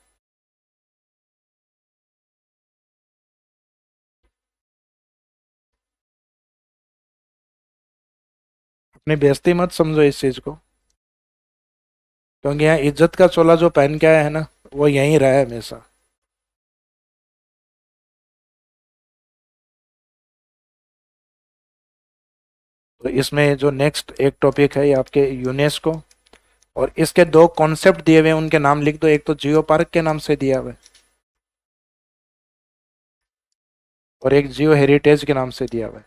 [SPEAKER 1] अपनी बेइज्जती मत समझो इस चीज को, क्योंकि यहाँ इज्जत का चोला जो पहन के आया है ना, वो यहीं रहा है हमेशा। तो इसमें जो नेक्स्ट एक टॉपिक है ये आपके यूनेस्को, और इसके दो कॉन्सेप्ट दिए हुए हैं, उनके नाम लिख दो। एक तो जियो पार्क के नाम से दिया हुआ है, और एक जियो हेरिटेज के नाम से दिया हुआ है।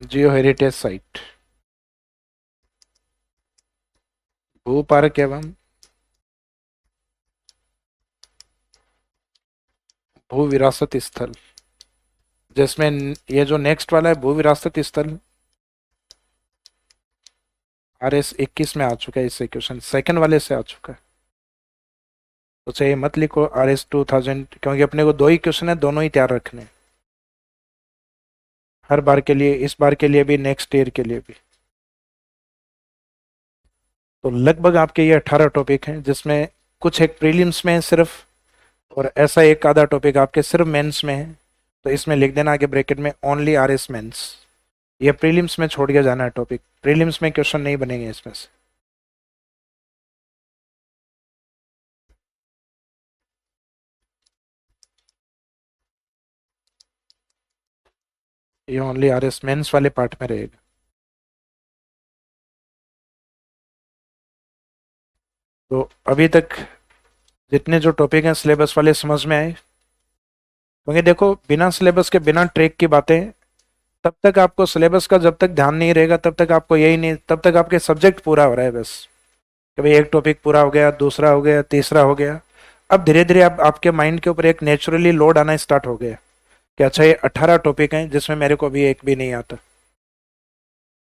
[SPEAKER 1] जियो हेरिटेज साइट, भू पार्क एवं भू विरासत स्थल, जिसमें ये जो नेक्स्ट वाला है भू विरासत स्थल, RS 21 में आ चुका है, इससे क्वेश्चन सेकंड वाले से आ चुका है। तो चाहिए मत लिखो RS 2000, क्योंकि अपने को दो ही क्वेश्चन है, दोनों ही तैयार रखने हैं। हर बार के लिए, इस बार के लिए भी, नेक्स्ट ईयर के लिए भी। तो लगभग आपके ये 18 टॉपिक हैं, जिसमें कुछ एक प्रीलिम्स में है सिर्फ, और ऐसा एक आधा टॉपिक आपके सिर्फ मेंस में है। तो इसमें लिख देना आगे ब्रैकेट में ओनली RS मेंस। ये प्रीलिम्स में छोड़ के जाना है टॉपिक, प्रीलिम्स में क्वेश्चन नहीं बनेंगे इसमें से। ये ओनली RS मेंस वाले पार्ट में रहेगा। तो अभी तक जितने जो टॉपिक हैं सिलेबस वाले समझ में आए? क्योंकि देखो बिना सिलेबस के, बिना ट्रैक की बातें, तब तक आपको सिलेबस का जब तक ध्यान नहीं रहेगा तब तक आपको यही नहीं, तब तक आपके सब्जेक्ट पूरा हो रहा है बस, कि भाई एक टॉपिक पूरा हो गया, दूसरा हो गया, तीसरा हो गया। अब धीरे धीरे आप आपके माइंड के ऊपर एक नेचुरली लोड आना स्टार्ट हो गया कि अच्छा ये 18 टॉपिक हैं जिसमें मेरे को अभी एक भी नहीं आता।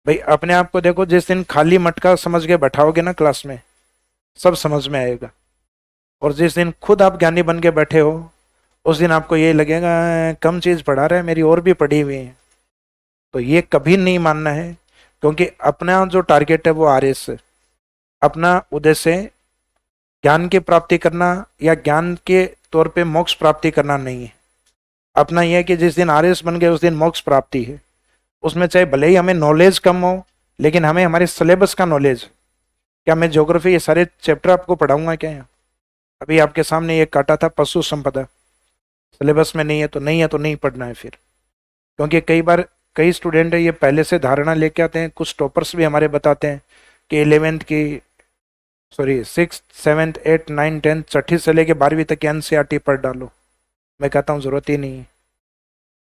[SPEAKER 1] भाई अपने आप को देखो, जिस दिन खाली मटका समझ के बैठाओगे ना क्लास में, सब समझ में आएगा। और जिस दिन खुद आप ज्ञानी बन के बैठे हो, उस दिन आपको ये लगेगा कम चीज पढ़ा रहा है, मेरी और भी पढ़ी हुई है। तो ये कभी नहीं मानना है, क्योंकि अपना जो टारगेट है वो RS है। अपना उद्देश्य ज्ञान की प्राप्ति करना या ज्ञान के तौर पे मोक्ष प्राप्ति करना नहीं है। अपना यह है कि जिस दिन RS बन गए उस दिन मोक्ष प्राप्ति है। उसमें चाहे भले ही हमें नॉलेज कम हो, लेकिन हमें हमारे सिलेबस का नॉलेज। क्या मैं ज्योग्राफी ये सारे चैप्टर आपको पढ़ाऊंगा क्या यहाँ? अभी आपके सामने ये काटा था पशु संपदा, सिलेबस में नहीं है तो नहीं है, तो नहीं पढ़ना है फिर। क्योंकि कई बार कई स्टूडेंट है ये पहले से धारणा लेके आते हैं, कुछ टॉपर्स भी हमारे बताते हैं कि 11वीं की, sorry 6th 7th 8th 9th 10th, छठी से लेके 12वीं तक की NCERT पढ़ डालो। मैं कहता हूँ जरूरत ही नहीं है।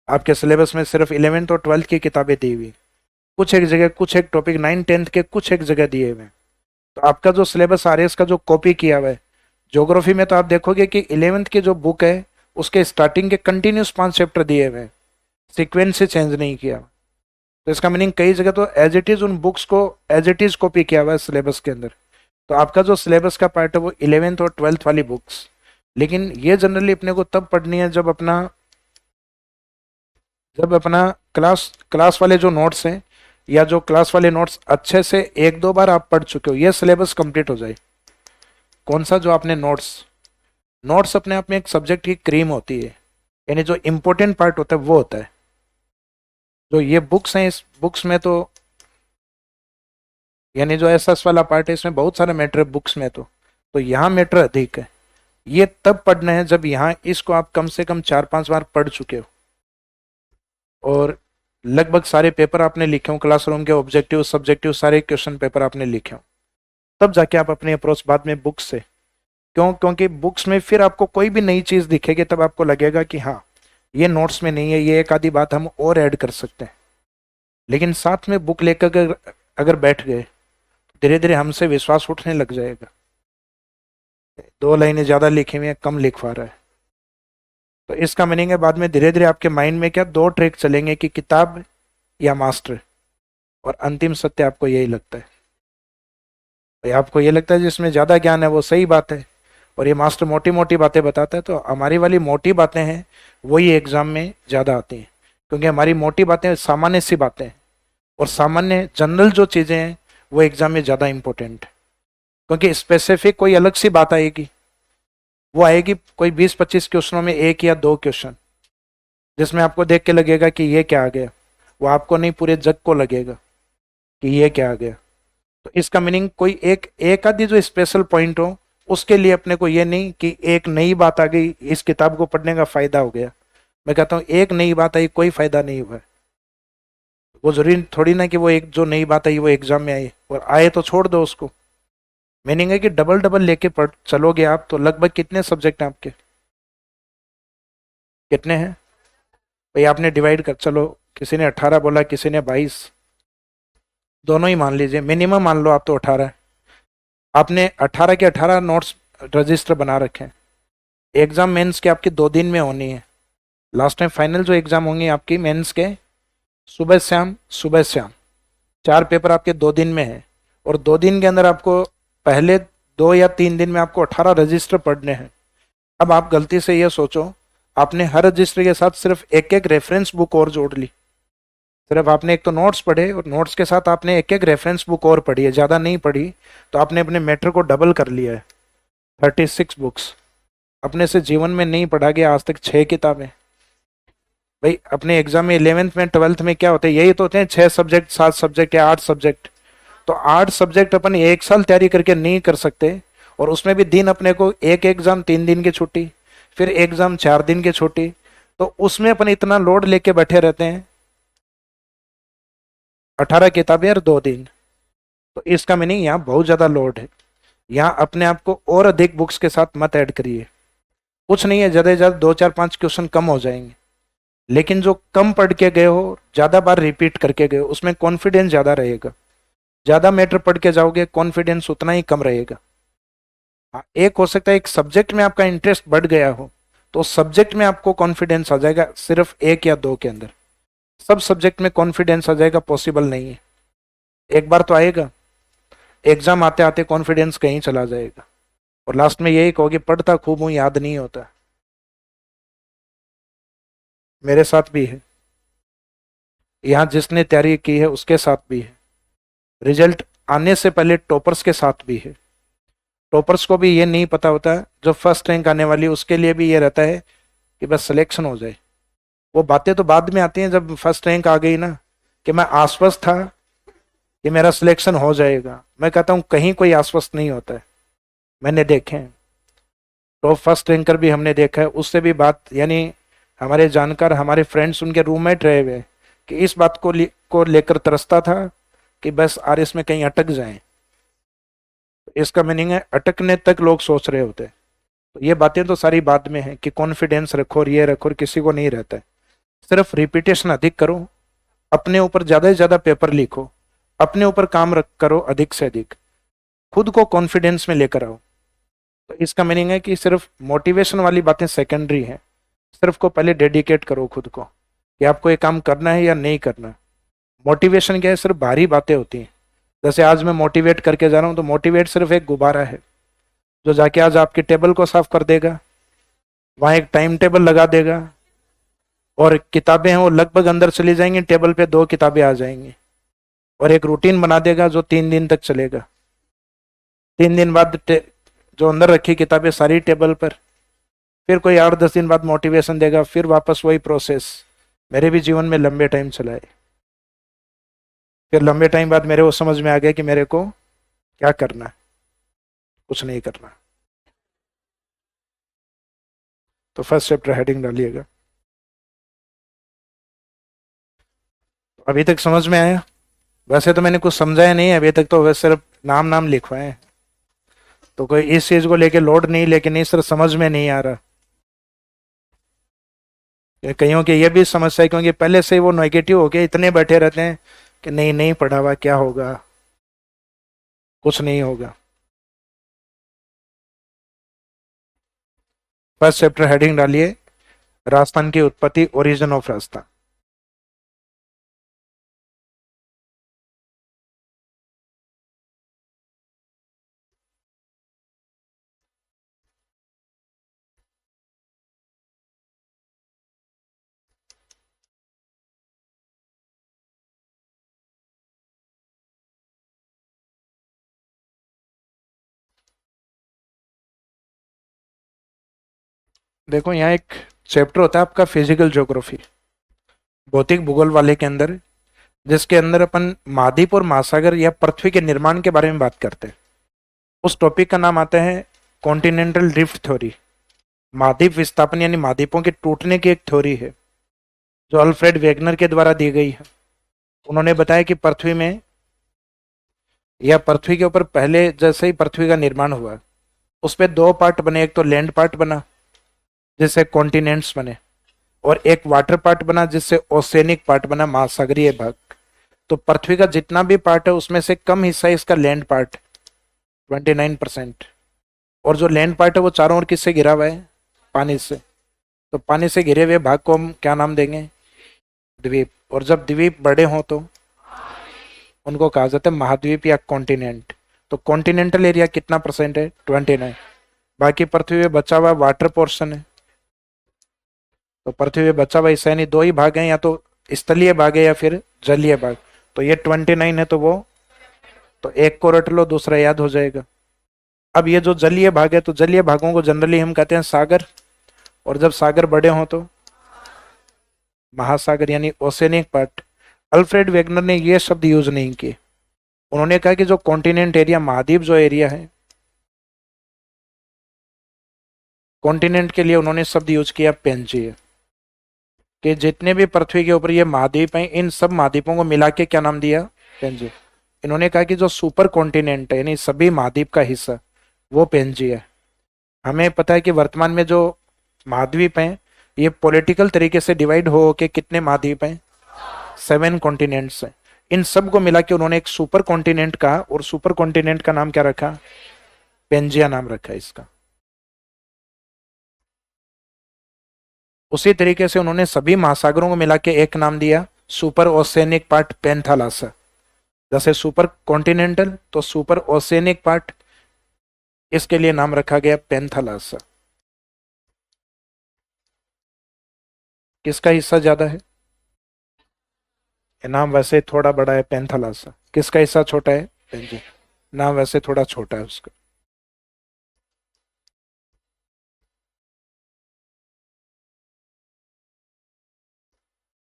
[SPEAKER 1] आपके सिलेबस में सिर्फ 11th और 12th की किताबें दी हुई, कुछ एक जगह कुछ एक टॉपिक 9th 10th के कुछ एक जगह दिए हुए हैं। तो आपका जो सिलेबस RS का जो कॉपी किया हुआ है, ज्योग्राफी में तो आप देखोगे कि 11th की जो बुक है उसके स्टार्टिंग के कंटिन्यूस 5 चैप्टर दिए हुए हैं, सीक्वेंस से चेंज नहीं किया। तो इसका मीनिंग कई जगह तो एज इट इज उन बुक्स को एज इट इज कॉपी किया हुआ है सिलेबस के अंदर। तो आपका जो सिलेबस का पार्ट है वो 11th और 12th वाली बुक्स। लेकिन ये जनरली अपने को तब पढ़नी है जब अपना क्लास क्लास वाले जो नोट्स हैं, या जो क्लास वाले नोट्स अच्छे से एक दो बार आप पढ़ चुके हो, ये सिलेबस कंप्लीट हो जाए। कौन सा? जो आपने नोट्स, नोट्स अपने आप में एक सब्जेक्ट की क्रीम होती है, यानी जो इम्पोर्टेंट पार्ट होता है वो होता है। जो ये बुक्स हैं, इस बुक्स में तो, यानी जो SS वाला पार्ट है इसमें बहुत सारा मैटर है बुक्स में, तो यहाँ मैटर अधिक है। ये तब पढ़ना है जब यहाँ इसको आप कम से कम 4-5 बार पढ़ चुके हो, और लगभग सारे पेपर आपने लिखे हो, क्लासरूम के ऑब्जेक्टिव सब्जेक्टिव सारे क्वेश्चन पेपर आपने लिखे हो। तब जाके आप अपनी अप्रोच बाद में बुक्स से, क्योंकि बुक्स में फिर आपको कोई भी नई चीज दिखेगी तब आपको लगेगा कि हाँ ये नोट्स में नहीं है, ये एक आधी बात हम और ऐड कर सकते हैं। लेकिन साथ में बुक लेकर अगर बैठ गए, धीरे धीरे हमसे विश्वास उठने लग जाएगा। 2 लाइनें ज्यादा लिखी हुई है, कम लिखवा रहा है। तो इसका मीनिंग है बाद में धीरे धीरे आपके माइंड में क्या, 2 ट्रैक चलेंगे कि किताब या मास्टर, और अंतिम सत्य आपको यही लगता है। भाई आपको ये लगता है जिसमें ज़्यादा ज्ञान है वो सही बात है, और ये मास्टर मोटी मोटी बातें बताता है, तो हमारी वाली मोटी बातें हैं वही एग्जाम में ज़्यादा आती हैं, क्योंकि हमारी मोटी बातें सामान्य सी बातें हैं, और सामान्य जनरल जो चीज़ें हैं वो एग्जाम में ज़्यादा इंपॉर्टेंट है। क्योंकि स्पेसिफिक कोई अलग सी बात आएगी, वो आएगी कोई 20-25 क्वेश्चनों में एक या दो क्वेश्चन, जिसमें आपको देख के लगेगा कि ये क्या आ गया, वो आपको नहीं पूरे जग को लगेगा कि ये क्या आ गया। तो इसका मीनिंग कोई एक एक आधी जो स्पेशल पॉइंट हो, उसके लिए अपने को ये नहीं कि एक नई बात आ गई इस किताब को पढ़ने का फायदा हो गया। मैं कहता हूँ एक नई बात आई कोई फायदा नहीं हुआ है। वो जरूरी थोड़ी ना कि वो एक जो नई बात आई वो एग्जाम में आई, और आए तो छोड़ दो उसको। मीनिंग है कि डबल डबल लेके पढ़ चलोगे आप तो लगभग कितने सब्जेक्ट हैं आपके, कितने हैं भाई? आपने डिवाइड कर चलो, किसी ने 18 बोला, किसी ने 22, दोनों ही मान लीजिए, मिनिमम मान लो आप तो 18 है। आपने 18 के 18 नोट्स रजिस्टर बना रखे हैं। एग्जाम मेंस के आपकी 2 दिन में होनी है। लास्ट टाइम फाइनल जो एग्जाम होंगे आपकी मेंस के, सुबह शाम सुबह शाम, 4 पेपर आपके 2 दिन में है, और 2 दिन के अंदर आपको पहले 2 या 3 दिन में आपको 18 रजिस्टर पढ़ने हैं। अब आप गलती से ये सोचो, आपने हर रजिस्टर के साथ सिर्फ एक एक रेफरेंस बुक और जोड़ ली। सिर्फ आपने एक तो नोट्स पढ़े, और नोट्स के साथ आपने एक एक रेफरेंस बुक और पढ़ी है, ज़्यादा नहीं पढ़ी, तो आपने अपने मैटर को डबल कर लिया है। 36 बुक्स अपने से जीवन में नहीं पढ़ा गया आज तक, 6 किताबें। भाई अपने एग्जाम में 11th में 12th में क्या होते हैं, यही तो होते हैं 6 सब्जेक्ट 7 सब्जेक्ट या 8 सब्जेक्ट। तो 8 सब्जेक्ट अपन 1 साल तैयारी करके नहीं कर सकते, और उसमें भी दिन अपने को एक एग्जाम 3 दिन की छुट्टी, फिर एग्जाम 4 दिन की छुट्टी, तो उसमें अपन इतना लोड लेके बैठे रहते हैं। 18 किताबें और 2 दिन, तो इसका मीनिंग यहाँ बहुत ज्यादा लोड है। यहाँ अपने आप को और अधिक बुक्स के साथ मत ऐड करिए। कुछ नहीं है, ज्यादा से ज्यादा 2 4 5 क्वेश्चन कम हो जाएंगे, लेकिन जो कम पढ़ के गए हो, ज्यादा बार रिपीट करके गए हो, उसमें कॉन्फिडेंस ज्यादा रहेगा। ज्यादा मैटर पढ़ के जाओगे, कॉन्फिडेंस उतना ही कम रहेगा। हाँ, एक हो सकता है एक सब्जेक्ट में आपका इंटरेस्ट बढ़ गया हो, तो उस सब्जेक्ट में आपको कॉन्फिडेंस आ जाएगा, सिर्फ एक या दो के अंदर। सब सब्जेक्ट में कॉन्फिडेंस आ जाएगा पॉसिबल नहीं है। एक बार तो आएगा, एग्जाम आते आते कॉन्फिडेंस कहीं चला जाएगा, और लास्ट में यही कहोगे पढ़ता खूब हूं याद नहीं होता। मेरे साथ भी है, यहाँ जिसने तैयारी की है उसके साथ भी है, रिजल्ट आने से पहले टॉपर्स के साथ भी है। टॉपर्स को भी ये नहीं पता होता, जो फर्स्ट रैंक आने वाली उसके लिए भी ये रहता है कि बस सिलेक्शन हो जाए। वो बातें तो बाद में आती हैं, जब फर्स्ट रैंक आ गई ना, कि मैं आश्वस्त था कि मेरा सिलेक्शन हो जाएगा। मैं कहता हूँ कहीं कोई आश्वस्त नहीं होता है, मैंने देखे हैं। टॉप फर्स्ट रैंकर भी हमने देखा है, उससे भी बात, यानी हमारे जानकार हमारे फ्रेंड्स उनके रूममेट रहे हुए, कि इस बात को लेकर तरसता था कि बस आरएस में कहीं अटक जाएं। इसका मीनिंग है अटकने तक लोग सोच रहे होते हैं। तो ये बातें तो सारी बाद में है कि कॉन्फिडेंस रखो और ये रखो, और किसी को नहीं रहता है। सिर्फ रिपीटेशन अधिक करो, अपने ऊपर ज्यादा से ज्यादा पेपर लिखो, अपने ऊपर काम रख करो अधिक से अधिक, खुद को कॉन्फिडेंस में लेकर आओ। तो इसका मीनिंग है कि सिर्फ मोटिवेशन वाली बातें सेकेंडरी हैं। सिर्फ को पहले डेडिकेट करो खुद को कि आपको ये काम करना है या नहीं करना। मोटिवेशन क्या है, सिर्फ बाहरी बातें होती हैं। जैसे आज मैं मोटिवेट करके जा रहा हूँ, तो मोटिवेट सिर्फ एक गुब्बारा है जो जाके आज आपकी टेबल को साफ कर देगा, वहां एक टाइम टेबल लगा देगा, और किताबें हैं वो लगभग अंदर चली जाएंगी, टेबल पे 2 किताबें आ जाएंगी, और एक रूटीन बना देगा जो 3 दिन तक चलेगा। 3 दिन बाद जो अंदर रखी किताबें सारी टेबल पर, फिर कोई 8-10 दिन बाद मोटिवेशन देगा, फिर वापस वही प्रोसेस। मेरे भी जीवन में लंबे टाइम चला है। फिर लंबे टाइम बाद मेरे को समझ में आ गया कि मेरे को क्या करना है, कुछ नहीं करना। तो फर्स्ट चैप्टर हेडिंग डालिएगा। अभी तक समझ में आया? वैसे तो मैंने कुछ समझाया नहीं है अभी तक, तो वैसे सिर्फ नाम नाम लिखवाए हैं। तो कोई इस चीज को लेके लोड नहीं, लेकिन नहीं सिर्फ समझ में नहीं आ रहा। कईयों की ये भी समस्या है, क्योंकि पहले से वो नेगेटिव होके इतने बैठे रहते हैं कि नहीं नहीं पढ़ा हुआ क्या होगा, कुछ नहीं होगा। फर्स्ट चैप्टर हेडिंग डालिए, राजस्थान की उत्पत्ति, ओरिजिन ऑफ राजस्थान। देखो यहाँ एक चैप्टर होता है आपका फिजिकल ज्योग्राफी, भौतिक भूगोल वाले के अंदर, जिसके अंदर अपन महाद्वीप और महासागर या पृथ्वी के निर्माण के बारे में बात करते हैं। उस टॉपिक का नाम आता है कॉन्टिनेंटल ड्रिफ्ट थ्योरी। महाद्वीप विस्थापन यानी महाद्वीपों के टूटने की एक थ्योरी है जो अल्फ्रेड वेगनर के द्वारा दी गई है। उन्होंने बताया कि पृथ्वी में या पृथ्वी के ऊपर पहले जैसे ही पृथ्वी का निर्माण हुआ, उस पर दो पार्ट बने, एक तो लैंड पार्ट बना जिससे कॉन्टिनेंट्स बने, और एक वाटर पार्ट बना जिससे ओसेनिक पार्ट बना, महासागरीय भाग। तो पृथ्वी का जितना भी पार्ट है उसमें से कम हिस्सा इसका लैंड पार्ट, 29%। और जो लैंड पार्ट है वो चारों ओर किससे घिरा हुआ है? पानी से। तो पानी से घिरे हुए भाग को हम क्या नाम देंगे? द्वीप। और जब द्वीप बड़े हों तो उनको कहा जाता है महाद्वीप या कॉन्टिनेंट। तो कॉन्टिनेंटल एरिया कितना परसेंट है? 29। बाकी पृथ्वी में बचा हुआ वाटर पोर्शन है। तो पृथ्वी में बचा हुआ हिस्सा यानी दो ही भाग हैं, या तो स्थलीय भाग है या फिर जलीय भाग। तो ये 29 है, तो वो तो एक को रट लो, दूसरा याद हो जाएगा। अब ये जो जलीय भाग है, तो जलीय भागों को जनरली हम कहते हैं सागर, और जब सागर बड़े हों तो महासागर यानी ओसेनिक पार्ट। अल्फ्रेड वेगनर ने ये शब्द यूज नहीं किए। उन्होंने कहा कि जो कॉन्टिनेंट एरिया, महाद्वीप जो एरिया है, कॉन्टिनेंट के लिए उन्होंने शब्द यूज किया पेंजिया। कि जितने भी पृथ्वी के ऊपर ये महाद्वीप हैं, इन सब महाद्वीपों को मिला के क्या नाम दिया? पेंजिया। इन्होंने कहा कि जो सुपर कॉन्टिनेंट है यानी सभी महाद्वीप का हिस्सा, वो पेंजिया है। हमें पता है कि वर्तमान में जो महाद्वीप हैं ये पॉलिटिकल तरीके से डिवाइड हो के कितने महाद्वीप हैं? 7 कॉन्टिनेंट्स हैं। इन सब को मिला के उन्होंने एक सुपर कॉन्टिनेंट कहा, और सुपर कॉन्टिनेंट का नाम क्या रखा? पेंजिया नाम रखा इसका। उसी तरीके से उन्होंने सभी महासागरों को मिला के एक नाम दिया, सुपर ओसेनिक पार्ट पेंथालासा। जैसे सुपर कॉन्टिनेंटल तो सुपर ओसेनिक पार्ट, इसके लिए नाम रखा गया पेंथालासा। किसका हिस्सा ज्यादा है? नाम वैसे थोड़ा बड़ा है पेंथालासा। किसका हिस्सा छोटा है? पेंजिया। नाम वैसे थोड़ा छोटा है उसका।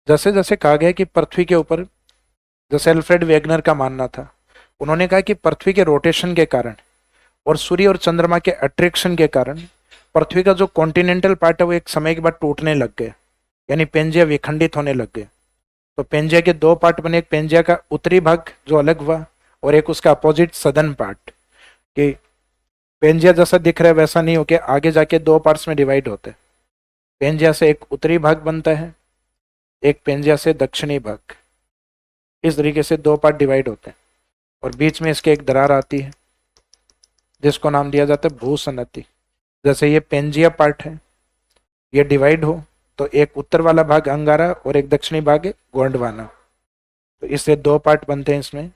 [SPEAKER 1] जैसे जैसे कहा गया कि पृथ्वी के ऊपर, जैसे अल्फ्रेड वेगनर का मानना था, उन्होंने कहा कि पृथ्वी के रोटेशन के कारण और सूर्य और चंद्रमा के अट्रैक्शन के कारण पृथ्वी का जो कॉन्टिनेंटल पार्ट है वो एक समय के बाद टूटने लग गए, यानी पेंजिया विखंडित होने लग गए। तो पेंजिया के दो पार्ट बने, एक पेंजिया का उत्तरी भाग जो अलग हुआ, और एक उसका अपोजिट सदर्न पार्ट। कि पेंजिया जैसा दिख रहा है वैसा नहीं होके आगे जाके दो पार्ट्स में डिवाइड होते हैं। पेंजिया से एक उत्तरी भाग बनता है, एक पेंजिया से दक्षिणी भाग। इस तरीके से दो पार्ट डिवाइड होते हैं, और बीच में इसके एक दरार आती है जिसको नाम दिया जाता है भूसन्नति। जैसे ये पेंजिया पार्ट है, ये डिवाइड हो तो एक उत्तर वाला भाग अंगारा और एक दक्षिणी भाग है गोंडवाना। तो इससे दो पार्ट बनते हैं इसमें,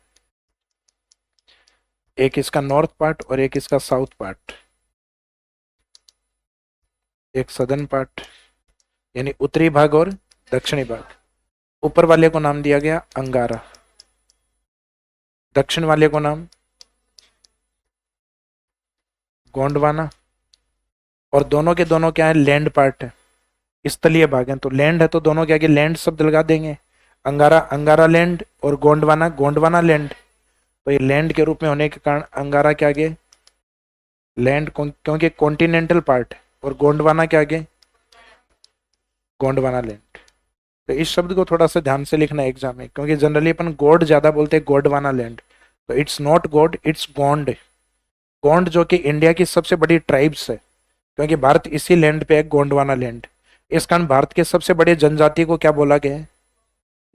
[SPEAKER 1] एक इसका नॉर्थ पार्ट और एक इसका साउथ पार्ट। एक सदर्न पार्ट यानी उत्तरी भाग और दक्षिणी भाग। ऊपर वाले को नाम दिया गया अंगारा, दक्षिण वाले को नाम गोंडवाना। और दोनों के दोनों क्या है? लैंड पार्ट है, स्थलीय भाग है। तो लैंड है तो दोनों के आगे लैंड शब्द लगा देंगे। अंगारा अंगारा लैंड और गोंडवाना गोंडवाना लैंड। तो ये लैंड के रूप में होने के कारण अंगारा के आगे लैंड, क्योंकि कॉन्टिनेंटल पार्ट है, और गोंडवाना के आगे गोंडवाना लैंड। तो इस शब्द को थोड़ा सा ध्यान से लिखना एग्जाम में, क्योंकि जनरली अपन गोड ज्यादा बोलते हैं, गोंडवाना लैंड। तो इट्स नॉट गोड, इट्स गोंड। गोंड जो कि इंडिया की सबसे बड़ी ट्राइब्स है, क्योंकि भारत इसी लैंड पे है, गोंडवाना लैंड। इस कारण भारत के सबसे बड़े जनजाति को क्या बोला गया है?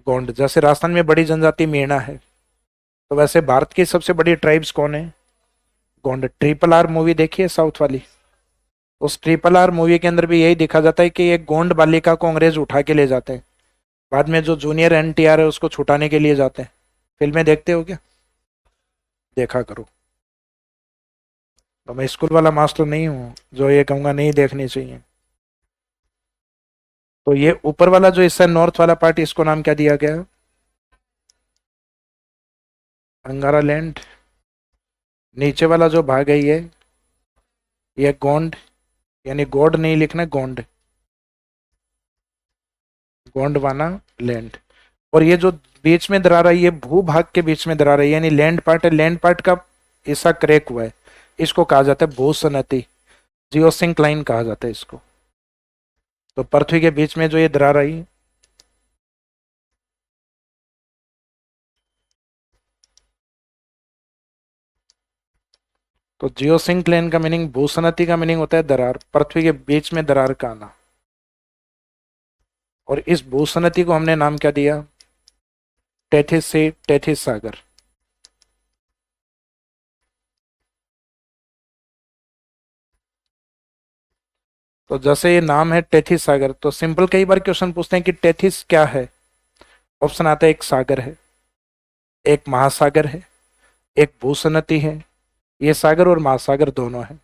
[SPEAKER 1] गोंड। जैसे राजस्थान में बड़ी जनजाति मीणा है, तो वैसे भारत की सबसे बड़ी ट्राइब्स कौन है? गोंड। ट्रिपल आर मूवी देखी है साउथ वाली? उस ट्रिपल आर मूवी के अंदर भी यही दिखा जाता है कि एक गोंड बालिका को अंग्रेज उठा के ले जाते हैं, बाद में जो जूनियर एनटीआर है उसको छुटाने के लिए जाते हैं। फिल्में देखते हो क्या? देखा करो। तो मैं स्कूल वाला मास्टर नहीं हूँ जो ये कहूंगा नहीं देखनी चाहिए। तो ये ऊपर वाला जो हिस्सा नॉर्थ वाला पार्ट, इसको नाम क्या दिया गया? अंगारा लैंड। नीचे वाला जो भाग है ये गोंड, यानी गोड नहीं लिखना, गोंड, गोंडवाना लैंड। और ये जो बीच में दरार आई है, भूभाग के बीच में दरार आई है, यानी लैंड पार्ट है, लैंड पार्ट का हिस्सा क्रैक हुआ है, इसको कहा जाता है भूसनती, जियोसिंक्लाइन कहा जाता है इसको। तो पृथ्वी के बीच में जो ये दरार आई, तो जियोसिंक्लाइन का मीनिंग, भूसनती का मीनिंग होता है दरार, पृथ्वी के बीच में दरार का आना। और इस भूसनती को हमने नाम क्या दिया, टेथिस से टेथिस सागर। तो जैसे ये नाम है टेथिस सागर, तो सिंपल कई बार क्वेश्चन पूछते हैं कि टेथिस क्या है। ऑप्शन आता है, एक सागर है, एक महासागर है, एक भूसनती है, ये सागर और महासागर दोनों है।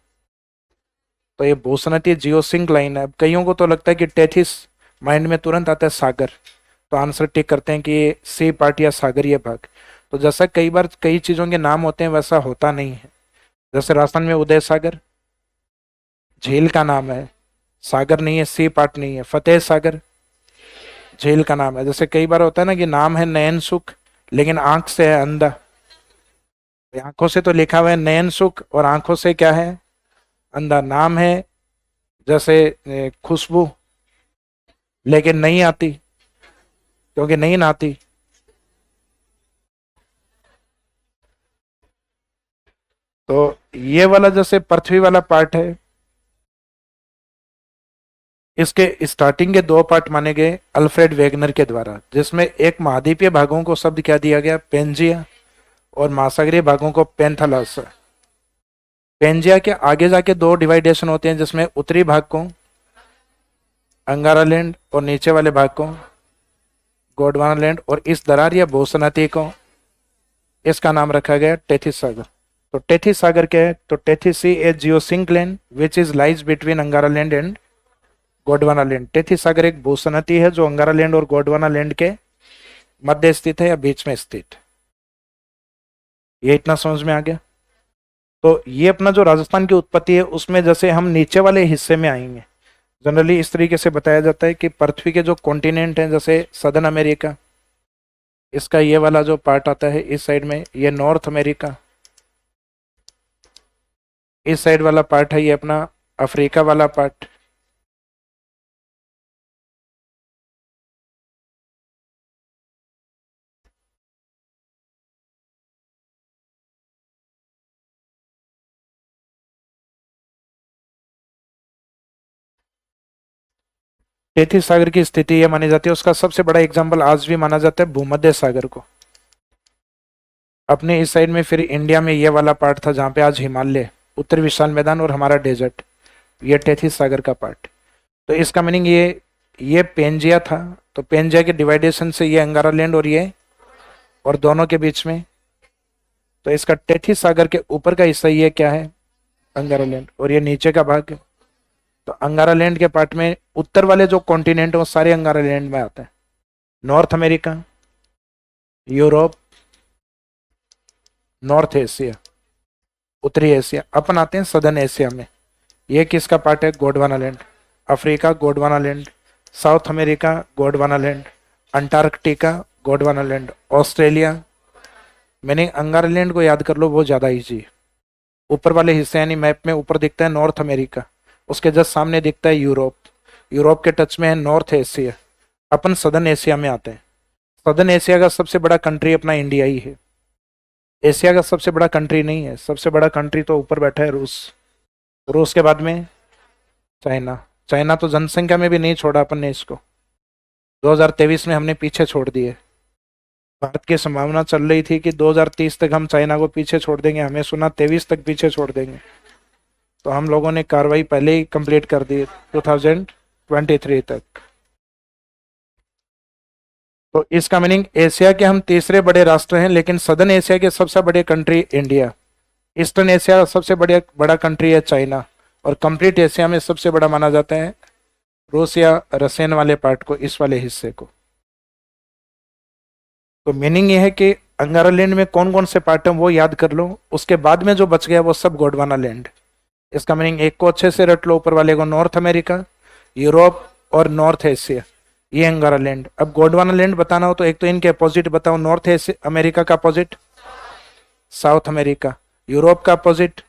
[SPEAKER 1] तो ये भूसनती जियोसिंक लाइन है। अब कईयों को तो लगता है कि टेथिस, माइंड में तुरंत आता है सागर, तो आंसर टिक करते हैं कि ये सी पार्ट या सागरीय भाग। तो जैसा कई बार कई चीजों के नाम होते हैं, वैसा होता नहीं है। जैसे राजस्थान में उदय सागर झील का नाम है, सागर नहीं है, सी पार्ट नहीं है। फतेह सागर झील का नाम है। जैसे कई बार होता है ना कि नाम है नयन सुख, लेकिन आंख से है अंधा। आंखों से तो लिखा हुआ है नयन सुख, और आंखों से क्या है, अंधा। नाम है जैसे खुशबू, लेकिन नहीं आती, क्योंकि नहीं नहाती। तो ये वाला जैसे पृथ्वी वाला पार्ट है, इसके स्टार्टिंग के दो पार्ट माने गए अल्फ्रेड वेगनर के द्वारा, जिसमें एक महाद्वीपीय भागों को शब्द क्या दिया गया, पेंजिया, और महासागरीय भागों को पेंथालस। पेंजिया के आगे जाके दो डिवाइडेशन होते हैं, जिसमें उत्तरी भाग को अंगारा लैंड और नीचे वाले भाग को गोंडवाना लैंड, और इस दरार या भूसनती को, इसका नाम रखा गया टेथिस सागर। तो टेथिस सागर क्या है, तो Tethys sea a geosyncline which is lies between Angara land and Gondwana land. Tethys सागर एक भूसनती है जो अंगारा लैंड और गोंडवाना लैंड के मध्य स्थित है या बीच में स्थित। ये इतना समझ में आ गया। तो ये अपना जो राजस्थान की उत्पत्ति है, उसमें जैसे हम नीचे वाले हिस्से में आएंगे, जनरली इस तरीके से बताया जाता है कि पृथ्वी के जो कॉन्टिनेंट हैं, जैसे सदर्न अमेरिका, इसका ये वाला जो पार्ट आता है इस साइड में, ये नॉर्थ अमेरिका। इस साइड वाला पार्ट है ये अपना अफ्रीका वाला पार्ट। टेथिस सागर की स्थिति ये मानी जाती है, उसका सबसे बड़ा एग्जाम्पल आज भी माना जाता है भूमध्य सागर को। अपने इस साइड में फिर इंडिया में ये वाला पार्ट था जहाँ पे आज हिमालय, उत्तर विशाल मैदान और हमारा डेजर्ट, ये टेथिस सागर का पार्ट। तो इसका मीनिंग ये पेंजिया था, तो पेंजिया के डिवाइडेशन से ये अंगारा लैंड और ये, और दोनों के बीच में, तो इसका टेथिस सागर के ऊपर का हिस्सा ये क्या है, अंगारा लैंड, और ये नीचे का भाग। तो अंगारा लैंड के पार्ट में उत्तर वाले जो कॉन्टिनेंट है वो सारे अंगारा लैंड में आते हैं। North America, Europe, north Asia, उत्तरी एशिया। अपन आते हैं सदर्न एशिया में, ये किसका पार्ट है, Gondwana land. Africa Gondwana land, south America Gondwana land, Antarctica Gondwana land, Australia. मैंने अंगारा लैंड को याद कर लो, वो ज़्यादा ईजी है। ऊपर वाले हिस्से यानी मैप में ऊपर दिखता है नॉर्थ अमेरिका, उसके जस्ट सामने दिखता है यूरोप, यूरोप के टच में है नॉर्थ एशिया। अपन सदर्न एशिया में आते हैं। सदर्न एशिया का सबसे बड़ा कंट्री अपना इंडिया ही है। एशिया का सबसे बड़ा कंट्री नहीं है, सबसे बड़ा कंट्री तो ऊपर बैठा है रूस, रूस के बाद में चाइना। चाइना तो जनसंख्या में भी नहीं छोड़ा अपन ने इसको, 2023 में हमने पीछे छोड़ दिए। भारत की संभावना चल रही थी कि 2030 तक हम चाइना को पीछे छोड़ देंगे, हमें सुना 23 तक पीछे छोड़ देंगे, तो हम लोगों ने कार्रवाई पहले ही कंप्लीट कर दी 2023 तक। तो इसका मीनिंग एशिया के हम तीसरे बड़े राष्ट्र हैं, लेकिन सदर्न एशिया के सबसे बड़े कंट्री इंडिया, ईस्टर्न एशिया का सबसे बड़ा कंट्री है चाइना, और कंप्लीट एशिया में सबसे बड़ा माना जाता है रूस या रशियन वाले पार्ट को, इस वाले हिस्से को। तो मीनिंग ये है कि अंगारा लैंड में कौन कौन से पार्ट हैं वो याद कर लो, उसके बाद में जो बच गया वो सब गोंडवाना लैंड। इसका मीनिंग एक को अच्छे से रट लो, ऊपर वाले को नॉर्थ अमेरिका, यूरोप और नॉर्थ एशिया, ये अंगारा लैंड। अब गोंडवाना लैंड बताना हो तो एक तो इनके अपोजिट बताओ, नॉर्थ अमेरिका का अपोजिट साउथ अमेरिका, यूरोप का अपोजिट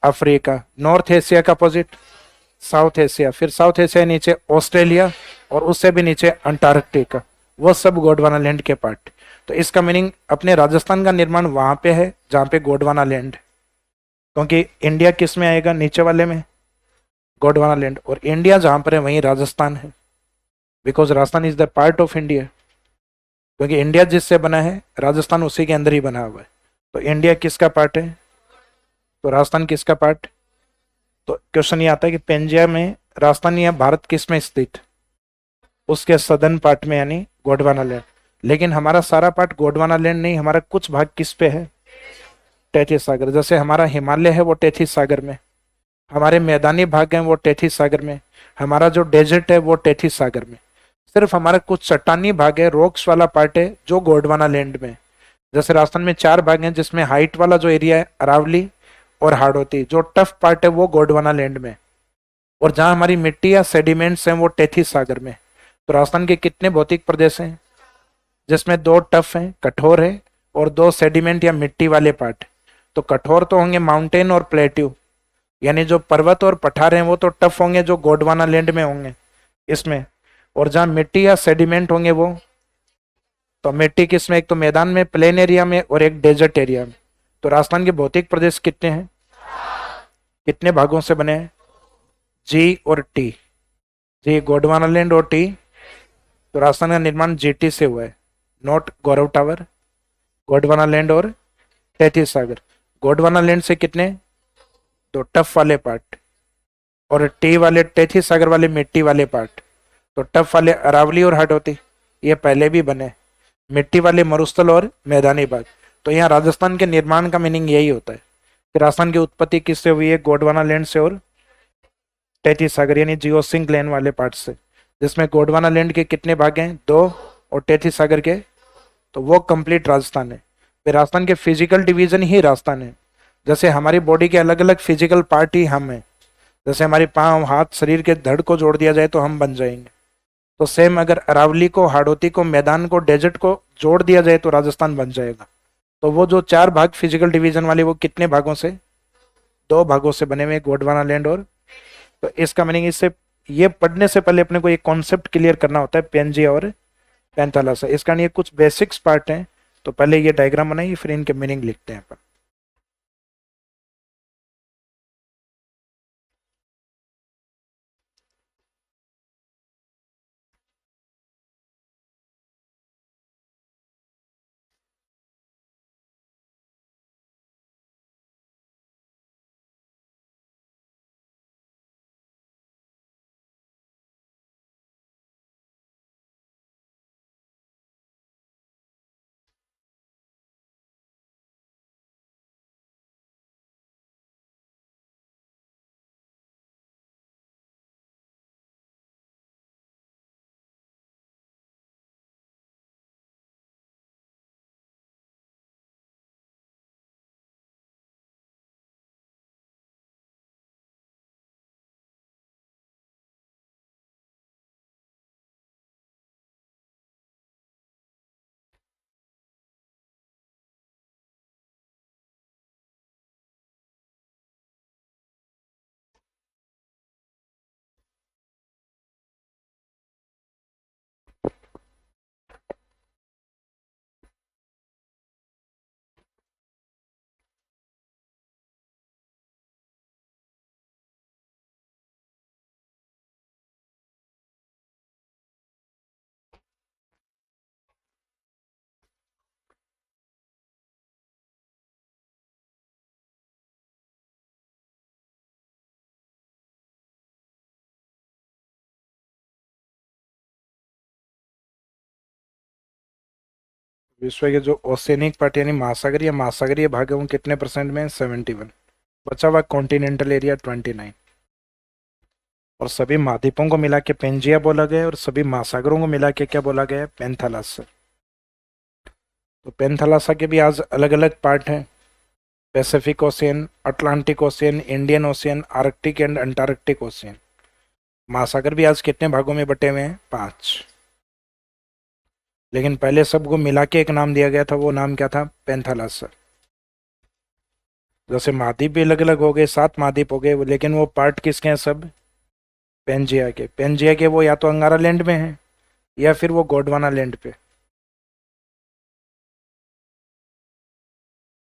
[SPEAKER 1] अफ्रीका, नॉर्थ एशिया का अपोजिट साउथ एशिया, फिर साउथ एशिया नीचे ऑस्ट्रेलिया और उससे भी नीचे अंटार्कटिका, वो सब गोंडवाना लैंड के पार्ट। तो इसका मीनिंग अपने राजस्थान का निर्माण वहां पे है जहां पे गोंडवाना लैंड है, क्योंकि इंडिया किस में आएगा, नीचे वाले में, गोंडवाना लैंड, और इंडिया जहां पर है वहीं राजस्थान है, because Rajasthan is the part of India, क्योंकि इंडिया जिससे बना है राजस्थान उसी के अंदर ही बना हुआ है। तो इंडिया किसका पार्ट है, तो राजस्थान किसका पार्ट। तो क्वेश्चन ये आता है कि पेंजिया में राजस्थान या भारत किस में स्थित, उसके सदर्न पार्ट में यानी गोंडवाना लैंड। लेकिन हमारा सारा पार्ट गोंडवाना लैंड नहीं, हमारा कुछ भाग किस पे है, टेथिस सागर। जैसे हमारा हिमालय है वो टेथिस सागर में, हमारे मैदानी भाग हैं वो टेथिस सागर में, हमारा जो डेजर्ट है वो टेथिस सागर में। सिर्फ हमारा कुछ चट्टानी भाग है, रॉक्स वाला पार्ट है जो गोंडवाना लैंड में। जैसे राजस्थान में 4 भाग हैं, जिसमें हाइट वाला जो एरिया है अरावली और हाड़ौती, जो टफ पार्ट है वो गोंडवाना लैंड में, और जहां हमारी मिट्टी या सेडिमेंट्स हैं वो टेथिस सागर में। तो राजस्थान के कितने भौतिक प्रदेश हैं, जिसमें 2 टफ हैं, कठोर है, और 2 सेडिमेंट या मिट्टी वाले पार्ट। तो कठोर तो होंगे माउंटेन और प्लेट्यू, यानी जो पर्वत और पठार हैं वो तो टफ होंगे, जो गोंडवाना लैंड में होंगे इसमें। और जहां मिट्टी या सेडिमेंट होंगे वो, तो मिट्टी किसमें, एक तो मैदान में प्लेन एरिया में और एक डेजर्ट एरिया में। तो राजस्थान के भौतिक प्रदेश कितने हैं, कितने भागों से बने हैं, जी और टी, जी गोंडवाना लैंड और टी। तो राजस्थान का निर्माण जीटी से हुआ है, not Gaurav tower, Gondwana land और तैतीस सागर। गोंडवाना लैंड से कितने, तो टफ वाले पार्ट, और टी वाले तैतीस सागर वाले मिट्टी वाले पार्ट। तो टफ वाले अरावली और हाड़ौती ये पहले भी बने, मिट्टी वाले मरुस्थल और मैदानी भाग। तो यहाँ राजस्थान के निर्माण का मीनिंग यही होता है कि राजस्थान की उत्पत्ति किससे हुई है, गोंडवाना लैंड से और तैतीस सागर यानी जियो सिंक लैंड वाले पार्ट से। जिसमें गोंडवाना लैंड के कितने भाग हैं, 2, और तैतीस सागर के, तो वो कंप्लीट राजस्थान है। फिर राजस्थान के फिजिकल डिवीजन ही राजस्थान है। जैसे हमारी बॉडी के अलग अलग फिजिकल पार्ट ही हम हैं, जैसे हमारी पाँव हाथ शरीर के धड़ को जोड़ दिया जाए तो हम बन जाएंगे। तो सेम अगर अरावली को, हाड़ौती को, मैदान को, डेजर्ट को जोड़ दिया जाए तो राजस्थान बन जाएगा। तो वो जो 4 भाग फिजिकल डिवीजन वाले वो कितने भागों से, 2 भागों से बने हुए, गोंडवाना लैंड और। तो इसका मीनिंग, इससे ये पढ़ने से पहले अपने को एक कॉन्सेप्ट क्लियर करना होता है पेंजिया और पैंथालासा। इसका ये कुछ बेसिक्स पार्ट हैं, तो पहले ये डायग्राम बनाइए फिर इनके मीनिंग लिखते हैं अपन। विश्व के जो ओसेनिक पार्ट यानी महासागरीय भाग है वो कितने परसेंट में, 71। बचा हुआ कॉन्टिनेंटल एरिया 29। और सभी महाद्वीपों को मिला के पेंजिया बोला गया है, और सभी महासागरों को मिला के क्या बोला गया है, पैंथालासा। तो पैंथालासा के भी आज अलग अलग पार्ट हैं। Pacific ocean, Atlantic ocean, Indian ocean, Arctic and Antarctic ocean. महासागर भी आज कितने भागों में बटे हुए हैं? 5। लेकिन पहले सबको मिला के एक नाम दिया गया था, वो नाम क्या था? पेंथालस। जैसे महाद्वीप भी अलग अलग हो गए, 7 महाद्वीप हो गए, लेकिन वो पार्ट किसके हैं सब? पेंजिया के। पेंजिया के वो या तो अंगारा लैंड में है या फिर वो गोंडवाना लैंड पे।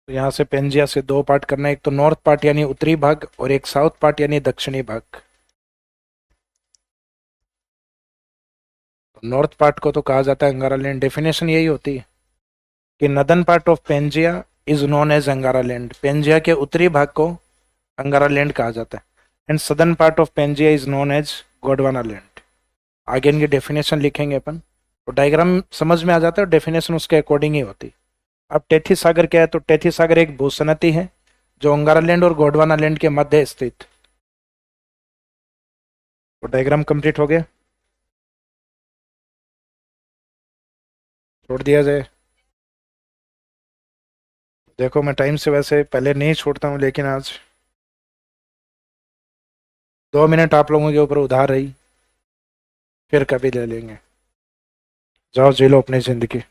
[SPEAKER 1] तो यहाँ से पेंजिया से 2 पार्ट करना है, एक तो नॉर्थ पार्ट यानी उत्तरी भाग और एक साउथ पार्ट यानी दक्षिणी भाग। नॉर्थ पार्ट को तो कहा जाता है अंगारा लैंड। डेफिनेशन यही होती है कि northern part of Pangaea is known as Angara land. Pangaea के उत्तरी भाग को अंगारा लैंड कहा जाता है। And southern part of Pangaea is known as Gondwana land. आगे इनकी डेफिनेशन लिखेंगे अपन, तो डायग्राम समझ में आ जाता है और डेफिनेशन उसके अकॉर्डिंग ही होती है। अब टेथी सागर क्या है? तो टेथी सागर एक भूसनती है जो अंगारा लैंड और गोंडवाना लैंड के मध्य स्थित। तो डायग्राम कंप्लीट हो गया, छोड़ दिया जाए। देखो मैं टाइम से वैसे पहले नहीं छोड़ता हूँ, लेकिन आज 2 मिनट आप लोगों के ऊपर उधार रही, फिर कभी ले लेंगे। जाओ जी लो अपनी जिंदगी।